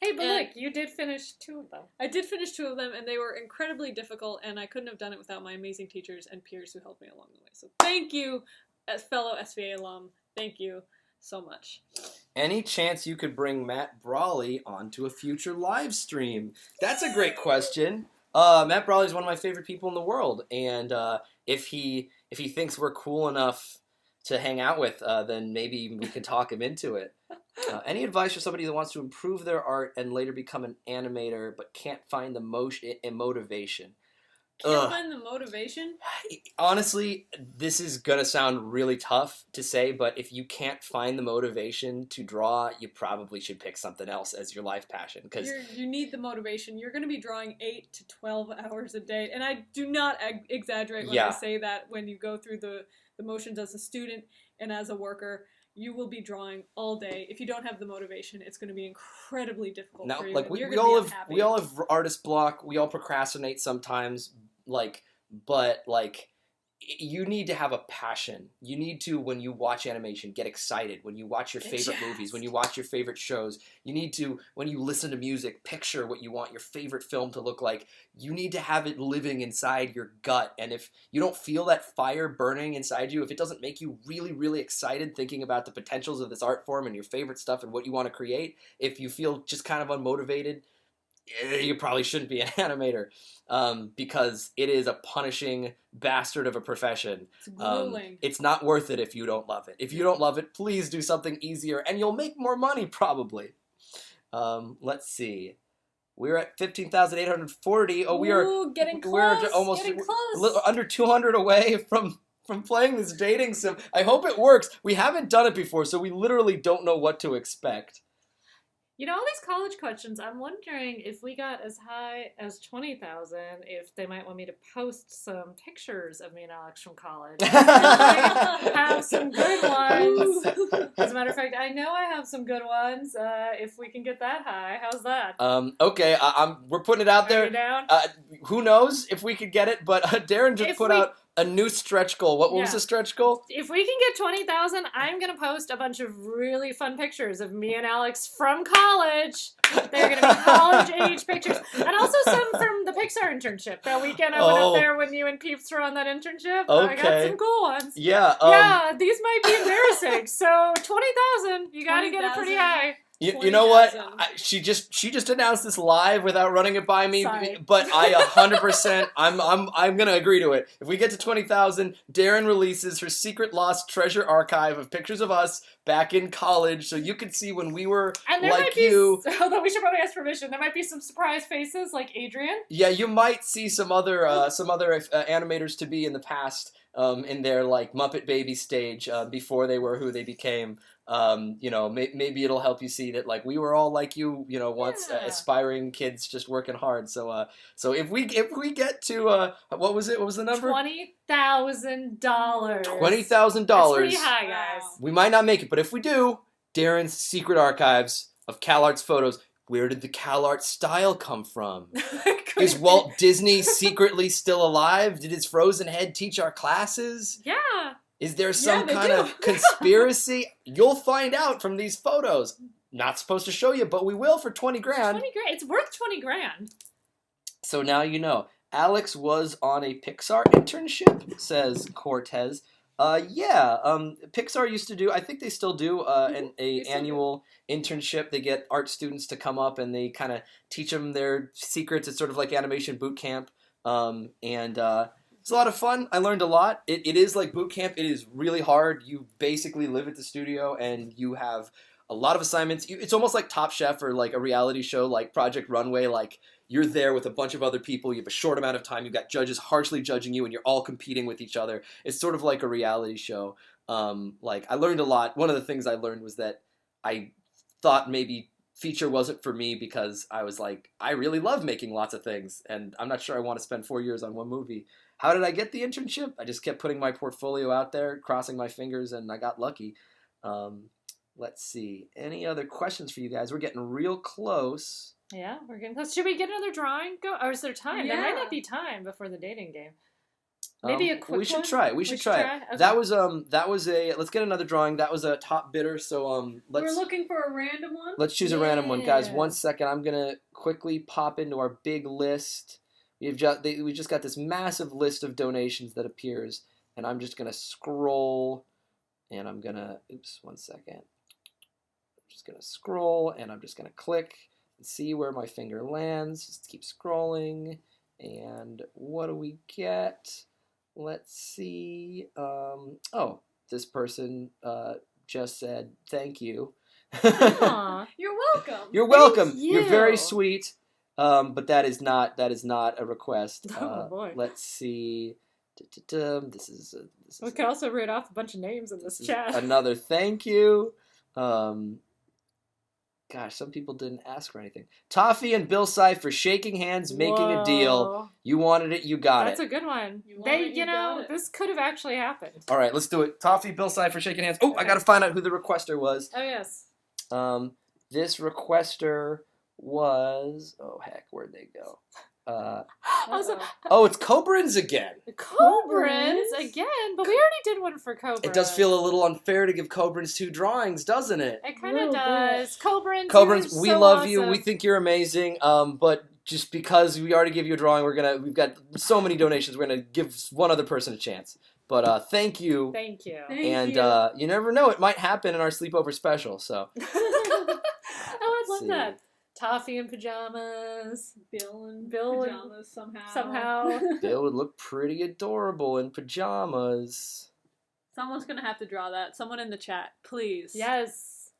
Hey, but And- look, you did finish 2 of them. I did finish 2 of them, and they were incredibly difficult, and I couldn't have done it without my amazing teachers and peers who helped me along the way. So thank you, as fellow SVA alum. Thank you so much. Any chance you could bring Matt Brawley onto a future live stream? That's a great question. Matt Brawley is one of my favorite people in the world, and if he thinks we're cool enough to hang out with, then maybe we can talk him into it. Any advice for somebody that wants to improve their art and later become an animator but can't find the motivation? Can't find the motivation. Honestly, this is gonna sound really tough to say, but if you can't find the motivation to draw, you probably should pick something else as your life passion. Because You need the motivation. You're going to be drawing 8 to 12 hours a day. And I do not exaggerate when I say that when you go through the motions as a student and as a worker. You will be drawing all day. If you don't have the motivation, it's going to be incredibly difficult for you. Like we all have artist block. We all procrastinate sometimes. But you need to have a passion. You need to, when you watch animation, get excited. When you watch your favorite movies, when you watch your favorite shows, you need to, when you listen to music, picture what you want your favorite film to look like. You need to have it living inside your gut. And if you don't feel that fire burning inside you, if it doesn't make you really, really excited thinking about the potentials of this art form and your favorite stuff and what you want to create, if you feel just kind of unmotivated, you probably shouldn't be an animator, because it is a punishing bastard of a profession. It's grueling. It's not worth it if you don't love it. If you don't love it, please do something easier, and you'll make more money probably. Let's see. We're at 15,840. Oh, we are getting close. We're almost getting close. Under 200 away from playing this dating sim. I hope it works. We haven't done it before, so we literally don't know what to expect. You know, all these college questions, I'm wondering if we got as high as 20,000, if they might want me to post some pictures of me and Alex from college. I have some good ones. As a matter of fact, I know I have some good ones. If we can get that high, how's that? Okay, we're putting it out there. Are you down? Who knows if we could get it, but Darren just put out a new stretch goal. What was the stretch goal? If we can get 20,000, I'm going to post a bunch of really fun pictures of me and Alex from college. They're going to be college-age pictures. And also some from the Pixar internship. That weekend I went up there when you and Peeps were on that internship. Okay. I got some cool ones. Yeah. These might be embarrassing. So 20,000, you got to get it pretty high. You know what? She just announced this live without running it by me. Sorry. But I 100% I'm gonna agree to it. If we get to 20,000, Darren releases her secret lost treasure archive of pictures of us back in college, so you can see when we were you. Although we should probably ask permission, there might be some surprise faces like Adrian. Yeah, you might see some other animators to be in the past. In their Muppet Baby stage before they were who they became. Maybe it'll help you see that we were all like you, once aspiring kids just working hard. So if we get to what was it? What was the number? $20,000. $20,000. That's pretty high, guys. We might not make it, but if we do, Darren's secret archives of CalArts photos. Where did the CalArts style come from? Is Walt Disney secretly still alive? Did his frozen head teach our classes? Yeah. Is there some kind of conspiracy? You'll find out from these photos. Not supposed to show you, but we will for 20 grand. 20 grand. It's worth 20 grand. So now you know. Alex was on a Pixar internship, says Cortez. Pixar used to do, I think they still do, an annual internship. They get art students to come up and they kind of teach them their secrets. It's sort of like animation boot camp. It's a lot of fun. I learned a lot. It is like boot camp. It is really hard. You basically live at the studio and you have a lot of assignments. It's almost like Top Chef or like a reality show like Project Runway. You're there with a bunch of other people. You have a short amount of time. You've got judges harshly judging you, and you're all competing with each other. It's sort of like a reality show. I learned a lot. One of the things I learned was that I thought maybe feature wasn't for me because I was I really love making lots of things, and I'm not sure I want to spend 4 years on one movie. How did I get the internship? I just kept putting my portfolio out there, crossing my fingers, and I got lucky. Let's see. Any other questions for you guys? We're getting real close. Yeah, we're getting close. Should we get another drawing? Or is there time? Yeah. There might not be time before the dating game. Maybe a quick one? We should try. We should try. Okay. That was a. Let's get another drawing. That was a top bidder. So we're looking for a random one. Let's choose a random one, guys. 1 second. I'm gonna quickly pop into our big list. We just got this massive list of donations that appears, and I'm just gonna scroll, and I'm gonna. Oops, 1 second. I'm just gonna scroll, and I'm just gonna click. See where my finger lands. Just keep scrolling. And what do we get? Let's see. This person just said thank you. You're welcome. You're welcome. Thank you. You're very sweet. But that is not a request. Oh, boy. Let's see. This is We could also read off a bunch of names in this chat. another thank you. Gosh, some people didn't ask for anything. Toffee and Bill Sy for shaking hands, making a deal. Whoa. You wanted it, you got That's it. a good one. You want it, you got it. This could have actually happened. All right, let's do it. Toffee, Bill Sy for shaking hands. Oh, I got to find out who the requester was. Oh, yes. This requester was... Oh, heck, where'd they go? Oh, it's Cobrins again. Cobrins again, but we already did one for Cobrins. It does feel a little unfair to give Cobrins 2 drawings, doesn't it? It kind of does. Cobrins, Cobrins, you're we so love you. awesome. We think you're amazing. But just because we already gave you a drawing, we've got so many donations. We're gonna give one other person a chance. But thank you. Thank you. And you never know, it might happen in our sleepover special. So Oh, I'd love see. that. Toffee and pajamas. Bill in Bill in- pajamas somehow. Somehow. Bill would look pretty adorable in pajamas. Someone's gonna have to draw that. Someone in the chat, please. Yes.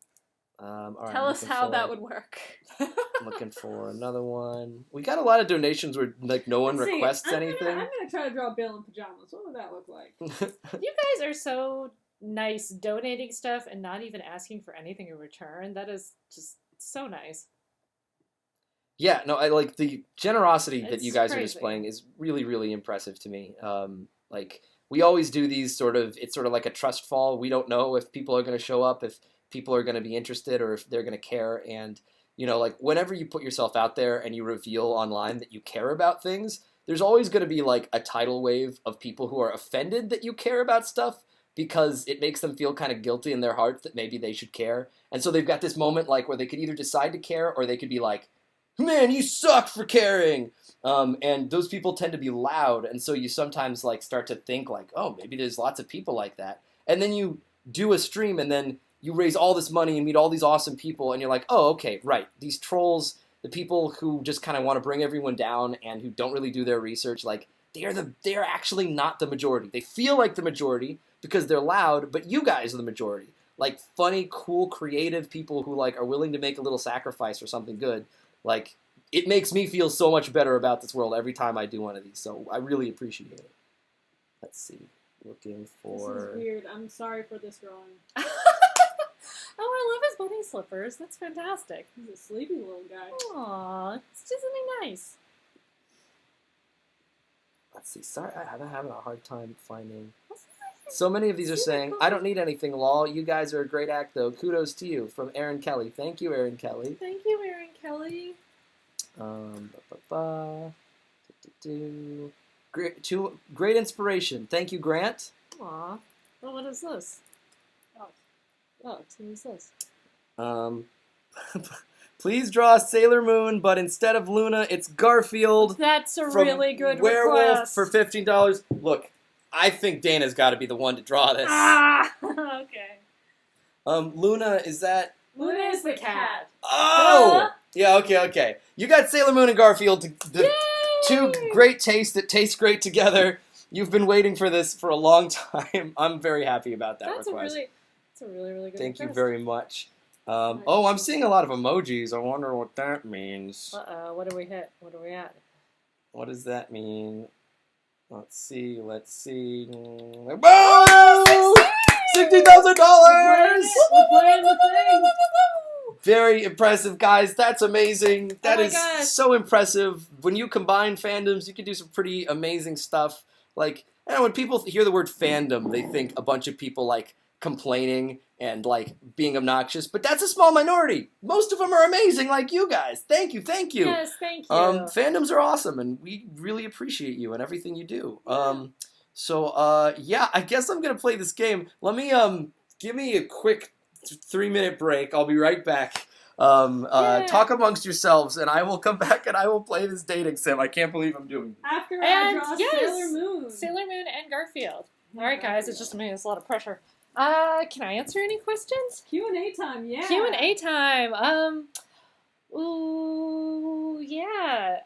All right, Tell I'm us looking how for- that would work. I'm looking for another one. We got a lot of donations where like no one Let's see, requests I'm anything. gonna try to draw Bill in pajamas. What would that look like? You guys are so nice donating stuff and not even asking for anything in return. That is just so nice. Yeah, no, I like the generosity that It's you guys are crazy. displaying is really, really impressive to me. Like we always do these it's sort of like a trust fall. We don't know if people are going to show up, if people are going to be interested, or if they're going to care. And like whenever you put yourself out there and you reveal online that you care about things, there's always going to be like a tidal wave of people who are offended that you care about stuff because it makes them feel kind of guilty in their hearts that maybe they should care. And so they've got this moment like where they could either decide to care or they could be like, man, you suck for caring. And those people tend to be loud. And so you sometimes like start to think like, oh, maybe there's lots of people like that. And then you do a stream and then you raise all this money and meet all these awesome people. And you're like, oh, okay, right. These trolls, the people who just kind of want to bring everyone down and who don't really do their research, like they're actually not the majority. They feel like the majority because they're loud, but you guys are the majority. Like funny, cool, creative people who like are willing to make a little sacrifice for something good. Like, it makes me feel so much better about this world every time I do one of these, so I really appreciate it. Let's see. Looking for... This is weird. I'm sorry for this drawing. Oh, I love his bunny slippers. That's fantastic. He's a sleepy little guy. Aw, it's just something nice. Let's see. Sorry, I'm having a hard time finding... So many of these are saying, I don't need anything, lol. You guys are a great act, though. Kudos to you. From Aaron Kelly. Thank you, Aaron Kelly. Thank you, Aaron Kelly. Great inspiration. Thank you, Grant. Aw. Well, what is this? Oh, who is this? Please draw Sailor Moon, but instead of Luna, it's Garfield. That's a from really good Werewolf request. for $15. Look, I think Dana's got to be the one to draw this. Ah, okay. Luna, is that... Luna is the cat. Oh! Yeah, okay. You got Sailor Moon and Garfield, the two great tastes that taste great together. You've been waiting for this for a long time. I'm very happy about that That's request. a really good Thank you request. very much. I'm seeing a lot of emojis. I wonder what that means. Uh-oh, what do we hit? What are we at? What does that mean? Let's see. Boom! $60,000! We're playing the thing. Very impressive, guys. That's amazing. That my is gosh. so impressive. When you combine fandoms, you can do some pretty amazing stuff. Like, when people hear the word fandom, they think a bunch of people like complaining and like being obnoxious, but that's a small minority. Most of them are amazing, like you guys. Thank you. Yes, thank you. Fandoms are awesome, and we really appreciate you and everything you do. I guess I'm gonna play this game. Let me give me a quick 3-minute break. I'll be right back. Talk amongst yourselves, and I will come back and I will play this dating sim. I can't believe I'm doing it. After And I draw yes, Sailor Moon. Sailor Moon and Garfield. All right, guys, it's just me. It's a lot of pressure. Can I answer any questions? Q&A time, yeah. Q&A time. Yeah.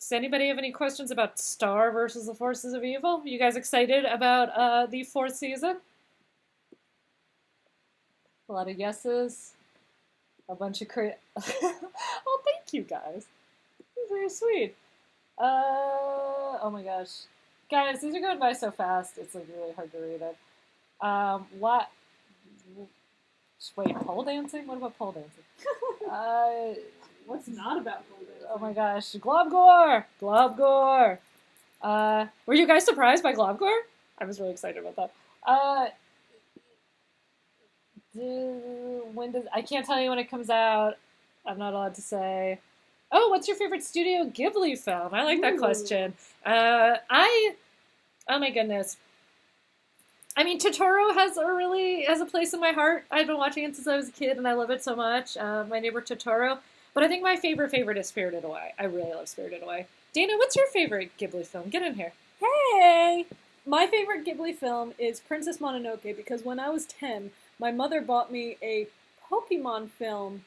Does anybody have any questions about Star versus the Forces of Evil? You guys excited about the 4th season? A lot of yeses. A bunch of oh, thank you guys. very sweet. Oh my gosh. Guys, these are going by so fast, it's like really hard to read it. What? Wait, pole dancing? What about pole dancing? What's not about pole dancing? Oh my gosh. Globgore! Globgore! Were you guys surprised by Globgore? I was really excited about that. I can't tell you when it comes out. I'm not allowed to say. Oh, what's your favorite Studio Ghibli film? I like that question. Oh my goodness. I mean, Totoro has a place in my heart. I've been watching it since I was a kid, and I love it so much. My Neighbor Totoro. But I think my favorite is Spirited Away. I really love Spirited Away. Dana, what's your favorite Ghibli film? Get in here. Hey! My favorite Ghibli film is Princess Mononoke because when I was 10, my mother bought me a Pokemon film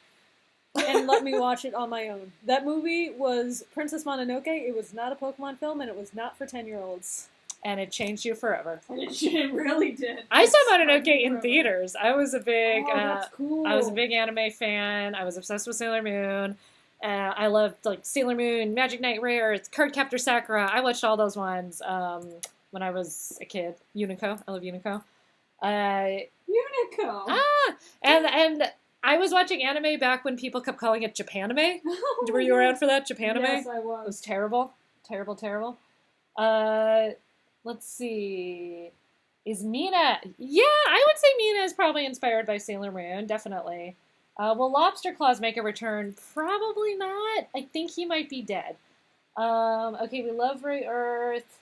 and let me watch it on my own. That movie was Princess Mononoke. It was not a Pokemon film, and it was not for 10-year-olds. And it changed you forever. It really did. I saw Mononoke in theaters. I was a big, that's cool. I was a big anime fan. I was obsessed with Sailor Moon. I loved like Sailor Moon, Magic Knight Rare, Cardcaptor Sakura. I watched all those ones when I was a kid. Unico, I love Unico. Unico. And I was watching anime back when people kept calling it Japanime. Were you around for that, Japanime? Yes, I It was. was terrible. Terrible. Let's see. Is Mina... Yeah, I would say Mina is probably inspired by Sailor Moon, definitely. Will Lobster Claws make a return? Probably not. I think he might be dead. Okay, we love Ray Earth.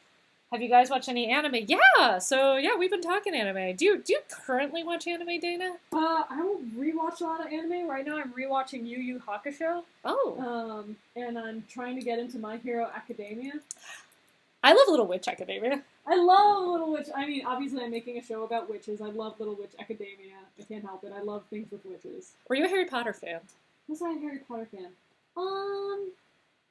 Have you guys watched any anime? Yeah! So, yeah, we've been talking anime. Do you currently watch anime, Dana? I will rewatch a lot of anime. Right now I'm rewatching Yu Yu Hakusho. Oh. And I'm trying to get into My Hero Academia. I love Little Witch Academia. I love Little Witch. I mean, obviously I'm making a show about witches. I love Little Witch Academia. I can't help it. I love things with witches. Were you a Harry Potter fan? Was I a Harry Potter fan?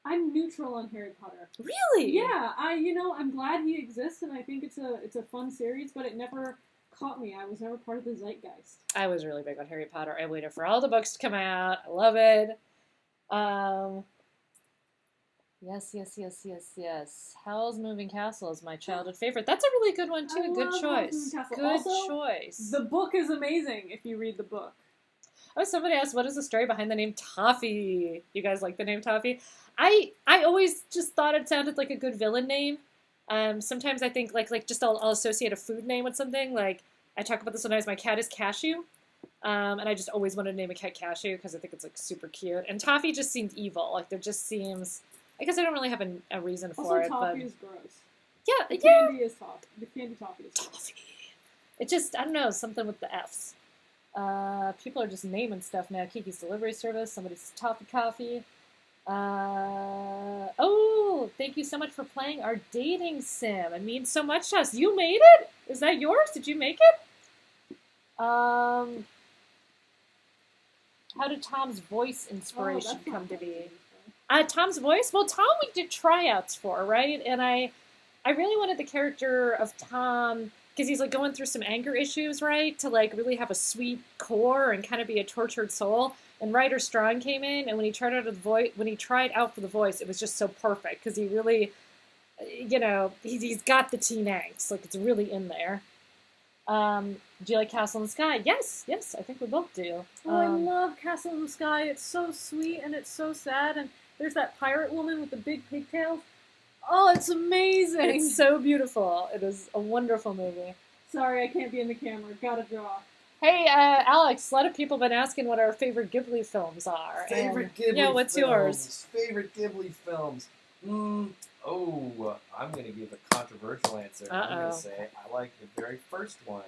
I'm neutral on Harry Potter. Really? Yeah, I'm glad he exists, and I think it's a fun series, but it never caught me. I was never part of the zeitgeist. I was really big on Harry Potter. I waited for all the books to come out. I love it. Yes. Howl's Moving Castle is my childhood favorite. That's a really good one, too. I Good love choice. Howl's Moving Castle. Good Also, choice. The book is amazing if you read the book. Oh, somebody asked, what is the story behind the name Toffee? You guys like the name Toffee? I always just thought it sounded like a good villain name. Sometimes I think like just I'll associate a food name with something. Like I talk about this sometimes. My cat is Cashew, and I just always wanted to name a cat Cashew because I think it's like super cute. And Toffee just seemed evil. Like there just seems. I guess I don't really have a reason for it. Toffee but is gross. yeah, The candy is toffee. The candy toffee is gross. Toffee. It just I don't know something with the F's. People are just naming stuff now. Kiki's Delivery Service. Somebody says Toffee Coffee. Oh, thank you so much for playing our dating sim. It means so much to us. You made it? Is that yours? Did you make it? How did Tom's voice inspiration come to be? Tom's voice? Well, Tom we did tryouts for, right? And I really wanted the character of Tom, because he's like going through some anger issues, right? To like really have a sweet core and kind of be a tortured soul. And Ryder Strong came in, and when he tried out for the voice, it was just so perfect because he really, he's got the teen angst, like it's really in there. Do you like Castle in the Sky? Yes, I think we both do. I love Castle in the Sky. It's so sweet and it's so sad. And there's that pirate woman with the big pigtails. Oh, it's amazing. It's so beautiful. It is a wonderful movie. Sorry, I can't be in the camera. Gotta draw. Hey, Alex, a lot of people have been asking what our favorite Ghibli films are. Favorite Ghibli Yeah, what's films. yours? Favorite Ghibli films. I'm going to give a controversial answer. I'm going to say I like the very first one,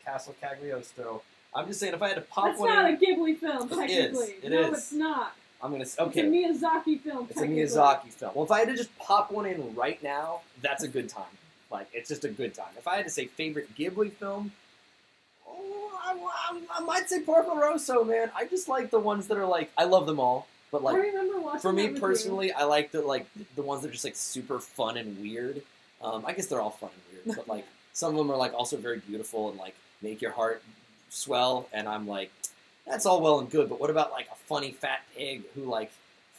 Castle Cagliostro. I'm just saying if I had to pop That's one not in... a Ghibli film, technically. It no, is. it's not. I'm going to... Okay. It's a Miyazaki film, It's a technically. Miyazaki film. Well, if I had to just pop one in right now, that's a good time. Like, it's just a good time. If I had to say favorite Ghibli film, I might say Porco Rosso, man. I just like the ones that are like, I love them all, but like, I remember watching for me that with personally, I like the ones that are just like super fun and weird. I guess they're all fun and weird, but like some of them are like also very beautiful and like make your heart swell. And I'm like, that's all well and good, but what about like a funny fat pig who like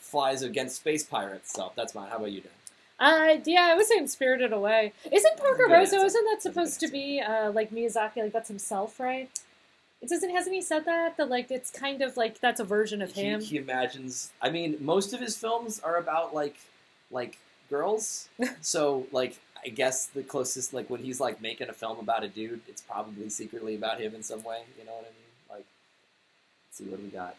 flies against space pirates. So that's mine. How about you, Dan? Yeah, I was saying Spirited Away. Isn't Porco Good Rosso? answer. Isn't that That's a good supposed to be like Miyazaki? Like that's himself, right? It doesn't. Hasn't he said that? That like it's kind of like that's a version of him. He imagines. I mean, most of his films are about like girls. So like, I guess the closest, like when he's like making a film about a dude, it's probably secretly about him in some way. You know what I mean? Like, let's see what we got.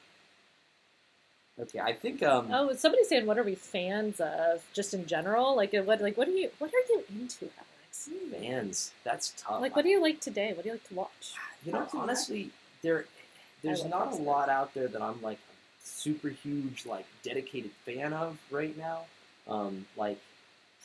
Okay, I think. Oh, somebody's saying, "What are we fans of, just in general? Like, what are you into, Alex? Fans. That's tough. Like, what do you like today? What do you like to watch?" You know, honestly, there's love not Parks a and lot out there that I'm like a super huge, like dedicated fan of right now. Like,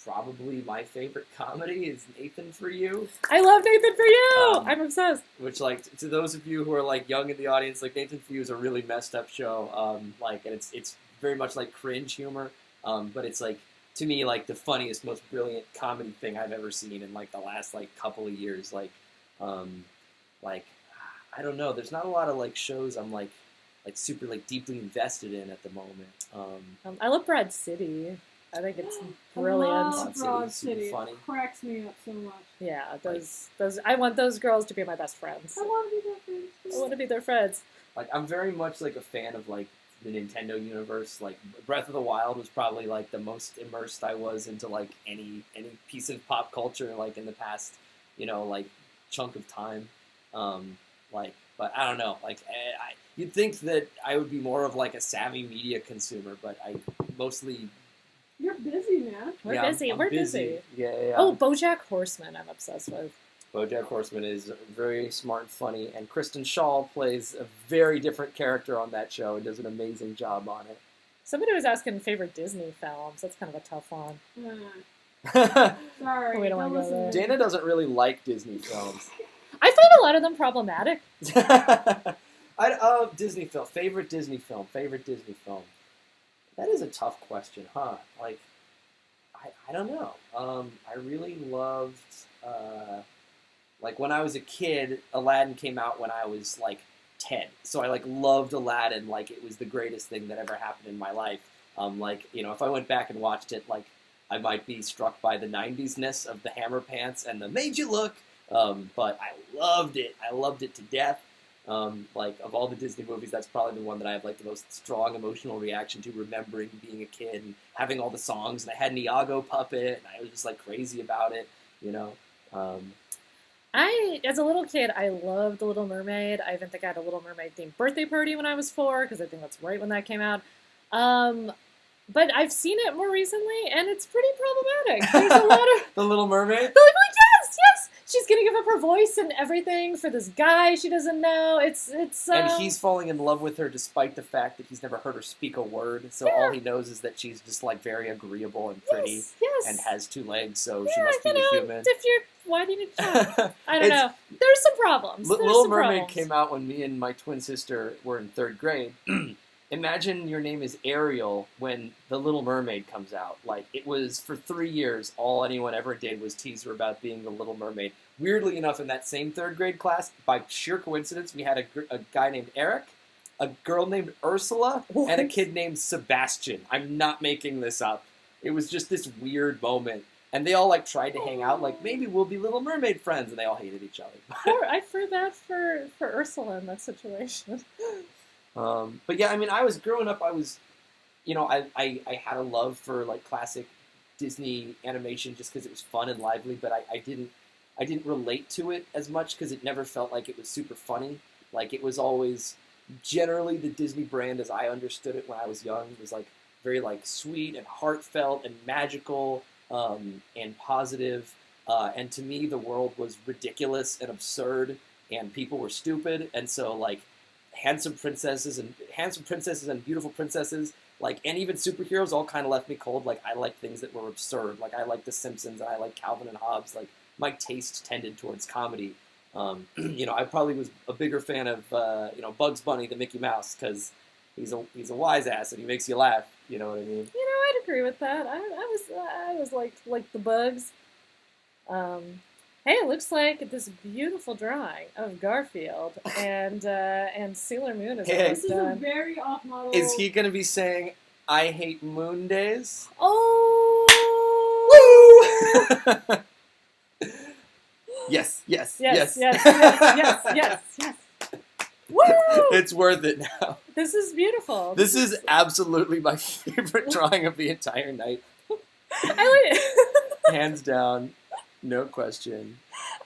probably my favorite comedy is Nathan For You. I love Nathan For You. I'm obsessed. Which, like, to those of you who are like young in the audience, like Nathan For You is a really messed up show. Like, and it's very much like cringe humor. But it's like, to me, like the funniest, most brilliant comedy thing I've ever seen in like the last like couple of years. Like I don't know. There's not a lot of like shows I'm like super like deeply invested in at the moment. I love Broad City. I think it's I brilliant. love Broad City's super City. funny. It cracks me up so much. Yeah, those. I want those girls to be my best friends. I want to be their friends. I want to be their friends. Like, I'm very much like a fan of like the Nintendo universe. Like, Breath of the Wild was probably like the most immersed I was into like any piece of pop culture like in the past, you know, like chunk of time. But I don't know. Like, you'd think that I would be more of like a savvy media consumer, but I mostly. You're busy, man. We're busy. We're busy. Yeah. Oh, BoJack Horseman. I'm obsessed with. BoJack Horseman is very smart and funny, and Kristen Schaal plays a very different character on that show and does an amazing job on it. Somebody was asking favorite Disney films. That's kind of a tough one. Sorry. We don't wanna go there. Dana doesn't really like Disney films. I find a lot of them problematic. Disney film. Favorite Disney film. That is a tough question, huh? Like, I don't know. I really loved, like, when I was a kid, Aladdin came out when I was, like, 10. So I, like, loved Aladdin like it was the greatest thing that ever happened in my life. Like, you know, if I went back and watched it, like, I might be struck by the 90s-ness of the hammer pants and the made you look. But I loved it. I loved it to death. Like, of all the Disney movies, that's probably the one that I have, like, the most strong emotional reaction to, remembering being a kid and having all the songs. And I had an Iago puppet, and I was just, like, crazy about it, you know? As a little kid, I loved The Little Mermaid. I even think I had a Little Mermaid themed birthday party when I was 4, because I think that's right when that came out. But I've seen it more recently, and it's pretty problematic. There's a lot of... The Little Mermaid? Yes! She's gonna give up her voice and everything for this guy she doesn't know. It's And he's falling in love with her despite the fact that he's never heard her speak a word. So all he knows is that she's just, like, very agreeable and pretty. Yes. And has 2 legs, so she must be the human. Why do you need to talk? I don't know. There's some problems. Little Mermaid came out when me and my twin sister were in 3rd grade. Imagine your name is Ariel when The Little Mermaid comes out. Like, it was, for 3 years, all anyone ever did was tease her about being The Little Mermaid. Weirdly enough, in that same 3rd grade class, by sheer coincidence, we had a guy named Eric, a girl named Ursula, and a kid named Sebastian. I'm not making this up. It was just this weird moment. And they all, like, tried to hang out, like, maybe we'll be Little Mermaid friends, and they all hated each other. I feel bad for Ursula in that situation. But yeah, I mean, growing up, you know, I had a love for, like, classic Disney animation just because it was fun and lively, but I didn't relate to it as much because it never felt like it was super funny. Like, it was always generally the Disney brand as I understood it when I was young. It was, like, very, like, sweet and heartfelt and magical and positive. And to me, the world was ridiculous and absurd, and people were stupid. And so, like, handsome princesses and beautiful princesses, like, and even superheroes all kind of left me cold. Like, I like things that were absurd. Like, I like The Simpsons and I like Calvin and Hobbes. Like, my taste tended towards comedy. You know, I probably was a bigger fan of, you know, Bugs Bunny than Mickey Mouse because he's a wise ass and he makes you laugh. You know what I mean? You know, I'd agree with that. I was like the Bugs. Hey, it looks like this beautiful drawing of Garfield and Sailor Moon is almost This is a done. very off-model... Is he going to be saying, I hate moon days. Oh! Woo! Yes. Yes. Woo! It's worth it now. This is beautiful. This is absolutely my favorite drawing of the entire night. I like it. Hands down, no question.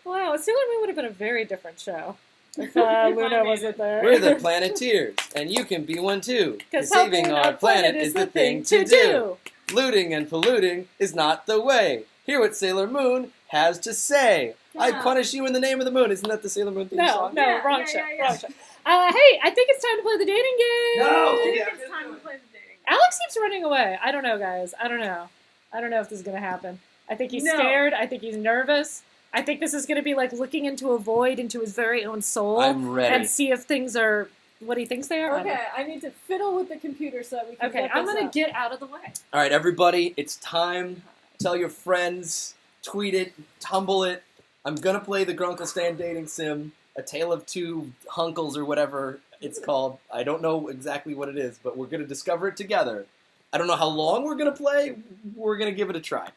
Wow, Sailor Moon would have been a very different show if Luna wasn't there. We're the Planeteers, and you can be one too. Because saving our planet is the thing to do. Looting and polluting is not the way. Hear what Sailor Moon has to say. I punish you in the name of the moon. Isn't that the Sailor Moon theme song? No, wrong show. Wrong show. Hey, I think it's time to play the dating game. No! It's time to play the dating. Alex keeps running away. I don't know, guys. I don't know if this is going to happen. I think he's scared. I think he's nervous. I think this is going to be like looking into a void, into his very own soul. I'm ready. And see if things are what he thinks they are. Okay, I need to fiddle with the computer so that we can get I'm this going up. to get out of the way. All right, everybody, it's time. Tell your friends, tweet it, tumble it. I'm going to play the Grunkle Stan dating sim, A Tale of Two Hunkles or whatever it's called. I don't know exactly what it is, but we're going to discover it together. I don't know how long we're going to play. We're going to give it a try.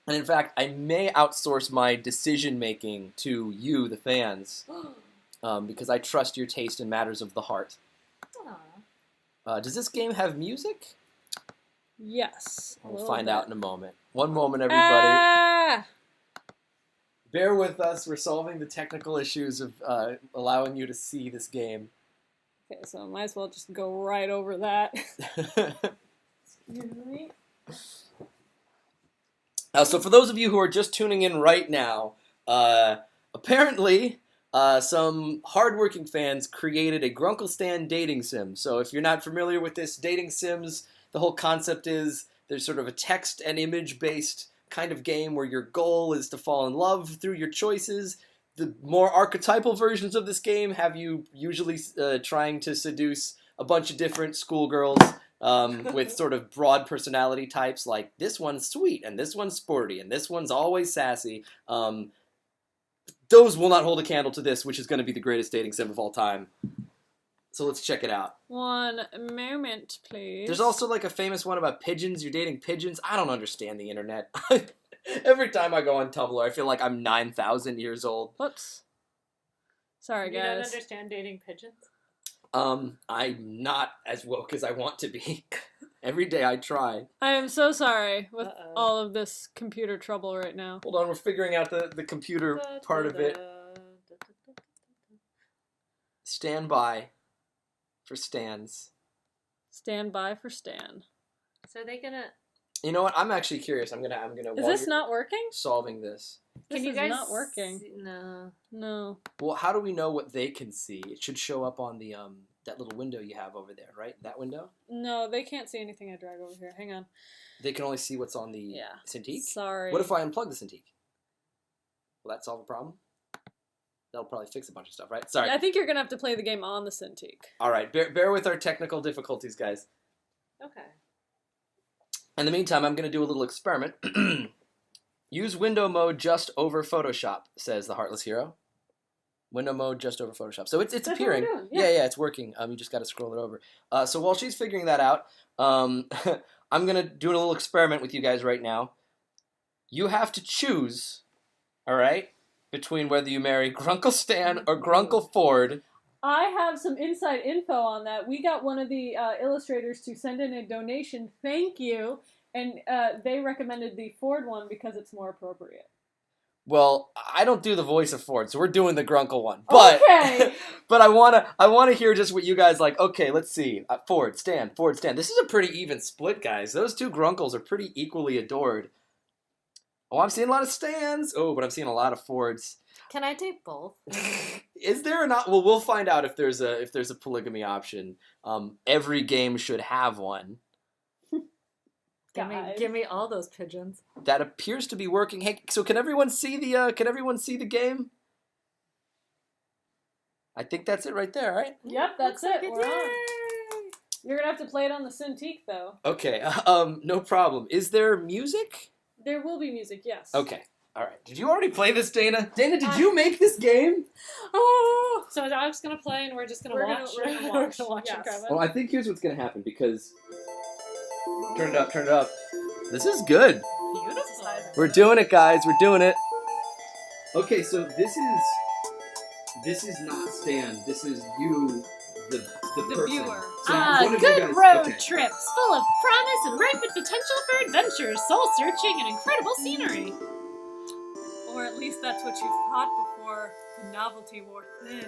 And in fact, I may outsource my decision-making to you, the fans, because I trust your taste in matters of the heart. Does this game have music? Yes. We'll find out in a moment. One moment, everybody. Bear with us. We're solving the technical issues of allowing you to see this game. Okay, so I might as well just go right over that. Excuse me. So for those of you who are just tuning in right now, apparently some hardworking fans created a Grunkle Stan dating sim. So if you're not familiar with this, dating sims, the whole concept is there's sort of a text and image based kind of game where your goal is to fall in love through your choices. The more archetypal versions of this game have you usually trying to seduce a bunch of different schoolgirls with sort of broad personality types, like this one's sweet, and this one's sporty, and this one's always sassy. Those will not hold a candle to this, which is going to be the greatest dating sim of all time. So let's check it out. One moment, please. There's also like a famous one about pigeons. You're dating pigeons. I don't understand the internet. Every time I go on Tumblr, I feel like I'm 9,000 years old. Whoops. Sorry, guys. You don't understand dating pigeons? I'm not as woke as I want to be. Every day I try. I am so sorry with all of this computer trouble right now. Hold on, we're figuring out the computer part of it. Stand by for Stans. Stand by for Stan. So are they gonna... You know what? I'm actually curious. I'm gonna. Is this not working? Solving this. This is not working. No. Well, how do we know what they can see? It should show up on the that little window you have over there, right? That window? No, they can't see anything I drag over here. Hang on. They can only see what's on the Cintiq? Sorry. What if I unplug the Cintiq? Will that solve a problem? That'll probably fix a bunch of stuff, right? Sorry. I think you're going to have to play the game on the Cintiq. All right. Bear with our technical difficulties, guys. Okay. In the meantime, I'm going to do a little experiment. Use window mode just over Photoshop, says the Heartless Hero. Window mode just over Photoshop. So it's appearing. Yeah, it's working. You just got to scroll it over. So while she's figuring that out, I'm going to do a little experiment with you guys right now. You have to choose, all right, between whether you marry Grunkle Stan or Grunkle Ford. I have some inside info on that. We got one of the illustrators to send in a donation. Thank you. And they recommended the Ford one because it's more appropriate. Well, I don't do the voice of Ford, so we're doing the Grunkle one. But, okay. But I wanna hear just what you guys like. Okay, let's see. Ford, Stan. This is a pretty even split, guys. Those two Grunkles are pretty equally adored. Oh, I'm seeing a lot of Stans. Oh, but I'm seeing a lot of Fords. Can I date both? Is there or not? Well, we'll find out if there's a polygamy option. Every game should have one. Give me all those pigeons. That appears to be working. Hey, so can everyone see the game? I think that's it right there, right? Yep, that's it. We're on. You're gonna have to play it on the Cintiq, though. Okay. No problem. Is there music? There will be music, yes. Okay. All right. Did you already play this, Dana? Dana, did you make this game? Oh, So Dog's gonna play, and we're just gonna We're watch. gonna We're watch, gonna watch yes. and grab it. Well, I think here's what's gonna happen because turn it up, turn it up. This is good. Beautiful. We're doing it, guys. We're doing it. Okay, so this is not Stan. This is you, the person. viewer. So one of you Good guys- road okay. trips, full of promise and ripe with potential for adventure, soul-searching, and incredible scenery. Or at least that's what you thought before the novelty wore thin.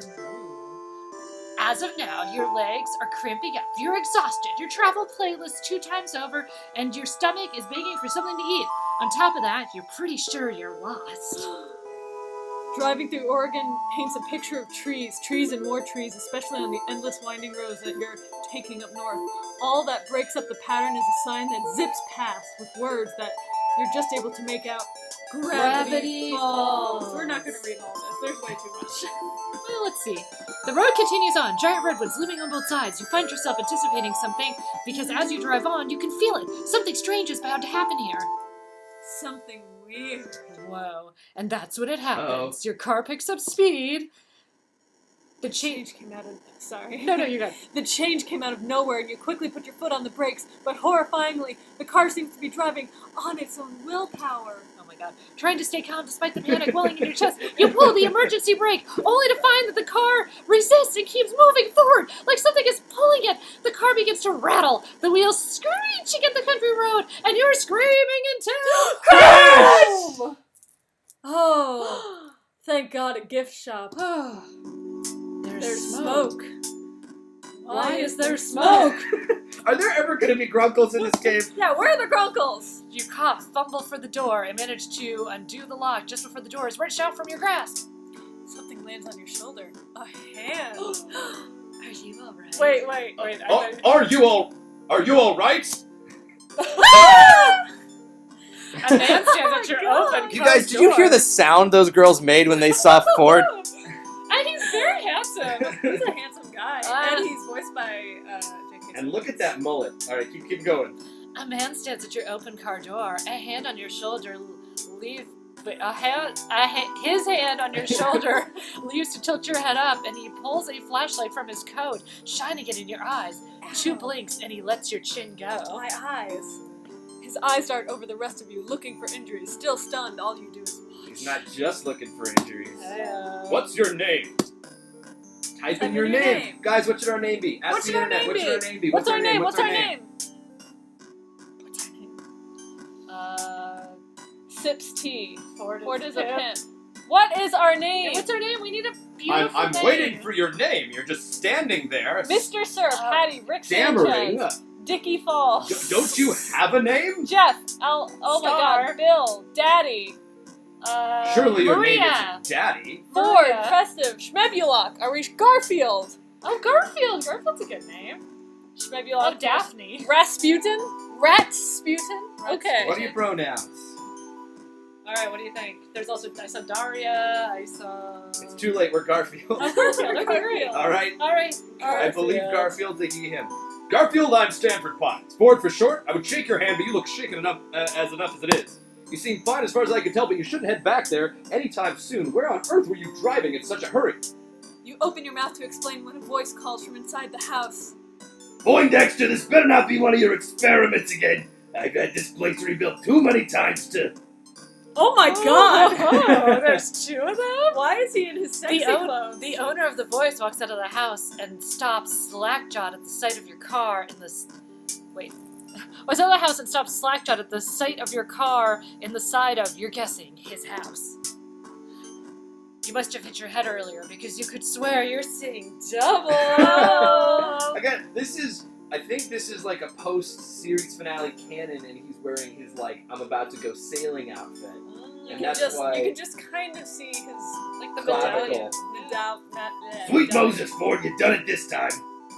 As of now, your legs are cramping up, you're exhausted, your travel playlist 2 times over, and your stomach is begging for something to eat. On top of that, you're pretty sure you're lost. Driving through Oregon paints a picture of trees and more trees, especially on the endless winding roads that you're taking up north. All that breaks up the pattern is a sign that zips past with words that you're just able to make out. Gravity falls. We're not going to read all this. There's way too much. Well, let's see. The road continues on, giant redwoods looming on both sides. You find yourself anticipating something, because as you drive on, you can feel it. Something strange is bound to happen here. Something weird. Whoa. And that's when it happens. Uh-oh. Your car picks up speed. The The change came out of... Sorry. No, you're good. The change came out of nowhere, and you quickly put your foot on the brakes, but horrifyingly, the car seems to be driving on its own willpower. Oh my god. Trying to stay calm despite the panic welling in your chest, you pull the emergency brake, only to find that the car resists and keeps moving forward, like something is pulling it. The car begins to rattle, the wheels screeching at the country road, and you're screaming into crash! Oh, thank God, a gift shop. There's smoke. Why is there smoke? Are there ever going to be grunkles in this game? Yeah, where are the grunkles? You cough, fumble for the door, and manage to undo the lock just before the door is wrenched out from your grasp. Something lands on your shoulder. A hand. Are you alright? Wait. Are you all right? A man stands at your open You guys, did you hear the sound those girls made when they saw Ford? And he's very handsome. He's a handsome guy. And he's voiced by J.K. And look at that mullet. All right, keep going. A man stands at your open car door, a hand on your shoulder his hand on your shoulder leaves to tilt your head up, and he pulls a flashlight from his coat, shining it in your eyes. 2 blinks, and he lets your chin go. My eyes. His eyes dart over the rest of you, looking for injuries. Still stunned, all you do is watch. He's not just looking for injuries. What's your name? Type in your name. Guys, what should our name be? Ask What the should our internet. name What be? should our name be? What's our name? What's our name? Sips tea. Ford is a pimp. What is our name? What's our name? We need a beautiful I'm name. waiting for your name. You're just standing there, Mr. Sir, Patty, Rick stammering. Sanchez, Dickie Falls. Don't you have a name? Jeff, oh my Star. God, Bill, Daddy, Surely your name Maria. isn't Daddy. Ford, Maria. Festive, Schmebulok, are we Garfield? Oh, Garfield. Garfield's a good name. Schmebulok. Oh, Daphne. Rasputin? Ratsputin? Okay. What are your pronouns? Alright, what do you think? There's also, I saw Daria, I saw... It's too late. We're Garfield. Oh, Garfield. Okay, great. All right. Alright. I believe Garfield's a he, him. Garfield, I'm Stanford Pines. Ford for short. I would shake your hand, but you look shaken enough as it is. You seem fine as far as I can tell, but you shouldn't head back there anytime soon. Where on earth were you driving in such a hurry? You open your mouth to explain when a voice calls from inside the house. Poindexter, this better not be one of your experiments again. I've had this place rebuilt too many times to... Oh my Oh, there's 2 of them? Why is he in his sexy clothes? The owner of the voice walks out of the house and stops slack-jawed at the sight of your car in the... Wait. Was out of the house and stops slack-jawed at the sight of your car in the side of, you're guessing, his house. You must have hit your head earlier because you could swear you're seeing double. Again, I think this is like a post-series finale canon, and he's wearing his, like, I'm about to go sailing outfit. And that's why... You can just kind of see his, like, the Clavicle. medallion. Sweet Moses, Ford, you done it this time.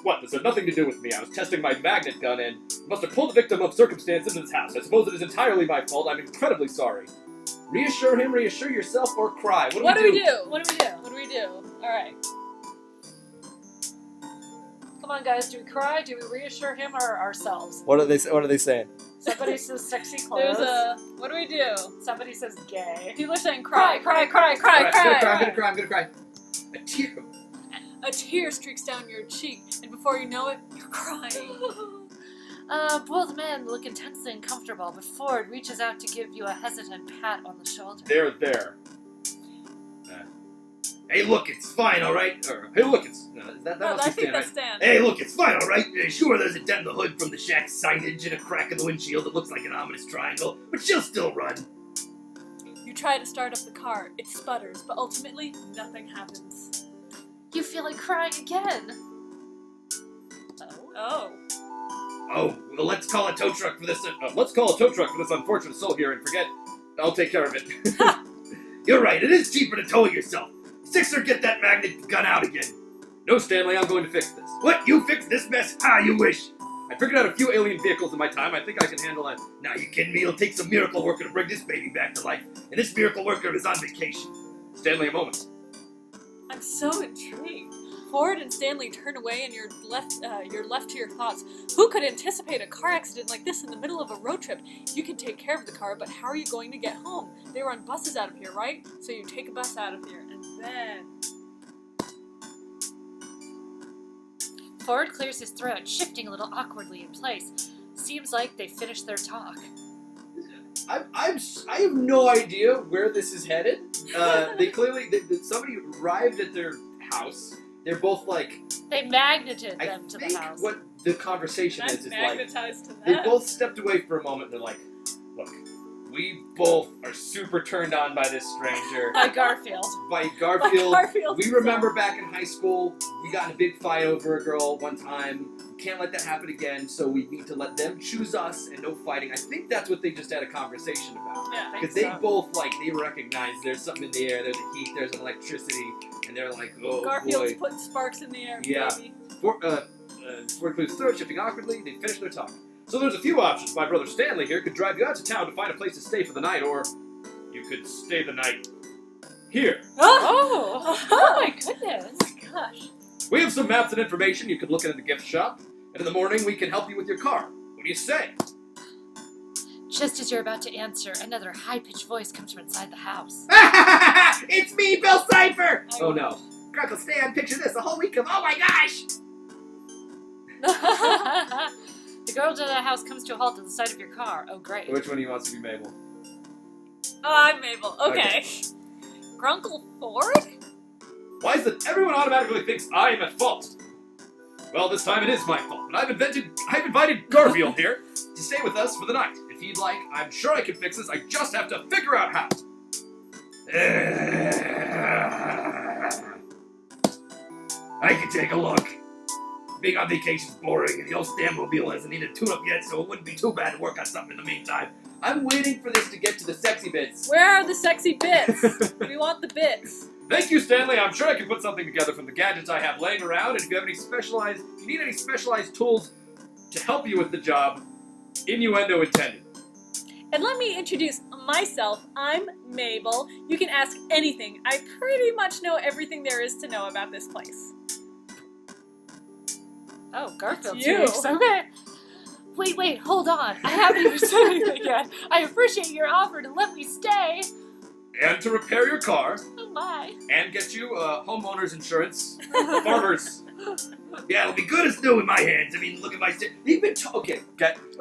What? This had nothing to do with me. I was testing my magnet gun and must have pulled the victim of circumstance into this house. I suppose it is entirely my fault. I'm incredibly sorry. Reassure him, reassure yourself, or cry. What do we do? What do we do? Alright. Come on, guys. Do we cry? Do we reassure him or ourselves? What are they saying? Somebody says sexy clothes. What do we do? Somebody says gay. People are saying cry. I'm gonna cry. A tear. a tear streaks down your cheek, and before you know it, you're crying. Both men look intensely uncomfortable, but Ford reaches out to give you a hesitant pat on the shoulder. There. Hey, look, it's fine, all right? Or, hey, look, it's... that No, must I be think Stan, that's right? Stan. Hey, look, it's fine, all right? Sure, there's a dent in the hood from the shack signage and a crack in the windshield that looks like an ominous triangle, but she'll still run. You try to start up the car. It sputters, but ultimately, nothing happens. You feel like crying again. Oh. Oh, well, let's call a tow truck for this. Let's call a tow truck for this unfortunate soul here and forget. I'll take care of it. You're right, it is cheaper to tow it yourself. Sixer, get that magnet gun out again. No, Stanley, I'm going to fix this. What, you fix this mess? Ah, you wish. I figured out a few alien vehicles in my time. I think I can handle that. Now, you kidding me? It'll take some miracle worker to bring this baby back to life. And this miracle worker is on vacation. Stanley, a moment. I'm so intrigued. Ford and Stanley turn away, and you're left to your thoughts. Who could anticipate a car accident like this in the middle of a road trip? You can take care of the car, but how are you going to get home? They run buses out of here, right? So you take a bus out of here, and then... Ford clears his throat, shifting a little awkwardly in place. Seems like they finished their talk. I have no idea where this is headed. They clearly... somebody arrived at their house. They're both like... They magneted I them to think the house. what the conversation I'm is like... magnetized to They them. both stepped away for a moment. They're like, look, we both are super turned on by this stranger. By Garfield. By Garfield. Garfield. We remember back in high school, we got in a big fight over a girl one time. We can't let that happen again, so we need to let them choose us and no fighting. I think that's what they just had a conversation about. Yeah. Because they both, like, they recognize there's something in the air, there's a heat, there's an electricity, and they're like, oh Garfield's boy. putting sparks in the air, Yeah. baby. Ford clears throat, shifting awkwardly, they finish their talk. So there's a few options. My brother Stanley here could drive you out to town to find a place to stay for the night, or you could stay the night here. Oh my goodness. Gosh. We have some maps and information you could look at in the gift shop, and in the morning we can help you with your car. What do you say? Just as you're about to answer, another high-pitched voice comes from inside the house. It's me, Bill Cipher! Oh no. Grunkle Stan, picture this, a whole week of, oh my gosh! The girl to the house comes to a halt at the side of your car. Oh, great. Which one do you want to be Mabel? Oh, I'm Mabel. Okay. Grunkle Ford? Why is it everyone automatically thinks I am at fault? Well, this time it is my fault, but I've invited Garfield here to stay with us for the night. If he'd like, I'm sure I can fix this. I just have to figure out how. I can take a look. Being on vacation's boring, and the old Stanmobile hasn't needed a tune-up yet, so it wouldn't be too bad to work on something in the meantime. I'm waiting for this to get to the sexy bits. Where are the sexy bits? We want the bits. Thank you, Stanley. I'm sure I can put something together from the gadgets I have laying around, and if you need any specialized tools to help you with the job, innuendo intended. And let me introduce myself. I'm Mabel. You can ask anything. I pretty much know everything there is to know about this place. Oh, Garfield's you. here. Okay. Wait, hold on. I haven't even said anything yet. I appreciate your offer to let me stay. And to repair your car, Oh my. and get you homeowner's insurance, farmers. Yeah, it'll be good as new in my hands. I mean, look at my... They've been okay.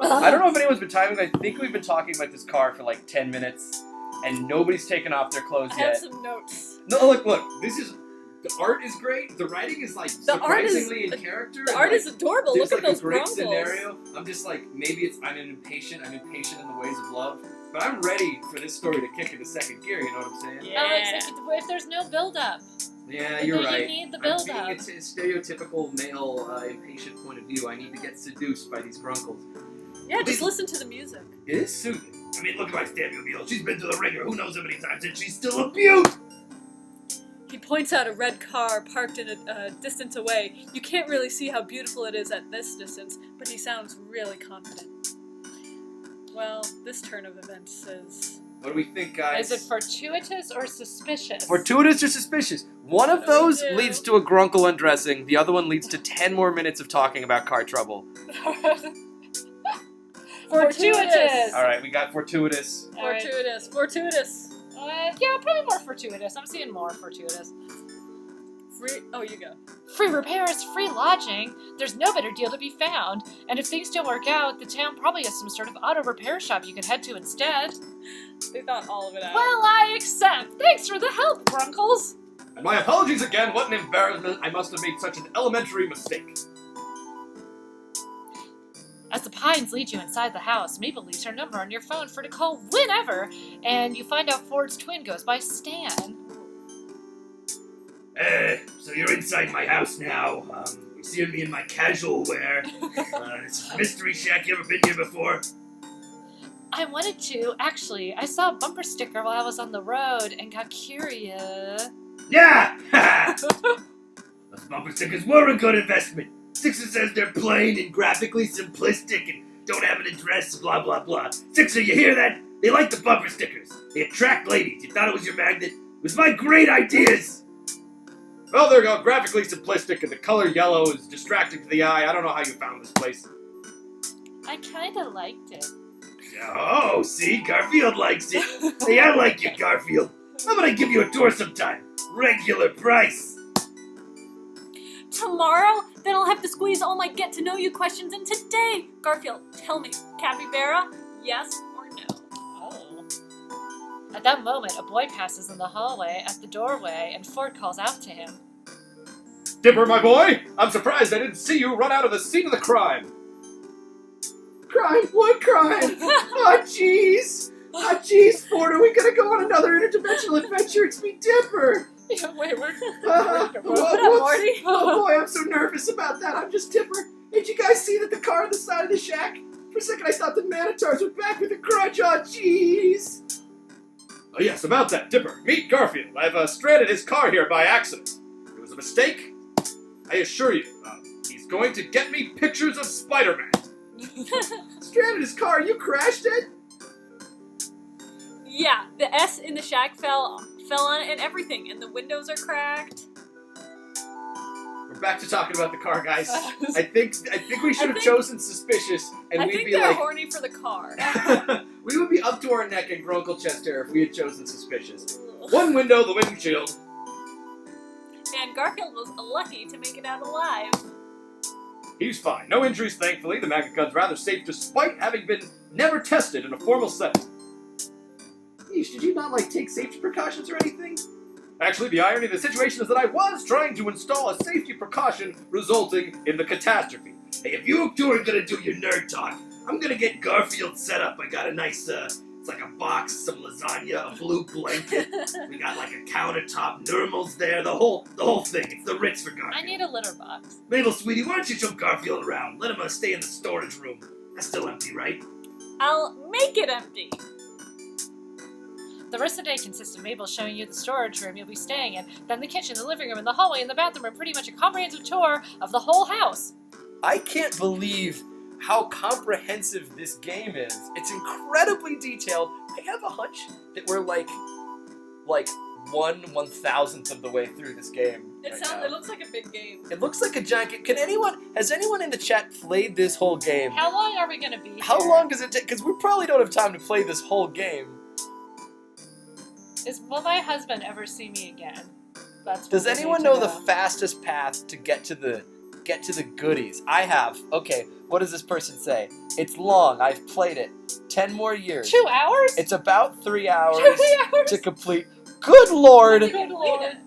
I don't know if anyone's been timing. I think we've been talking about this car for like 10 minutes, and nobody's taken off their clothes I have yet. some notes. No, look. This is the art is great. The writing is like The art is- surprisingly in character. The and, art like, is adorable. there's Look at like those a great grunkles. scenario. I'm just like maybe I'm impatient. I'm impatient in the ways of love, but I'm ready for this story to kick into second gear. You know what I'm saying? Yeah. Alex, if there's no build-up. Yeah, I you're think you right. need the I'm build-up. taking a stereotypical male impatient point of view. I need to get seduced by these grunkles. Yeah, just listen to the music. It is soothing. I mean, look at my Stanmobile. She's been to the ringer who knows how many times, and she's still a beaut! He points out a red car parked in a distance away. You can't really see how beautiful it is at this distance, but he sounds really confident. Well, this turn of events is... What do we think, guys? Is it fortuitous or suspicious? Fortuitous or suspicious? One of What do we those do? leads to a grunkle undressing. The other one leads to 10 more minutes of talking about car trouble. Fortuitous. All right, we got fortuitous. All right. Fortuitous. Yeah, probably more fortuitous. I'm seeing more fortuitous. Free. Oh, you go. Free repairs, free lodging. There's no better deal to be found. And if things don't work out, the town probably has some sort of auto repair shop you can head to instead. They thought all of it out. Well, I accept. Thanks for the help, Grunkles. And my apologies again. What an embarrassment. I must have made such an elementary mistake. As the pines lead you inside the house, Mabel leaves her number on your phone for to call whenever, and you find out Ford's twin goes by Stan. So you're inside my house now. You're seeing me in my casual wear. It's a mystery shack. You ever been here before? I wanted to. Actually, I saw a bumper sticker while I was on the road and got curious. Yeah! Those bumper stickers were a good investment. Sixer says they're plain and graphically simplistic and don't have an address, blah, blah, blah. Sixer, you hear that? They like the bumper stickers. They attract ladies. You thought it was your magnet? It was my great ideas! Well, there you go. Graphically simplistic, and the color yellow is distracting to the eye. I don't know how you found this place. I kinda liked it. Oh, see? Garfield likes it. Hey, I like you, Garfield. How about I give you a tour sometime? Regular price. Tomorrow, then I'll have to squeeze all my get-to-know-you questions in today. Garfield, tell me, capybara, yes or no? Oh. At that moment, a boy passes in the hallway at the doorway, and Ford calls out to him. Dipper, my boy, I'm surprised I didn't see you run out of the scene of the crime. Crime? What crime? Oh, jeez. Oh, jeez, Ford, are we gonna go on another interdimensional adventure? It's me, Dipper. Yeah, wait, we're... What up, Morty? Oh, boy, I'm so nervous about that. I'm just Dipper. Did you guys see that the car on the side of the shack? For a second, I thought the Manitars were back with a grudge. Oh, jeez. Oh, yes, about that, Dipper. Meet Garfield. I've stranded his car here by accident. It was a mistake. I assure you, he's going to get me pictures of Spider-Man. Stranded his car? You crashed it? Yeah, the S in the shack fell on it and everything, and the windows are cracked. We're back to talking about the car, guys. I think we should have chosen suspicious, and I we'd think be they're like, horny for the car. we would be up to our neck in Grunkle chest hair if we had chosen suspicious. One window, the windshield. And Garfield was lucky to make it out alive. He's fine. No injuries, thankfully. The magnet gun's rather safe despite having been never tested in a formal setting. Yeesh, did you not, take safety precautions or anything? Actually, the irony of the situation is that I was trying to install a safety precaution resulting in the catastrophe. Hey, if you two are gonna do your nerd talk, I'm gonna get Garfield set up. I got a nice, it's like a box, some lasagna, a blue blanket. We got a countertop, normals there, the whole thing. It's the Ritz for Garfield. I need a litter box. Mabel, sweetie, why don't you show Garfield around? Let him stay in the storage room. That's still empty, right? I'll make it empty. The rest of the day consists of Mabel showing you the storage room you'll be staying in, then the kitchen, the living room, and the hallway and the bathroom are pretty much a comprehensive tour of the whole house. I can't believe how comprehensive this game is. It's incredibly detailed. I have a hunch that we're like 1/1000th of the way through this game. It looks like a big game. It looks like a giant game. Has anyone in the chat played this whole game? How long are we gonna be How here? long does it take? Because we probably don't have time to play this whole game. Will my husband ever see me again? Does anyone know the fastest path to get to the goodies? I have. Okay, what does this person say? It's long. I've played it. 10 more years. 2 hours? It's about 3 hours 3 hours? to complete. Good Lord! Good Lord.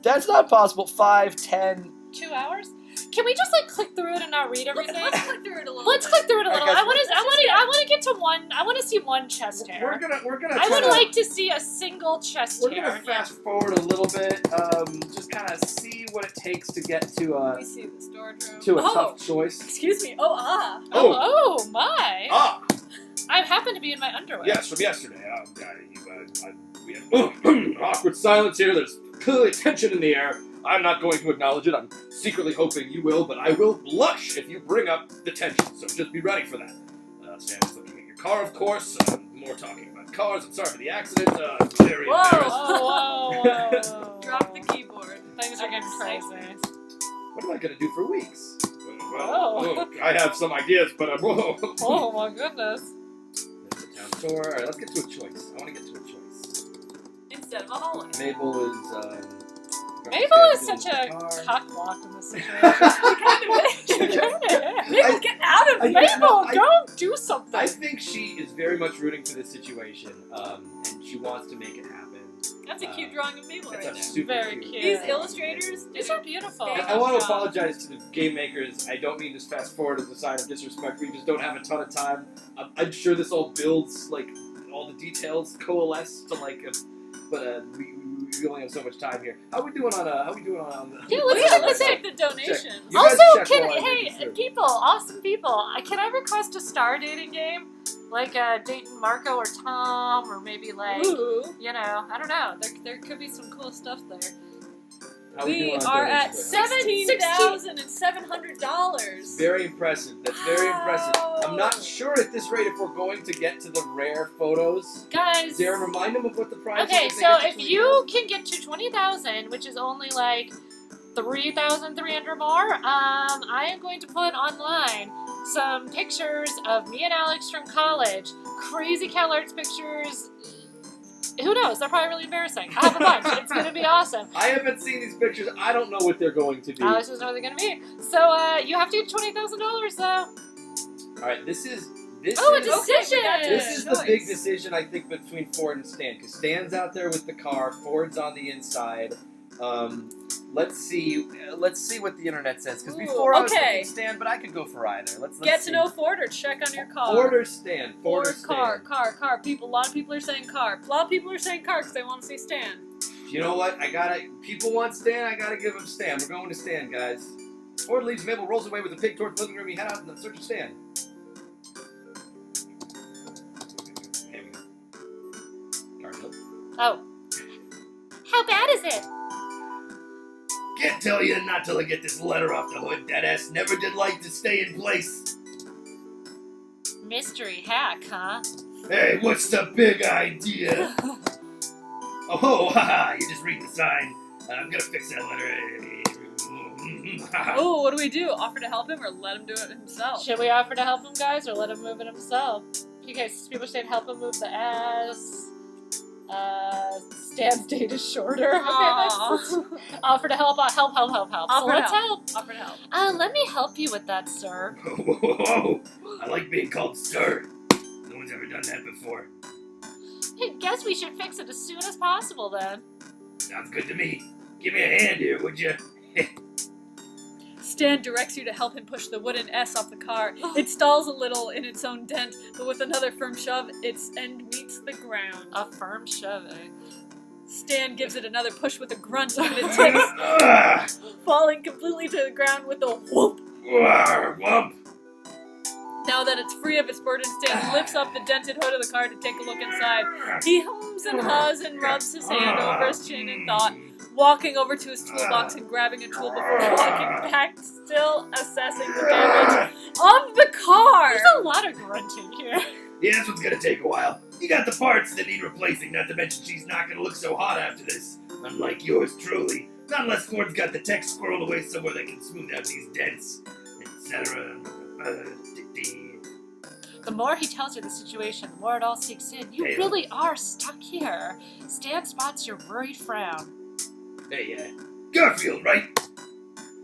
That's not possible. 5, 10. 2 hours? Can we just click through it and not read everything? Let's click through it a little. Let's click through it a little. Alright, I guys, want to get to one. I want to see one chest hair. We're gonna. I would like to see a single chest We're hair. gonna fast forward a little bit. Just kind of see what it takes to get to Let a me see the storage room. tough choice. Excuse me. Oh, Oh my! Ah, I happen to be in my underwear. yes, from yesterday. We had awkward silence here. There's clearly tension in the air. I'm not going to acknowledge it. I'm secretly hoping you will, but I will blush if you bring up the tension. So just be ready for that. Stan's looking at your car, of course. More talking about cars. I'm sorry for the accident. Very embarrassed. Whoa. Drop the keyboard. Things are getting crazy. What am I going to do for weeks? Whoa. I have some ideas, but whoa. Oh my goodness. There's a town tour. All right, let's get to a choice. I want to get to a choice. Instead of a hallway. Mabel is Mabel is such a cockblock in this situation. Mabel, get out of it! Mabel, go do something! I think she is very much rooting for this situation, and she wants to make it happen. That's a cute drawing of Mabel right That's a there. super Very cute. cute. These illustrators, These are beautiful. I want to apologize to the game makers. I don't mean to fast forward as a sign of disrespect. We just don't have a ton of time. I'm sure this all builds, like, all the details coalesce to, like, we only have so much time here. How we doing on Yeah, Let's take the donations. You guys Also, check while I do this hey, too. people, awesome people, can I request a star dating game? Like dating Marco or Tom, or maybe like, Ooh. you know, I don't know. There could be some cool stuff there. How We doing on are at donations right $16,700. now? Very impressive. That's very impressive. I'm not Wow. sure at this rate if we're going to get to the rare photos. Guys. Darren, remind them of what the prize Okay, is. so if you can get to 20,000, which is only like 3,300 more, I am going to put online some pictures of me and Alex from college. Crazy CalArts pictures. Who knows? They're probably really embarrassing. I have a bunch. It's going to be awesome. I haven't seen these pictures. I don't know what they're going to be. Alex doesn't know what they're going to be. So you have to get $20,000 though. All right, this is Oh, a is decision! this is the Choice. big decision I think between Ford and Stan, because Stan's out there with the car, Ford's on the inside. Let's see what the internet says. Because Ooh, before I was okay. thinking Stan, but I could go for either. Let's Get see. to know Ford or check on your car. Ford or Stan. Ford or Ford, Stan. car. People. A lot of people are saying car. A lot of people are saying car because they want to see Stan. You know what? People want Stan. I gotta give them Stan. We're going to Stan, guys. Ford leaves Mabel, rolls away with the pig towards the living room. We head out in the search of Stan. There we go. Garfield. Oh. How bad is it? Can't tell you not till I get this letter off the hood. That ass never did like to stay in place. Mystery hack, huh? Hey, what's the big idea? Oh, haha, you're just reading the sign. I'm gonna fix that letter. Oh, what do we do? Offer to help him or let him do it himself? Should we offer to help him, guys, or let him move it himself? Okay, so people saying help him move the S. Stan's date is shorter. Okay, that's offer to help. Help. So Offer to let's help. Offer to help. Let me help you with that, sir. Whoa, I like being called sir. No one's ever done that before. I guess we should fix it as soon as possible then. Sounds good to me. Give me a hand here, would you? Stan directs you to help him push the wooden S off the car. It stalls a little in its own dent, but with another firm shove, its end meets the ground. A firm shove, eh? Stan gives it another push with a grunt, and it takes, Ah, falling completely to the ground with a whoop. whoop. Now that it's free of its burden, Stan lifts up the dented hood of the car to take a look inside. He hums and haws and rubs his hand over his chin in thought, walking over to his toolbox and grabbing a tool before walking back, still assessing the damage of the car. There's a lot of grunting here. Yeah, this one's gonna take a while. You got the parts that need replacing, not to mention she's not gonna look so hot after this. Unlike yours truly. Not unless Ford's got the tech squirreled away somewhere that can smooth out these dents, etc. The more he tells you the situation, the more it all sinks in. You really are stuck here. Stan spots your worried frown. Hey, Garfield, right?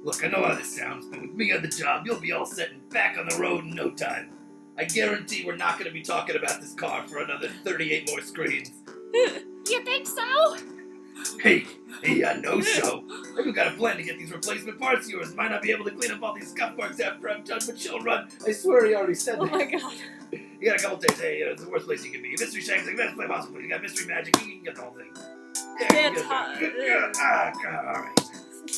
Look, I know how this sounds, but with me on the job, you'll be all set and back on the road in no time. I guarantee we're not going to be talking about this car for another 38 more screens. You think so? Hey, I know so. I've got a plan to get these replacement parts of yours. Might not be able to clean up all these scuff marks after I'm done, but she'll run. I swear he already said Oh that. my god. You got a couple days. Hey, it's the worst place you can be. Mystery Shack's like the best place possible. You got mystery magic. You can get the whole thing. Yeah, Stan's hot. all right.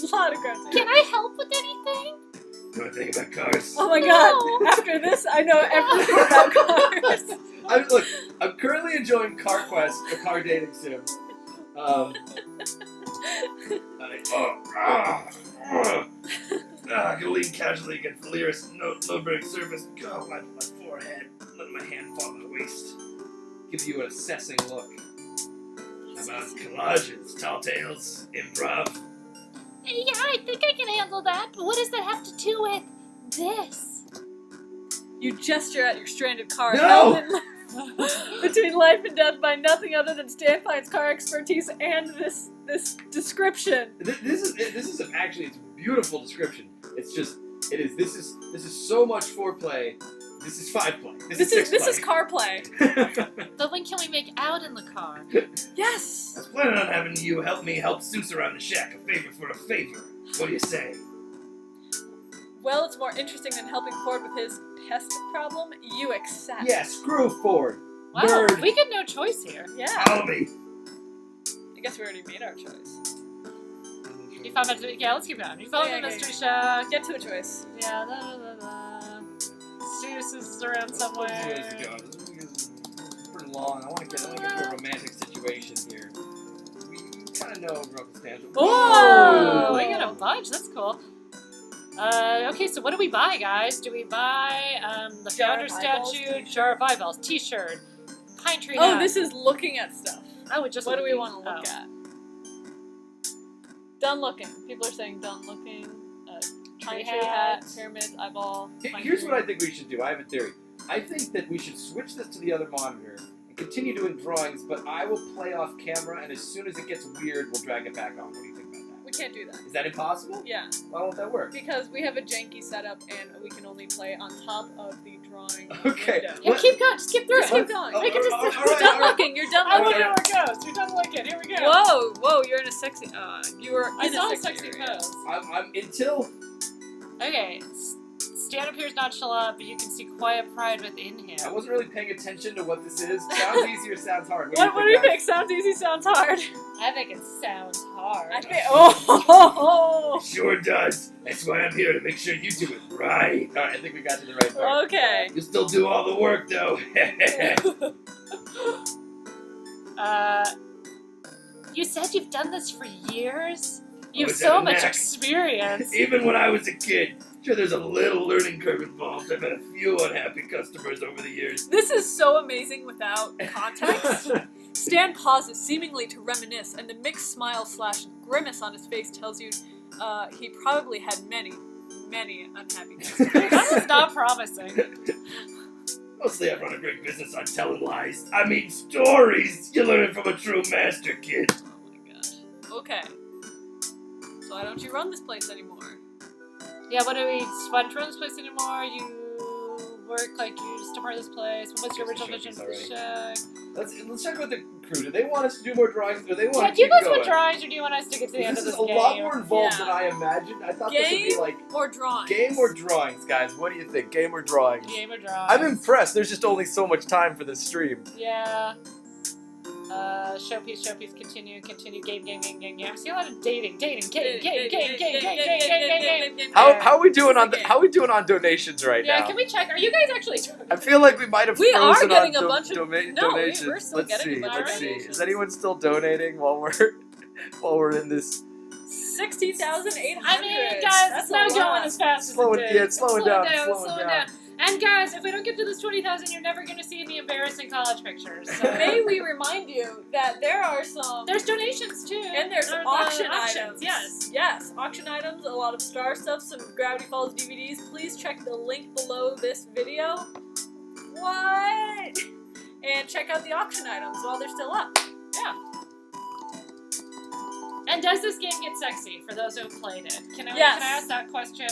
A lot of grunting. Can I help with anything? You want to think about cars? Oh my No. god. After this, I know everything about cars. I'm currently enjoying CarQuest, the car dating sim. I can lean casually against the nearest low-break surface. Go, wipe my forehead. Let my hand fall to the waist. Give you an assessing look. How about collages, tall tales, improv? Yeah, I think I can handle that, but what does that have to do with this? You gesture at your stranded car. No! held in between life and death by nothing other than Stan Pine's car expertise and this this description. This is actually it's a beautiful description. It's just this is so much foreplay. This is 5-play. This is car play. But when can we make out in the car? Yes. I was planning on having you help me help Zeus around the shack. A favor for a favor. What do you say? Well, it's more interesting than helping Ford with his pest problem. You accept. Yeah, screw Ford. Wow, Nerd. we get no choice here. Yeah. Follow me. I guess we already made our choice. You found out. Yeah, let's keep going. You found the mystery shack. Get to a choice. Yeah. Zeus is around somewhere. This is pretty long. I want to get to a romantic situation here. We kind of know Broken Stanza. Whoa! We got a bunch. That's cool. Okay, so what do we buy, guys? Do we buy the founder statue, jar of eyeballs, T-shirt, pine tree hat? Oh, this is looking at stuff. I would just. What do we want to look at? Done looking. People are saying done looking. Pine tree hat, pyramids, eyeball. Here's what I think we should do. I have a theory. I think that we should switch this to the other monitor and continue doing drawings, but I will play off camera, and as soon as it gets weird, we'll drag it back on. What do you think about that? We can't do that. Is that impossible? Yeah. Why won't that work? Because we have a janky setup, and we can only play on top of the drawing Okay. window. Yeah, keep going. Just skip through Just it. keep going. Make it just. all You're right, done all right. looking. You're done I want looking. to know where it goes. You're done looking. Here we go. Whoa, you're in a sexy. You were I in saw a a sexy area. pose. I'm until. Okay. Stan appears nonchalant, but you can see quiet pride within him. I wasn't really paying attention to what this is. Sounds easy or sounds hard? What do you guys? think? Sounds easy, sounds hard. I think it sounds hard. I think. Oh. Sure does. That's why I'm here to make sure you do it right. All right, I think we got to the right part. Okay. You still do all the work though. You said you've done this for years? You have was so that much next? experience. Even when I was a kid, sure there's a little learning curve involved. I've had a few unhappy customers over the years. This is so amazing without context. Stan pauses, seemingly to reminisce, and the mixed smile / grimace on his face tells you he probably had many unhappy customers. That was not promising. Mostly I run a great business on telling lies. I mean stories. You learn it from a true master, kid. Oh my gosh. Okay. So why don't you run this place anymore? Yeah, why don't you run this place anymore? You work like you used to run this place. What was your original vision for the show? Let's check with the crew. Do they want us to do more drawings, or they want Yeah, to do you keep guys going? want drawings, or do you want us to get to the end This of is this a game? lot more involved Yeah. than I imagined. I thought this would be Game like or drawings? Game or drawings, guys? What do you think? Game or drawings? Game or drawings? I'm impressed. There's just only so much time for this stream. Yeah. Showpiece, continue, game. I see a lot of dating, game. How are we doing on donations right Yeah, now? can we check? Are you guys actually? I feel like we might have We are frozen getting on a bunch of- No, donations. we're still Let's getting a see. bunch of Let's see. donations. Is anyone still donating while we're in this? 16,800. I mean, guys, That's it's not a going lot. as fast as Slowing- it did. yeah, it's slowing down, Slowing slowing down. down. And guys, if we don't get to this 20,000, you're never going to see any embarrassing college pictures. So. May we remind you that there are some. There's donations too, And there's Or the auction auctions, items. Yes. Yes, auction items, a lot of Star stuff, some Gravity Falls DVDs. Please check the link below this video. What? And check out the auction items while they're still up. Yeah. And does this game get sexy for those who have played it? Can I Yes. ask that question?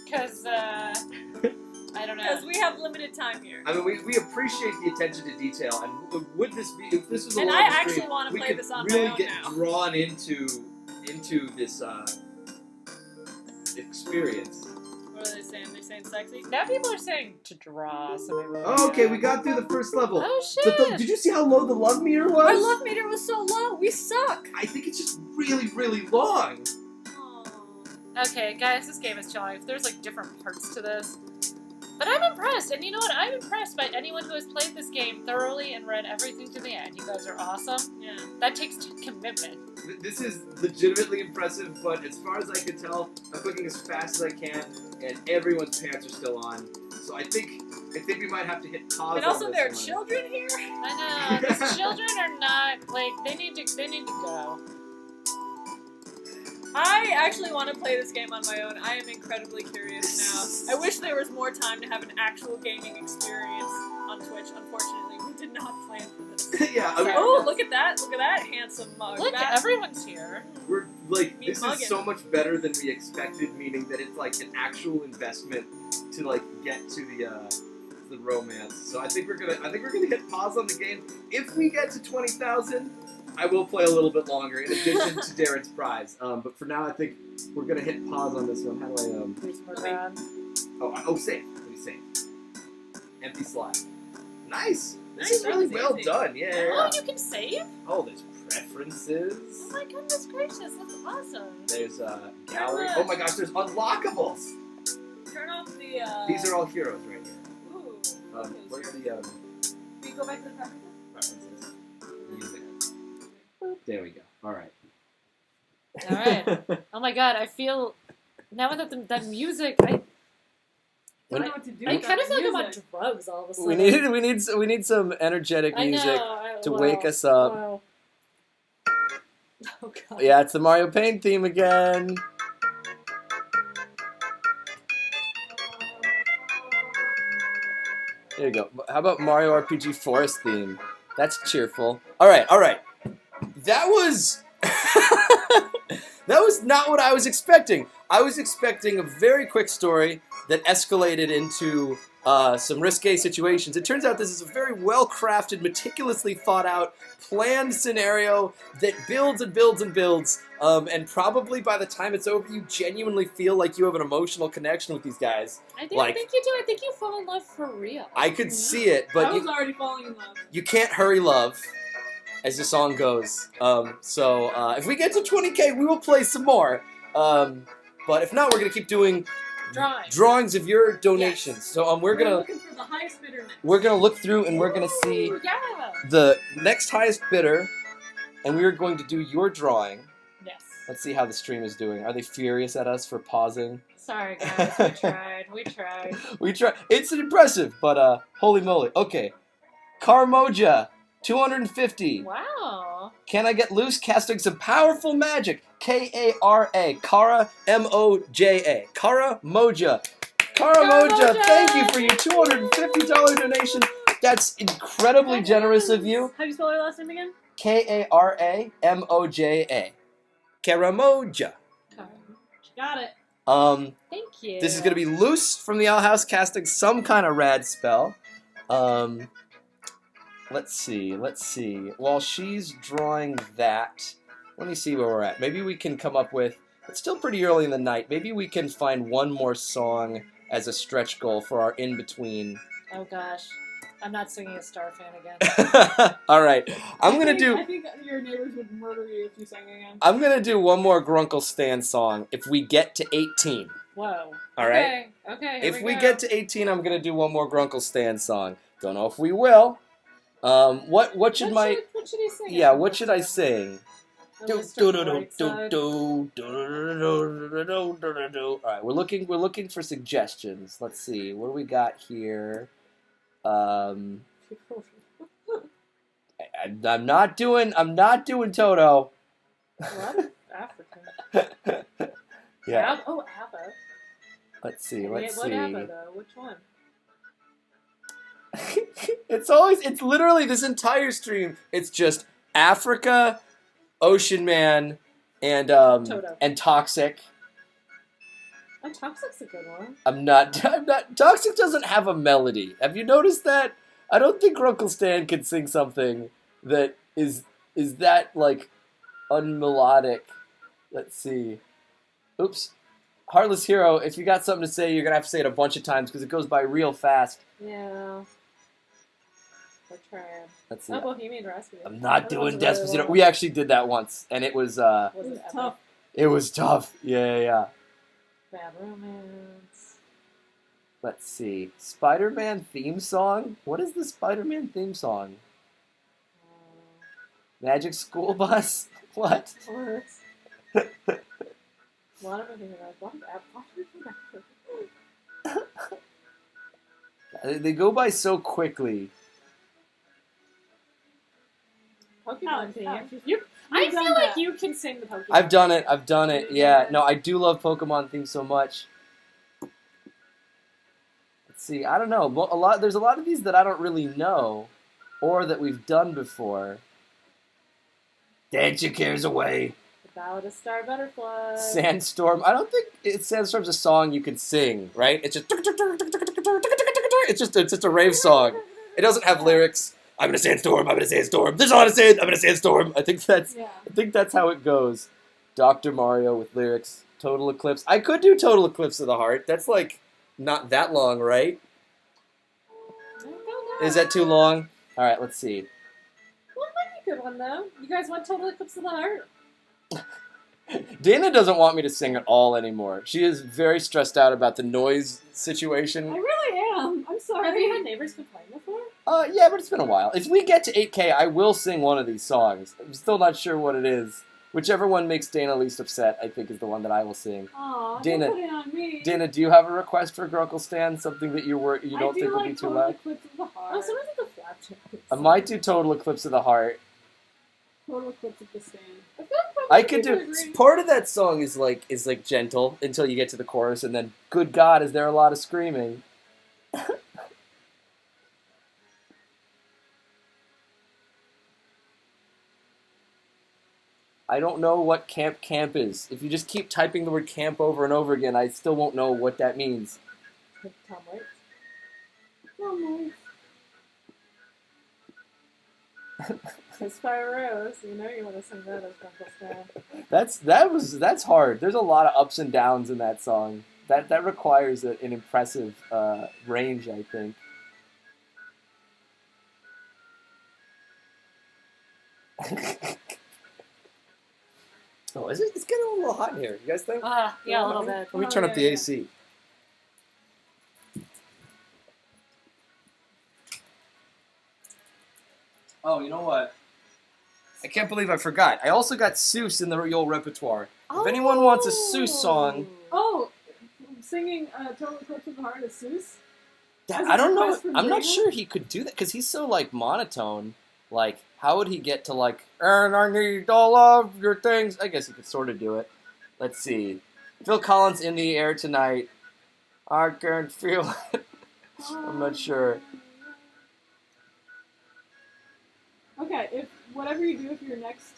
Because I don't know. Because we have limited time here. I mean, we appreciate the attention to detail, and would this be if this was a And longer I actually stream, want to we play could this on really my own get now. drawn into this experience. What are they saying? They're saying sexy? Now people are saying to draw something. Oh, okay, we got through the first level. Oh But shit! did you see how low the love meter was? Our love meter was so low. We suck. I think it's just really, really long. Oh. Okay, guys, this game is chilling. There's like different parts to this. But I'm impressed, and you know what? I'm impressed by anyone who has played this game thoroughly and read everything to the end. You guys are awesome. Yeah. That takes commitment. This is legitimately impressive, but as far as I can tell, I'm clicking as fast as I can, and everyone's pants are still on. So I think we might have to hit pause. And on also, this there are one. children here. I know. These children are not like they need to go. I actually want to play this game on my own. I am incredibly curious now. I wish there was more time to have an actual gaming experience on Twitch. Unfortunately, we did not plan for this. Yeah, I mean, Oh, look at that! Look at that handsome mug. Look, That's everyone's here. we're like, Me this mugging. is so much better than we expected, meaning that it's like an actual investment to like get to the romance. So I think we're gonna hit pause on the game. If we get to 20,000, I will play a little bit longer in addition to Darren's prize. But for now, I think we're gonna hit pause on this one. How do I There's more bad. save. Let me save. Empty slot. Nice. This Nice, is really that was well easy. done. Yeah. Oh, you can save? Oh, there's preferences. Oh my goodness gracious, that's awesome. There's gallery. Oh my gosh, there's unlockables. Turn off the. These are all heroes right here. Ooh. Where's the Can you go back to the preferences? preferences? Music. There we go. All right. Alright. Oh my god, I feel now that that music, I I don't know what to do. I with kind that of feel like I'm on music. drugs all of a sudden. We need some energetic I music know, to wake us up. Wow. Oh god. Yeah, it's the Mario Paint theme again. There you go. How about Mario RPG Forest theme? That's cheerful. All right. That was that was not what I was expecting. I was expecting a very quick story that escalated into some risque situations. It turns out this is a very well-crafted, meticulously thought-out, planned scenario that builds and builds and builds. And probably by the time it's over, you genuinely feel like you have an emotional connection with these guys. I think you do. I think you fall in love for real. I could see it, but I was you, already falling in love. you can't hurry love, as the song goes. So if we get to 20K, we will play some more. But if not, we're gonna keep doing Drawing. drawings of your donations. So we're gonna looking for the highest bidder next. we're gonna look through and we're gonna see Ooh, yeah. the next highest bidder, and we are going to do your drawing. Yes. Let's see how the stream is doing. Are they furious at us for pausing? Sorry guys, we tried. We tried. We try. It's impressive, but holy moly. Okay, Karmoja, 250. Wow. Can I get loose casting some powerful magic? K-A-R-A. Kara M-O-J-A. Kara Moja. Kara Moja, thank you for your $250 donation. That's incredibly generous of you. How do you spell your last name again? K-A-R-A-M-O-J-A. Kara Moja. Got it. Thank you. This is going to be Loose from the Owl House casting some kind of rad spell. Let's see. While she's drawing that, let me see where we're at. Maybe we can come up with, it's still pretty early in the night, maybe we can find one more song as a stretch goal for our in-between. Oh gosh. I'm not singing a Star Fan again. All right. I I think your neighbors would murder you if you sang again. I'm going to do one more Grunkle Stan song if we get to 18. Whoa. All right? Okay. If we get to 18, I'm going to do one more Grunkle Stan song. Don't know if we will. What should what should he sing? Yeah, what should I sing? Oh, Mr. Brightside. Alright, we're looking for suggestions. Let's see. What do we got here? I'm not doing Toto. What? African. Yeah. Oh, ABBA. Let's see. What ABBA though? Which one? It's literally this entire stream. It's just Africa, Ocean Man, and Toto. and Toxic. Oh, Toxic's a good one. I'm not. Toxic doesn't have a melody. Have you noticed that? I don't think Grunkle Stan can sing something that is that like unmelodic. Let's see. Oops. Heartless Hero. If you got something to say, you're gonna have to say it a bunch of times because it goes by real fast. Yeah. We're trying. Let's see. Oh, Bohemian Rhapsody. I'm not That was doing really Despacito. long. We actually did that once, and it was Was It was epic? tough. it was tough. Yeah. Bad Romance. Let's see. Spider-Man theme song? What is the Spider-Man theme song? Magic School Bus? What? What? What am I thinking of? What app? They go by so quickly. Pokemon theme. Alex, I you've feel done like that. you can sing the Pokemon. I've done it. Yeah. No, I do love Pokemon theme so much. Let's see. I don't know. There's a lot of these that I don't really know. or that we've done before. Dance your cares away. The Ballad of Star Butterfly. Sandstorm. I don't think Sandstorm's a song you can sing, right? It's just a rave song. It doesn't have lyrics. I'm in a sandstorm. I'm in a sandstorm. There's a lot of sand. I'm in a sandstorm. I think that's how it goes. Dr. Mario with lyrics. Total Eclipse. I could do Total Eclipse of the Heart. That's like not that long, right? Is that too long? All right, let's see. Well, it might be a good one, though. You guys want Total Eclipse of the Heart? Dana doesn't want me to sing at all anymore. She is very stressed out about the noise situation. I really am. I'm sorry. Have you had neighbors complain before? Yeah, but it's been a while. If we get to 8K, I will sing one of these songs. I'm still not sure what it is. Whichever one makes Dana least upset, I think, is the one that I will sing. Aw, Dana- don't put it on me. Dana, do you have a request for Grunkle Stan? Something that you don't think will be too loud? Eclipse of the Heart. Oh, sometimes the flap chip. I might do Total Eclipse of the Heart. Total Eclipse of the Stand. I feel like I probably could do. people agree. Part of that song is like gentle until you get to the chorus, and then, good God, is there a lot of screaming? I don't know what camp is. If you just keep typing the word camp over and over again, I still won't know what that means. Tom Waits. Tom Waits. Inspire Rose. You know you want to sing that as Grunkle Stan. That's hard. There's a lot of ups and downs in that song. That requires an impressive range, I think. Oh, it's getting a little hot in here. You guys think? Yeah, a little bit. Let me turn up the AC. Oh, you know what? I can't believe I forgot. I also got Seuss in the old repertoire. If anyone wants a Seuss song, Oh, singing Total Eclipse of the Heart is Seuss? As a I don't know. request from I'm not Dana? sure he could do that because he's so like monotone. Like, how would he get to like, and I need all of your things? I guess he could sort of do it. Let's see. Phil Collins, In the Air Tonight. I can feel it. I'm not sure. Okay, if whatever you do, if your next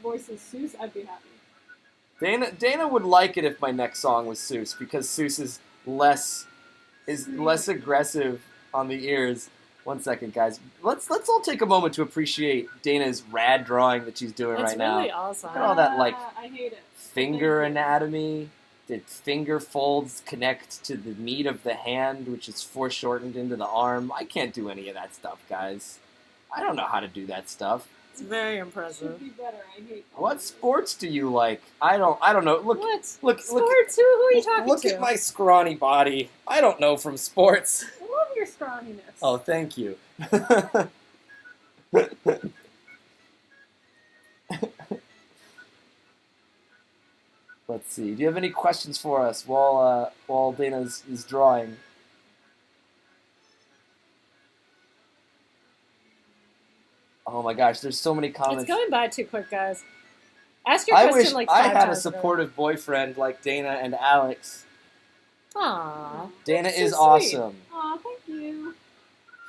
voice is Seuss, I'd be happy. Dana would like it if my next song was Seuss because Seuss is less aggressive on the ears. 1 second, guys. Let's all take a moment to appreciate Dana's rad drawing that she's doing It's right now. really awesome. Look at all that like I hate it. finger Thank you. anatomy. The finger folds connect to the meat of the hand, which is foreshortened into the arm. I can't do any of that stuff, guys. I don't know how to do that stuff. It's very Should impressive. be better. I hate that. What sports do you like? I don't know. Look, What? look, Sports? Who are you talking look to? at my scrawny body. I don't know from sports. I love your scrawniness. Oh, thank you. Let's see. Do you have any questions for us while Dana is drawing? Oh my gosh, there's so many comments. It's going by too quick, guys. Ask your I question wish like I 5 had a times supportive boyfriend like Dana and Alex. Aww. Dana That's is so sweet. awesome. Aw, thank you.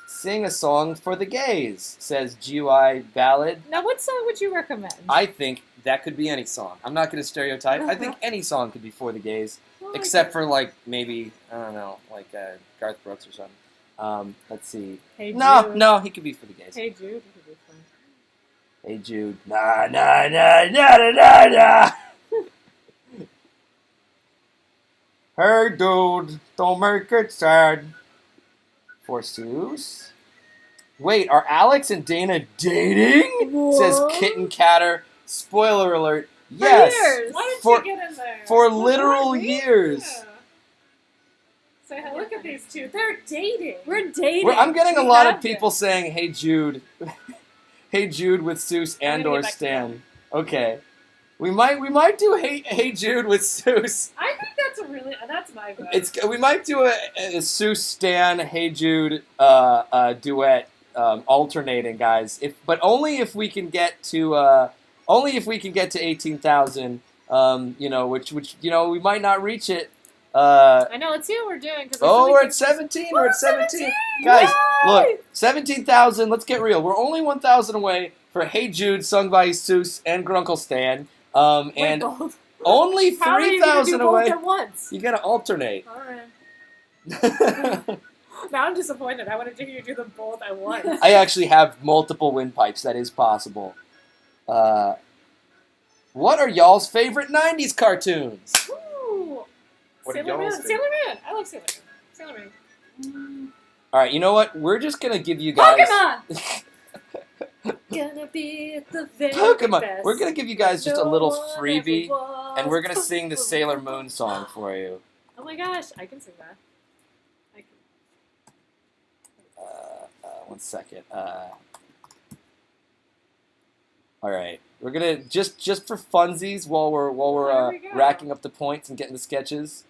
Sing a song for the gays, says GUI Ballad. Now, what song would you recommend? I think that could be any song. I'm not going to stereotype. I think any song could be for the gays, Oh, except for like maybe I don't know, like Garth Brooks or something. Let's see. Hey Jude. No, he could be for the gays. Hey Jude. That could be fun. Hey Jude. Nah, nah, nah, nah, nah, nah, nah. Hey dude, don't make it sad. For Seuss. Wait, are Alex and Dana dating? Says Kitten Catter. Spoiler alert. Yes. years. Why did For- you get in there? For Well, literal what? years. Yeah. Say, hey, look at these two. They're dating. We're dating. I'm getting a We lot of have people saying, "Hey Jude, hey Jude" with Seuss I'm and gonna or get back to Stan. Okay, we might do hey Jude with Seuss. I think that's my vote. We might do a Seuss Stan Hey Jude duet alternating, guys. But only if we can get to 18,000. Which we might not reach it. I know. Let's see what we're doing. Oh, we're at 17. We're at 17. Guys, look, 17,000. Let's get real. We're only 1,000 away for Hey Jude, sung by Jesus and Grunkle Stan. And both. only How are you gonna 3,000 do both away. at once? You gotta alternate. All right. Now I'm disappointed. I wanted to hear you do them both at once. I actually have multiple windpipes. That is possible. What are y'all's favorite 90s cartoons? Ooh. What are Sailor Moon. y'all's Sailor Moon. I love Sailor Moon. Sailor Moon. All right, you know what? We're just gonna give you guys Pokemon. Gonna be the very Pokemon. best. We're gonna give you guys just a little No one freebie, ever was. and we're gonna sing the Sailor Moon song for you. Oh my gosh, I can sing that. I can. 1 second. All right, we're gonna just for funsies while we're There we go. racking up the points and getting the sketches.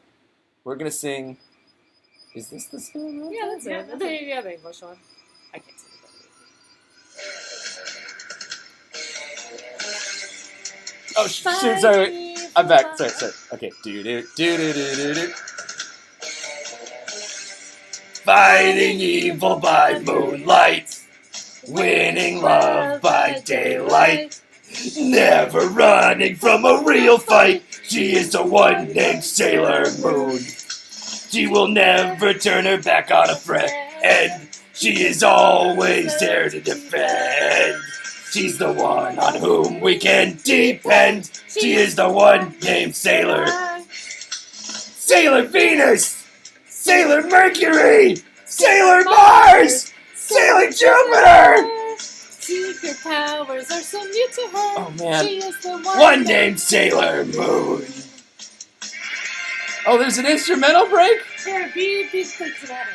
We're gonna sing. Is this the Sailor Moon? Yeah, that's Yeah, it. that's The English one. I can't sing it. Oh shoot! Sorry, I'm back. Sorry. Okay. Do. Fighting evil by moonlight, winning love by daylight, never running from a real fight. She is the one named Sailor Moon. She will never turn her back on a friend. She is always there to defend. She's the one on whom we can depend. She is the one named Sailor. Sailor Venus! Sailor Mercury! Sailor Mars! Sailor Jupiter! Secret powers are so new to her. Oh, man. She is the one. One named Sailor Moon. Oh, there's an instrumental break. Here, be dramatic.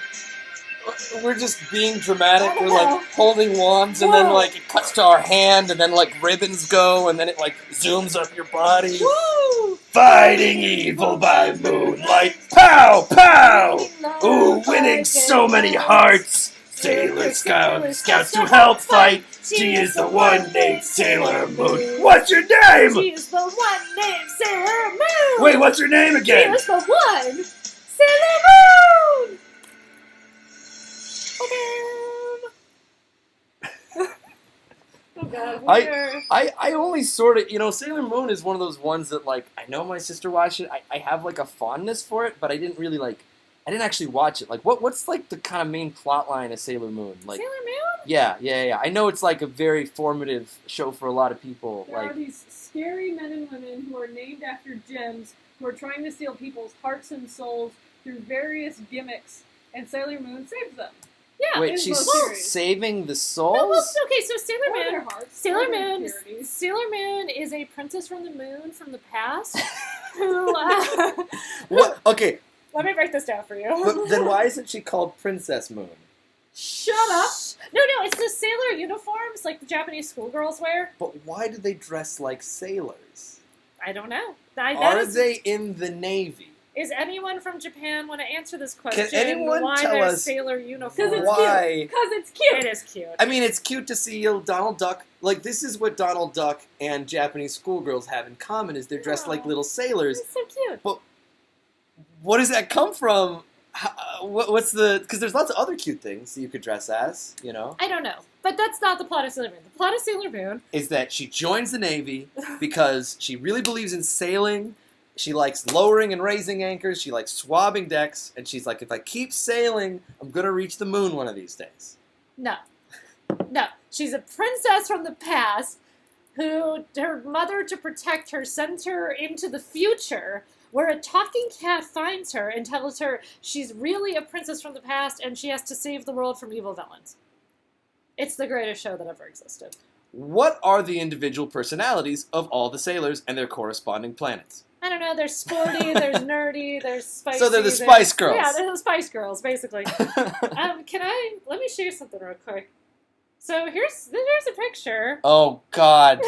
We're just being dramatic. I don't We're like know. holding wands, and then Whoa. like it cuts to our hand, and then like ribbons go, and then it like zooms up your body. Woo! Fighting evil by moonlight. Pow! Pow! Ooh, winning so many hearts. Sailor Scouts to help fight. She is the one named Sailor Moon. What's your name? She is the one named Sailor Moon. Wait, what's her name She again? is the one Sailor Moon. Oh God, I only sort of, Sailor Moon is one of those ones that, like, I know my sister watched it. I have, like, a fondness for it, but I didn't really, like, I didn't actually watch it. Like, what's, like, the kind of main plot line of Sailor Moon? Like, Sailor Moon? yeah. I know it's, like, a very formative show for a lot of people. There are Like, these scary men and women who are named after gems who are trying to steal people's hearts and souls through various gimmicks, and Sailor Moon saves them. Yeah. wait, it's she's both series. saving the No, well, souls? okay, so Sailor Or their Moon. hearts. Sailor or their Moon. purity. Sailor Moon is a princess from the moon from the past. Who? What? Okay, Let me break this down for you. but then why isn't she called Princess Moon? Shut up! No, it's the sailor uniforms like the Japanese schoolgirls wear. But why do they dress like sailors? I don't know. Are they in the Navy? Is anyone from Japan want to answer this question? anyone why tell they're us sailor uniforms? it's Why? Because it's cute. It is cute. I mean, it's cute to see Donald Duck. Like, this is what Donald Duck and Japanese schoolgirls have in common, is they're dressed like little sailors. It's so cute. What does that come from? What's the... Because there's lots of other cute things that you could dress as, I don't know. But that's not the plot of Sailor Moon. The plot of Sailor Moon... is that she joins the Navy because she really believes in sailing. She likes lowering and raising anchors. She likes swabbing decks. And she's like, if I keep sailing, I'm going to reach the moon one of these days. No. She's a princess from the past who her mother, to protect her, sent her into the future where a talking cat finds her and tells her she's really a princess from the past and she has to save the world from evil villains. It's the greatest show that ever existed. What are the individual personalities of all the sailors and their corresponding planets? I don't know, there's sporty, there's nerdy, there's spicy. So they're the Spice Girls. Yeah, they're the Spice Girls, basically. Let me show you something real quick. So here's a picture. Oh, God.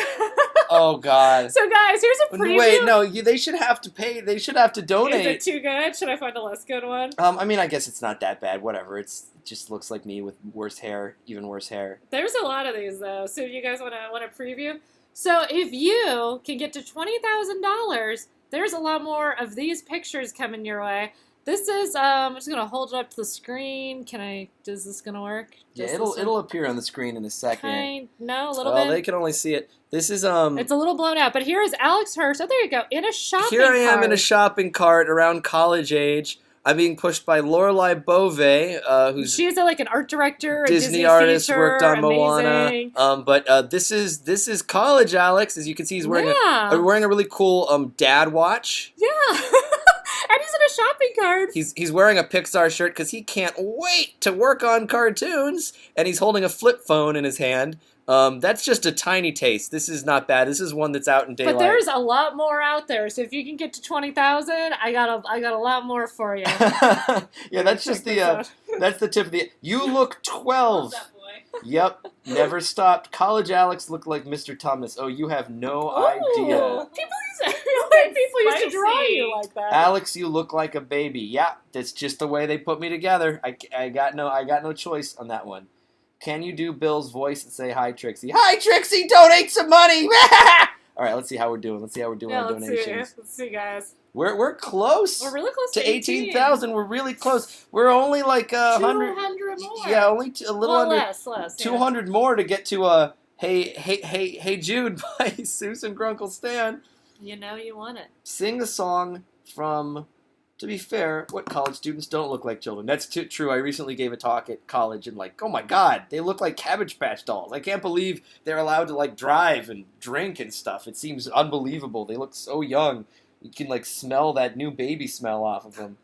Oh, God. So guys, here's a preview. Wait, no, they should have to pay. They should have to Is donate. it too good? Should I find a less good one? I mean, I guess it's not that bad. Whatever. It just looks like me with worse hair, even worse hair. There's a lot of these though. So you guys want to preview? So if you can get to $20,000 there's a lot more of these pictures coming your way. This is, I'm just gonna hold it up to the screen. Is this gonna work? Yeah, it'll appear on the screen in a second. No, a little Well, bit. they can only see it. This is It's a little blown out, but here is Alex Hirsch. Oh, there you go, in a shopping Here I am cart. in a shopping cart around college age. I'm being pushed by Lorelai Bove, who's She's like an art director, a Disney artist, teacher, worked on amazing. Moana. But this is college Alex. As you can see, he's wearing wearing a really cool dad watch. Yeah. And he's in a shopping cart. He's wearing a Pixar shirt because he can't wait to work on cartoons, and he's holding a flip phone in his hand. That's just a tiny taste. This is not bad. This is one that's out in daylight. But there's a lot more out there. So if you can get to 20,000, I got a lot more for you. Yeah, that's just that's the tip of the. You look 12. That boy. Yep, never stopped. College Alex looked like Mr. Thomas. Oh, you have no idea. People used to draw you like that. Alex, you look like a baby. Yeah, that's just the way they put me together. I got no choice on that one. Can you do Bill's voice and say hi, Trixie? Hi, Trixie. Donate some money. All right, let's see how we're doing. Let's see how we're doing on donations. Let's see, guys. We're close. We're really close to 18,000. We're really close. We're only like 100 more. Yeah, only a little under less. 200 more to get to Hey Jude by Susan Grunkle Stan. You know you want it. Sing a song from, to be fair, what college students don't look like children. That's true. I recently gave a talk at college and oh my God, they look like Cabbage Patch dolls. I can't believe they're allowed to drive and drink and stuff. It seems unbelievable. They look so young. You can smell that new baby smell off of them.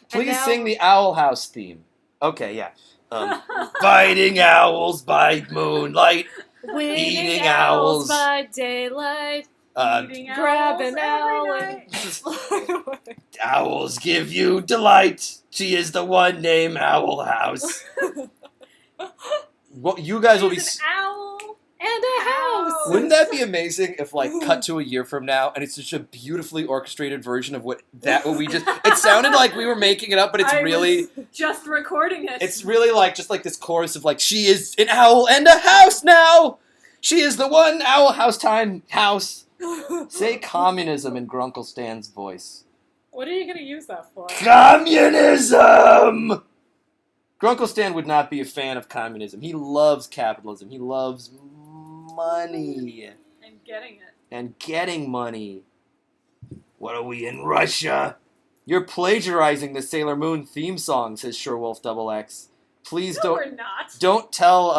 Please sing the Owl House theme. Okay, yeah. Fighting owls by moonlight, eating owls by daylight. Grab an owl. Owls give you delight. She is the one named Owl House. Well, you guys will be. An owl and a house. Wouldn't that be amazing if, cut to a year from now, and it's such a beautifully orchestrated version of what we just. It sounded like we were making it up, but it's really was just recording it. It's really just this chorus of she is an owl and a house now. She is the one owl house time house. Say communism in Grunkle Stan's voice. What are you going to use that for? Communism! Grunkle Stan would not be a fan of communism. He loves capitalism. He loves money. And getting money. What are we in Russia? You're plagiarizing the Sailor Moon theme song, says Sherwolf XX. Please no, we're not. Don't tell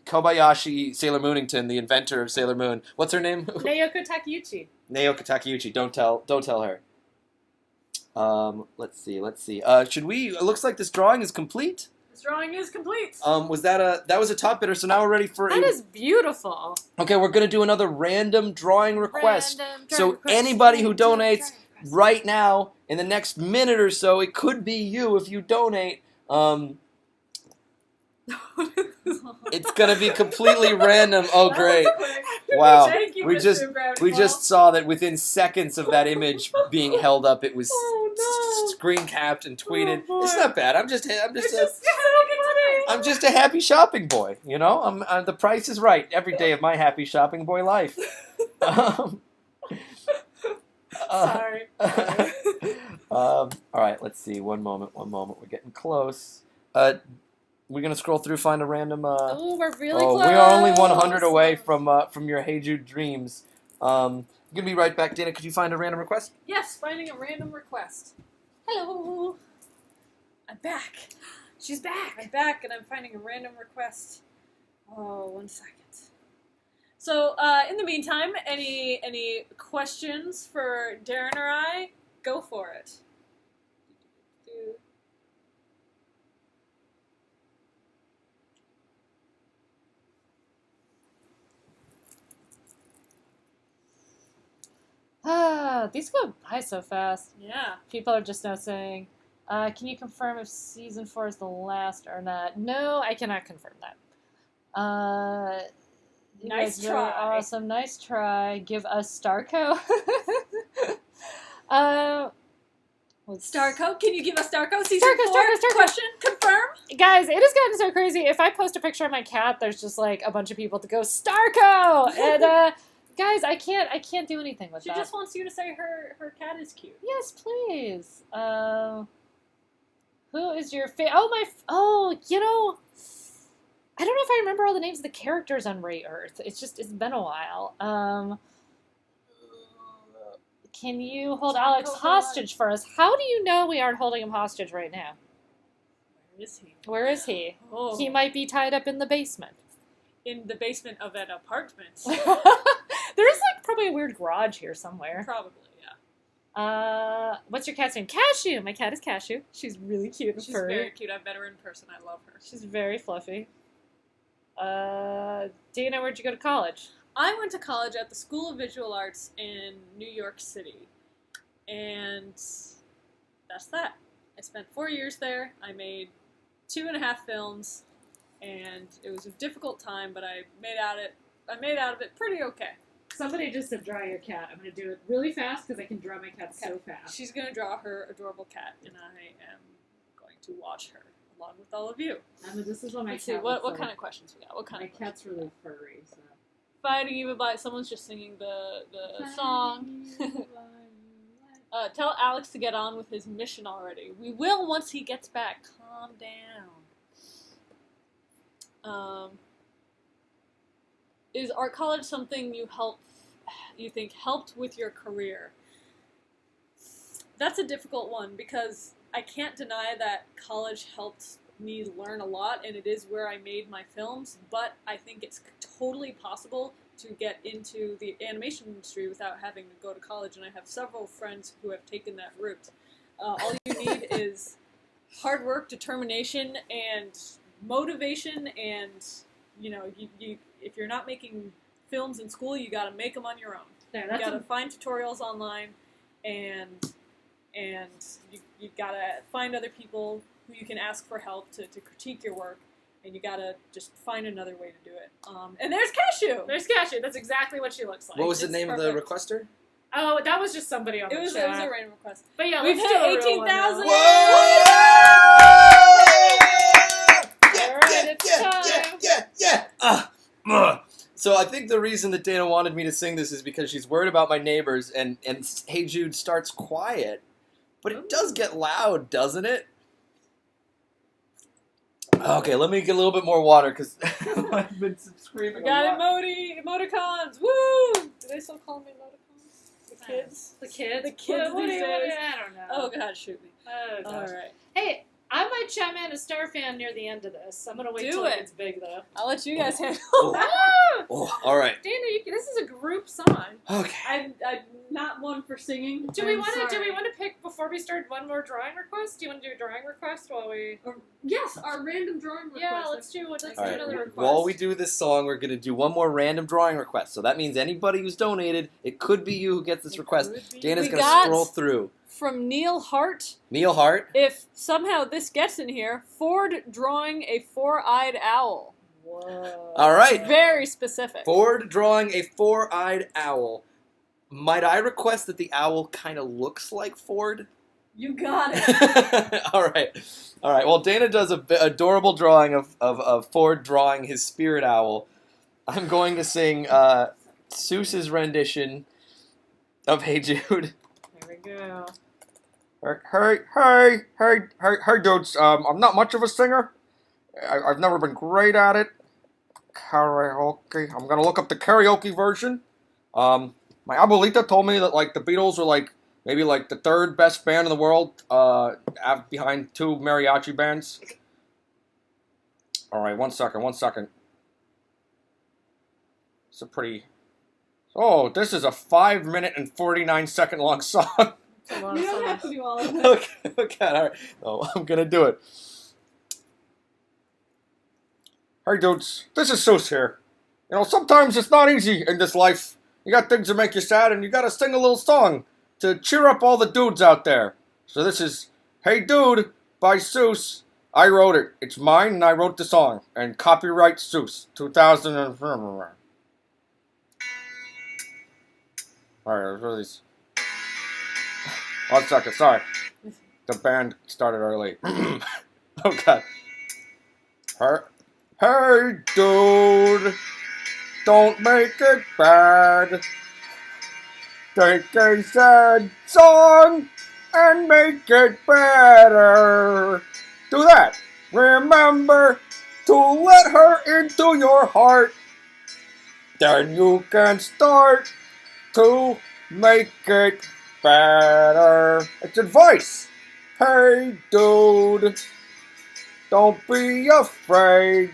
Kobayashi Sailor Moonington, the inventor of Sailor Moon. What's her name? Naoko Takeuchi. Naoko Takeuchi. Don't tell her. Let's see. Should we? It looks like this drawing is complete. This drawing is complete. That was a top bidder, so now we're ready for That is beautiful. Okay, we're gonna do another random drawing request. Anybody who donates right now, in the next minute or so, it could be you if you donate. It's gonna be completely random. Oh, great! Wow, we just saw that within seconds of that image being held up, it was screen capped and tweeted. It's not bad. I'm just a happy shopping boy. You know, the price is right every day of my happy shopping boy life. Sorry. All right, let's see. One moment. We're getting close. We're gonna scroll through, find a random. Oh, we're really close. We are only 100 away from your Hey Jude dreams. I'm gonna be right back, Dana. Could you find a random request? Yes, finding a random request. Hello. I'm back. She's back. I'm back, and I'm finding a random request. Oh, 1 second. So, in the meantime, any questions for Darren or I? Go for it. These go by so fast. Yeah. People are just now saying, can you confirm if season 4 is the last or not? No, I cannot confirm that. Nice try. Really awesome. Nice try. Give us Starco. Starco, can you give us Starco season Starco, 4? Starco. Question confirm. Guys, it has gotten so crazy. If I post a picture of my cat, there's just like a bunch of people to go Starco, and guys, I can't do anything with She that. just wants you to say her cat is cute. Yes, please. Who is your favorite? You know, I don't know if I remember all the names of the characters on Ray Earth. It's been a while. Can you hold Alex hostage for us? How do you know we aren't holding him hostage right now? Where is he? Where is he? Oh, He might be tied up in the basement. in the basement of an apartment. There's like probably a weird garage here somewhere. Probably, yeah. What's your cat's name? Cashew. My cat is Cashew. She's really cute and She's furry. very cute. I've met her in person. I love her. She's very fluffy. Dana, where'd you go to college? I went to college at the School of Visual Arts in New York City. And that's that. I spent 4 years there. I made 2.5 films. And it was a difficult time, but I made out of it pretty okay. Somebody just said draw your cat. I'm going to do it really fast because I can draw my cat so fast. She's going to draw her adorable cat, and I am going to watch her along with all of you. This is what my Let's cat see, what looks kind like. of questions we got? What kind My of questions? cat's really furry, so. Fighting even by someone's just singing the song. Tell Alex to get on with his mission already. We will once he gets back. Calm down. Is art college something you think helped with your career? That's a difficult one because I can't deny that college helped me learn a lot, and it is where I made my films, but I think it's totally possible to get into the animation industry without having to go to college, and I have several friends who have taken that route. All you need is hard work, determination, and motivation, and you if you're not making films in school, you got to make them on your own. There, You that's got to find tutorials online, and you got to find other people who you can ask for help to critique your work, and you got to just find another way to do it. And there's Cashew. There's Cashew. That's exactly what she looks like. What was the It's name of perfect. the requester? Oh, that was just somebody on It the was chat. a random request. But yeah, We've let's do a hit real one now. 18,000. Alright, it's time. So I think the reason that Dana wanted me to sing this is because she's worried about my neighbors, and Hey Jude starts quiet, but it does get loud, doesn't it? Okay, let me get a little bit more water because I've been screaming. We got a lot. emoticons. Woo! Do they still call them emoticons? The kids? The kids? The kids What do these you- days. I don't know. Oh god, shoot me. Oh, gosh. Alright. Hey, I might chime in a Star fan near the end of this. I'm gonna wait Do till it. it gets big, though. I'll let you guys handle Ah! Oh, all right. Dana, this is a group song. Okay. I'm not one for singing. Do we I'm want to sorry. pick before we start one more drawing request? Do you want to do a drawing request while we? Yes, our random drawing request. Yeah, let's do All right. another request. While we do this song, we're gonna do one more random drawing request. So that means anybody who's donated, it could be you who gets this request. Dana's We gonna got- scroll through. From Neil Hart. Neil Hart. If somehow this gets in here, Ford drawing a four-eyed owl. Whoa. All right. Very specific. Ford drawing a four-eyed owl. Might I request that the owl kind of looks like Ford? You got it. All right. Well, Dana does a adorable drawing of Ford drawing his spirit owl. I'm going to sing Seuss's rendition of Hey Jude. There we go. Hey, dudes. I'm not much of a singer. I've never been great at it. Karaoke. I'm gonna look up the karaoke version. My abuelita told me that like the Beatles were like maybe like the third best band in the world, behind two mariachi bands. All right, one second. It's a pretty. Oh, this is a 5 minute and 49 second long song. You don't have to do all of it. Okay, all right. No, I'm gonna do it. Hey, dudes, this is Seuss here. You know, sometimes it's not easy in this life. You got things that make you sad, and you gotta sing a little song to cheer up all the dudes out there. So this is Hey Dude by Seuss. I wrote it. It's mine, and I wrote the song. And copyright Seuss, 2000 and... Alright, what are these? 1 second, sorry. The band started early. Oh god. Hey, dude. Don't make it bad. Take a sad song and make it better. Do that. Remember to let her into your heart. Then you can start to make it better. It's advice. Hey, dude. Don't be afraid.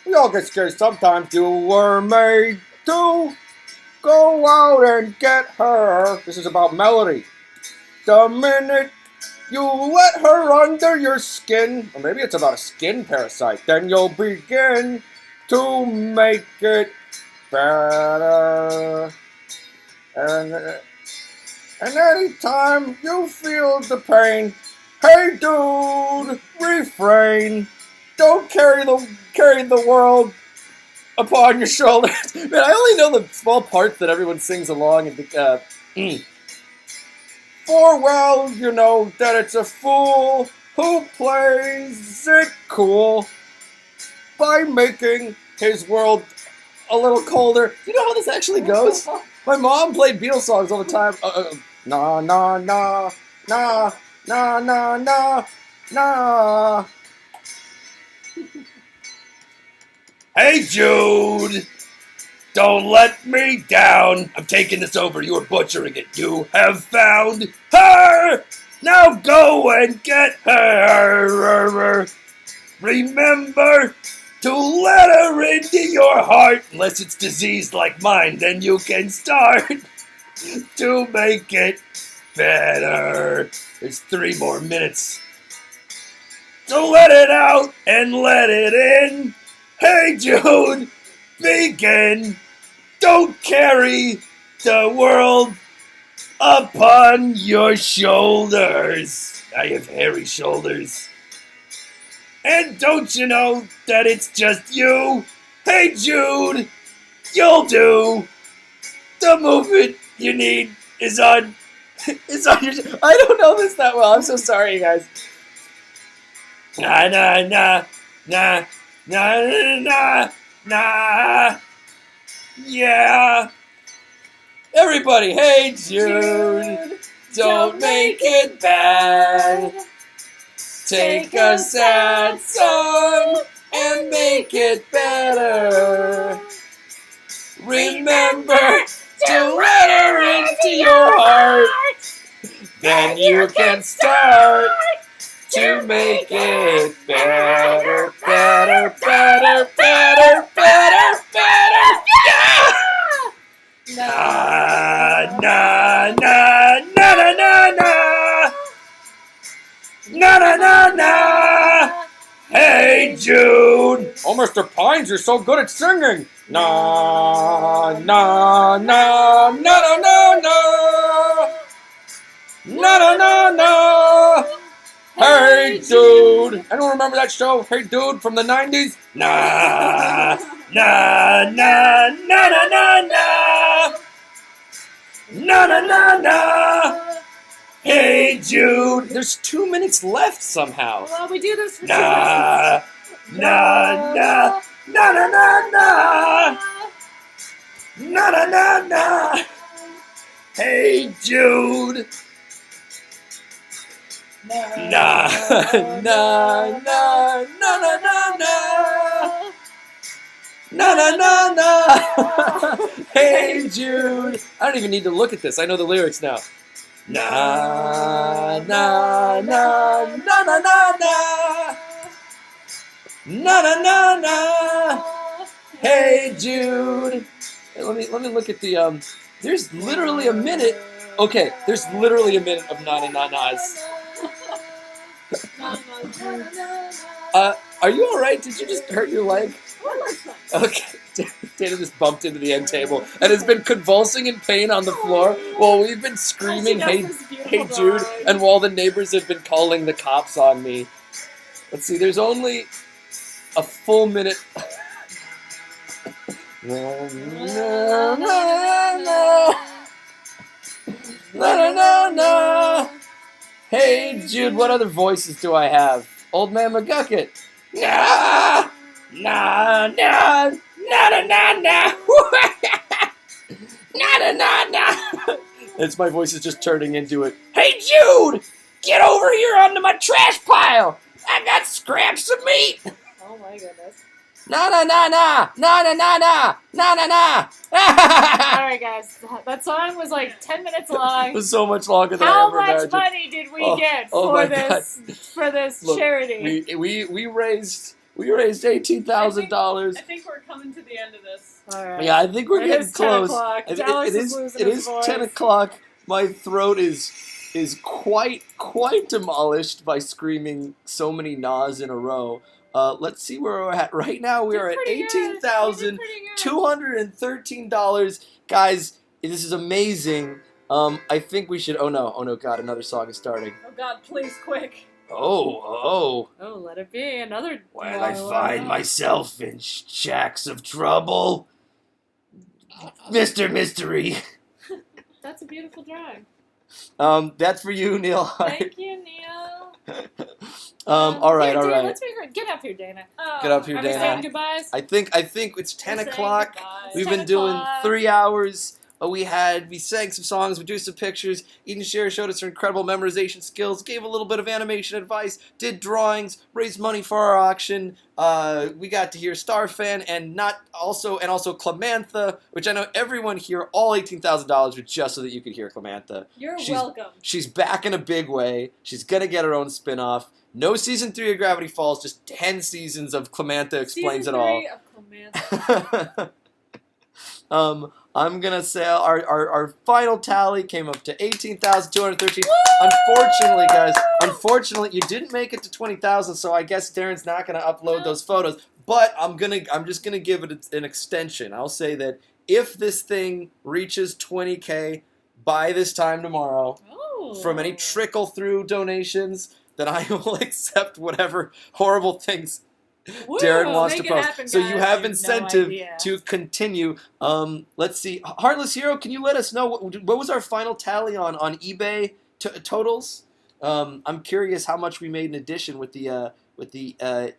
We all get scared sometimes. You were made to go out and get her. This is about Melody. The minute you let her under your skin, or maybe it's about a skin parasite, then you'll begin to make it better. And anytime you feel the pain, hey dude, refrain. Don't carry the world upon your shoulders. Man, I only know the small parts that everyone sings along. And for well, you know that it's a fool who plays it cool by making his world a little colder. You know how this actually goes? My mom played Beatles songs all the time. Na na na na na na na na. Hey, Jude! Don't let me down! I'm taking this over. You are butchering it. You have found her! Now go and get her! Remember to let her into your heart. Unless it's diseased like mine, then you can start to make it better. There's 3 more minutes. So let it out and let it in. Hey, Jude, begin. Don't carry the world upon your shoulders. I have hairy shoulders. And don't you know that it's just you? Hey, Jude, you'll do. The movement you need is on your... I don't know this that well. I'm so sorry, you guys. Na na na na na na na. Yeah. Everybody, hey Jude, don't make it bad. Take a sad song and make it better. Remember to let her into your heart. Then you can start to make it better, better, better, better, better, better. Yeah! Na na na na na na na na na na na. Hey, Jude. Oh, Mr. Pines, you're so good at singing. Na na na na na na na na na na. Hey, dude. Anyone remember that show? Hey, dude, from the 90s? Na na na na na na na na na na na. Hey, Jude. There's 2 minutes left somehow. Well, we do this for 2 Na na na na na na na na na na na. Hey, Jude. Na na na na na na na. Na na na na. Hey Jude. I don't even need to look at this. I know the lyrics now. Na na na na na na na. Na na na na. Hey Jude. Hey, let me look at the there's literally a minute. Okay, there's literally a minute of na na na nas. Are you alright? Did you just hurt your leg? Okay. Dana just bumped into the end table and has been convulsing in pain on the floor while we've been screaming, hey Jude, and while the neighbors have been calling the cops on me. Let's see, there's only a full minute. Na na na na na na. Hey Jude, what other voices do I have? Old Man McGucket. Nah, nah, nah, nah, nah, nah, nah. Nah, nah, nah, nah. It's my voice is just turning into it. Hey, Jude, get over here onto my trash pile. I got scraps of meat. Oh my goodness. Nah, nah, nah, nah, nah, nah, nah, nah, nah, nah, nah. Alright, guys. That song was like 10 minutes It long. was so much longer than I How ever much imagined. money did we get oh for my this Look, charity? we raised $18,000. I think we're coming to the end of this. Alright. Yeah, I think we're It getting is 10 close. o'clock. It Dallas is is losing it his is voice. 10 o'clock. My throat is quite demolished by screaming so many nahs in a row. Let's see where we're at right now. We are at $18,213. Guys, this is amazing. I think we should. Oh no, God, another song is starting. Oh God, please, quick. Oh. Oh, let it be. Another. When I find myself in shacks of trouble, Mr. Mystery. That's a beautiful drawing. That's for you, Neil Hart. Thank you, Neil. All right. Let's get up here, Dana. Get up here, Are we Dana. saying goodbyes? I think it's 10 We're saying o'clock. goodbye. We've 10 been doing o'clock. 3 hours. We sang some songs, we drew some pictures. Eden Sherry showed us her incredible memorization skills, gave a little bit of animation advice, did drawings, raised money for our auction. We got to hear Starfan and also Clamantha, which I know everyone here, all $18,000 was just so that you could hear Clamantha. You're She's- welcome. She's back in a big way. She's gonna get her own spin-off. No season 3 of Gravity Falls, just 10 seasons of Clamantha explains Season it all. 3 of Clamantha. I'm gonna say our final tally came up to 18,213. Unfortunately, you didn't make it to 20,000, so I guess Darren's not gonna upload those photos. But I'm just gonna give it an extension. I'll say that if this thing reaches 20K by this time tomorrow, Oh. from any trickle through donations, then I will accept whatever horrible things Woo, Darren wants to make it post. happen, So guys. you have No incentive idea. to continue. Let's see. Heartless Hero, can you let us know what was our final tally on eBay totals? I'm curious how much we made in addition with the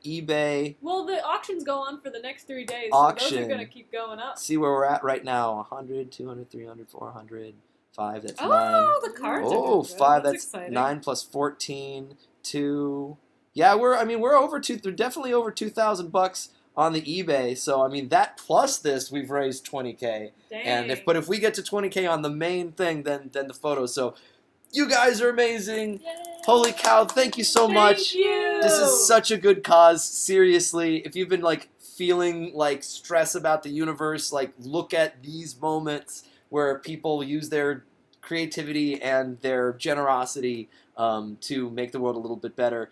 eBay Well, the auctions go on for the next 3 days, Auction. so those are going to keep going up. See where we're at right now. 100, 200, 300, 400, 5, that's 9. Oh, the cards. are Oh, good. 5, That's that's exciting. 9 plus 14, 2. Yeah, we're over they're definitely over $2,000 on the eBay. So I mean that plus this, we've raised 20K. Dang. And if we get to 20K on the main thing, then the photos. So you guys are amazing. Yay. Holy cow, thank you so much. Thank you. This is such a good cause. Seriously, if you've been feeling stress about the universe, look at these moments where people use their creativity and their generosity to make the world a little bit better.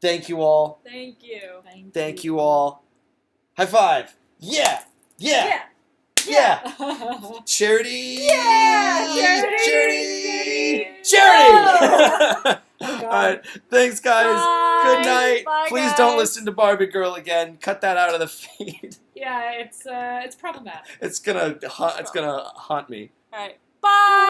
Thank you all. Thank you. Thank you all. High five. Yeah. Charity. Charity. All right. Thanks, guys. Good night. Bye, Please guys. don't listen to Barbie Girl again. Cut that out of the feed. Yeah, it's problematic. It's gonna haunt me. All right. Bye.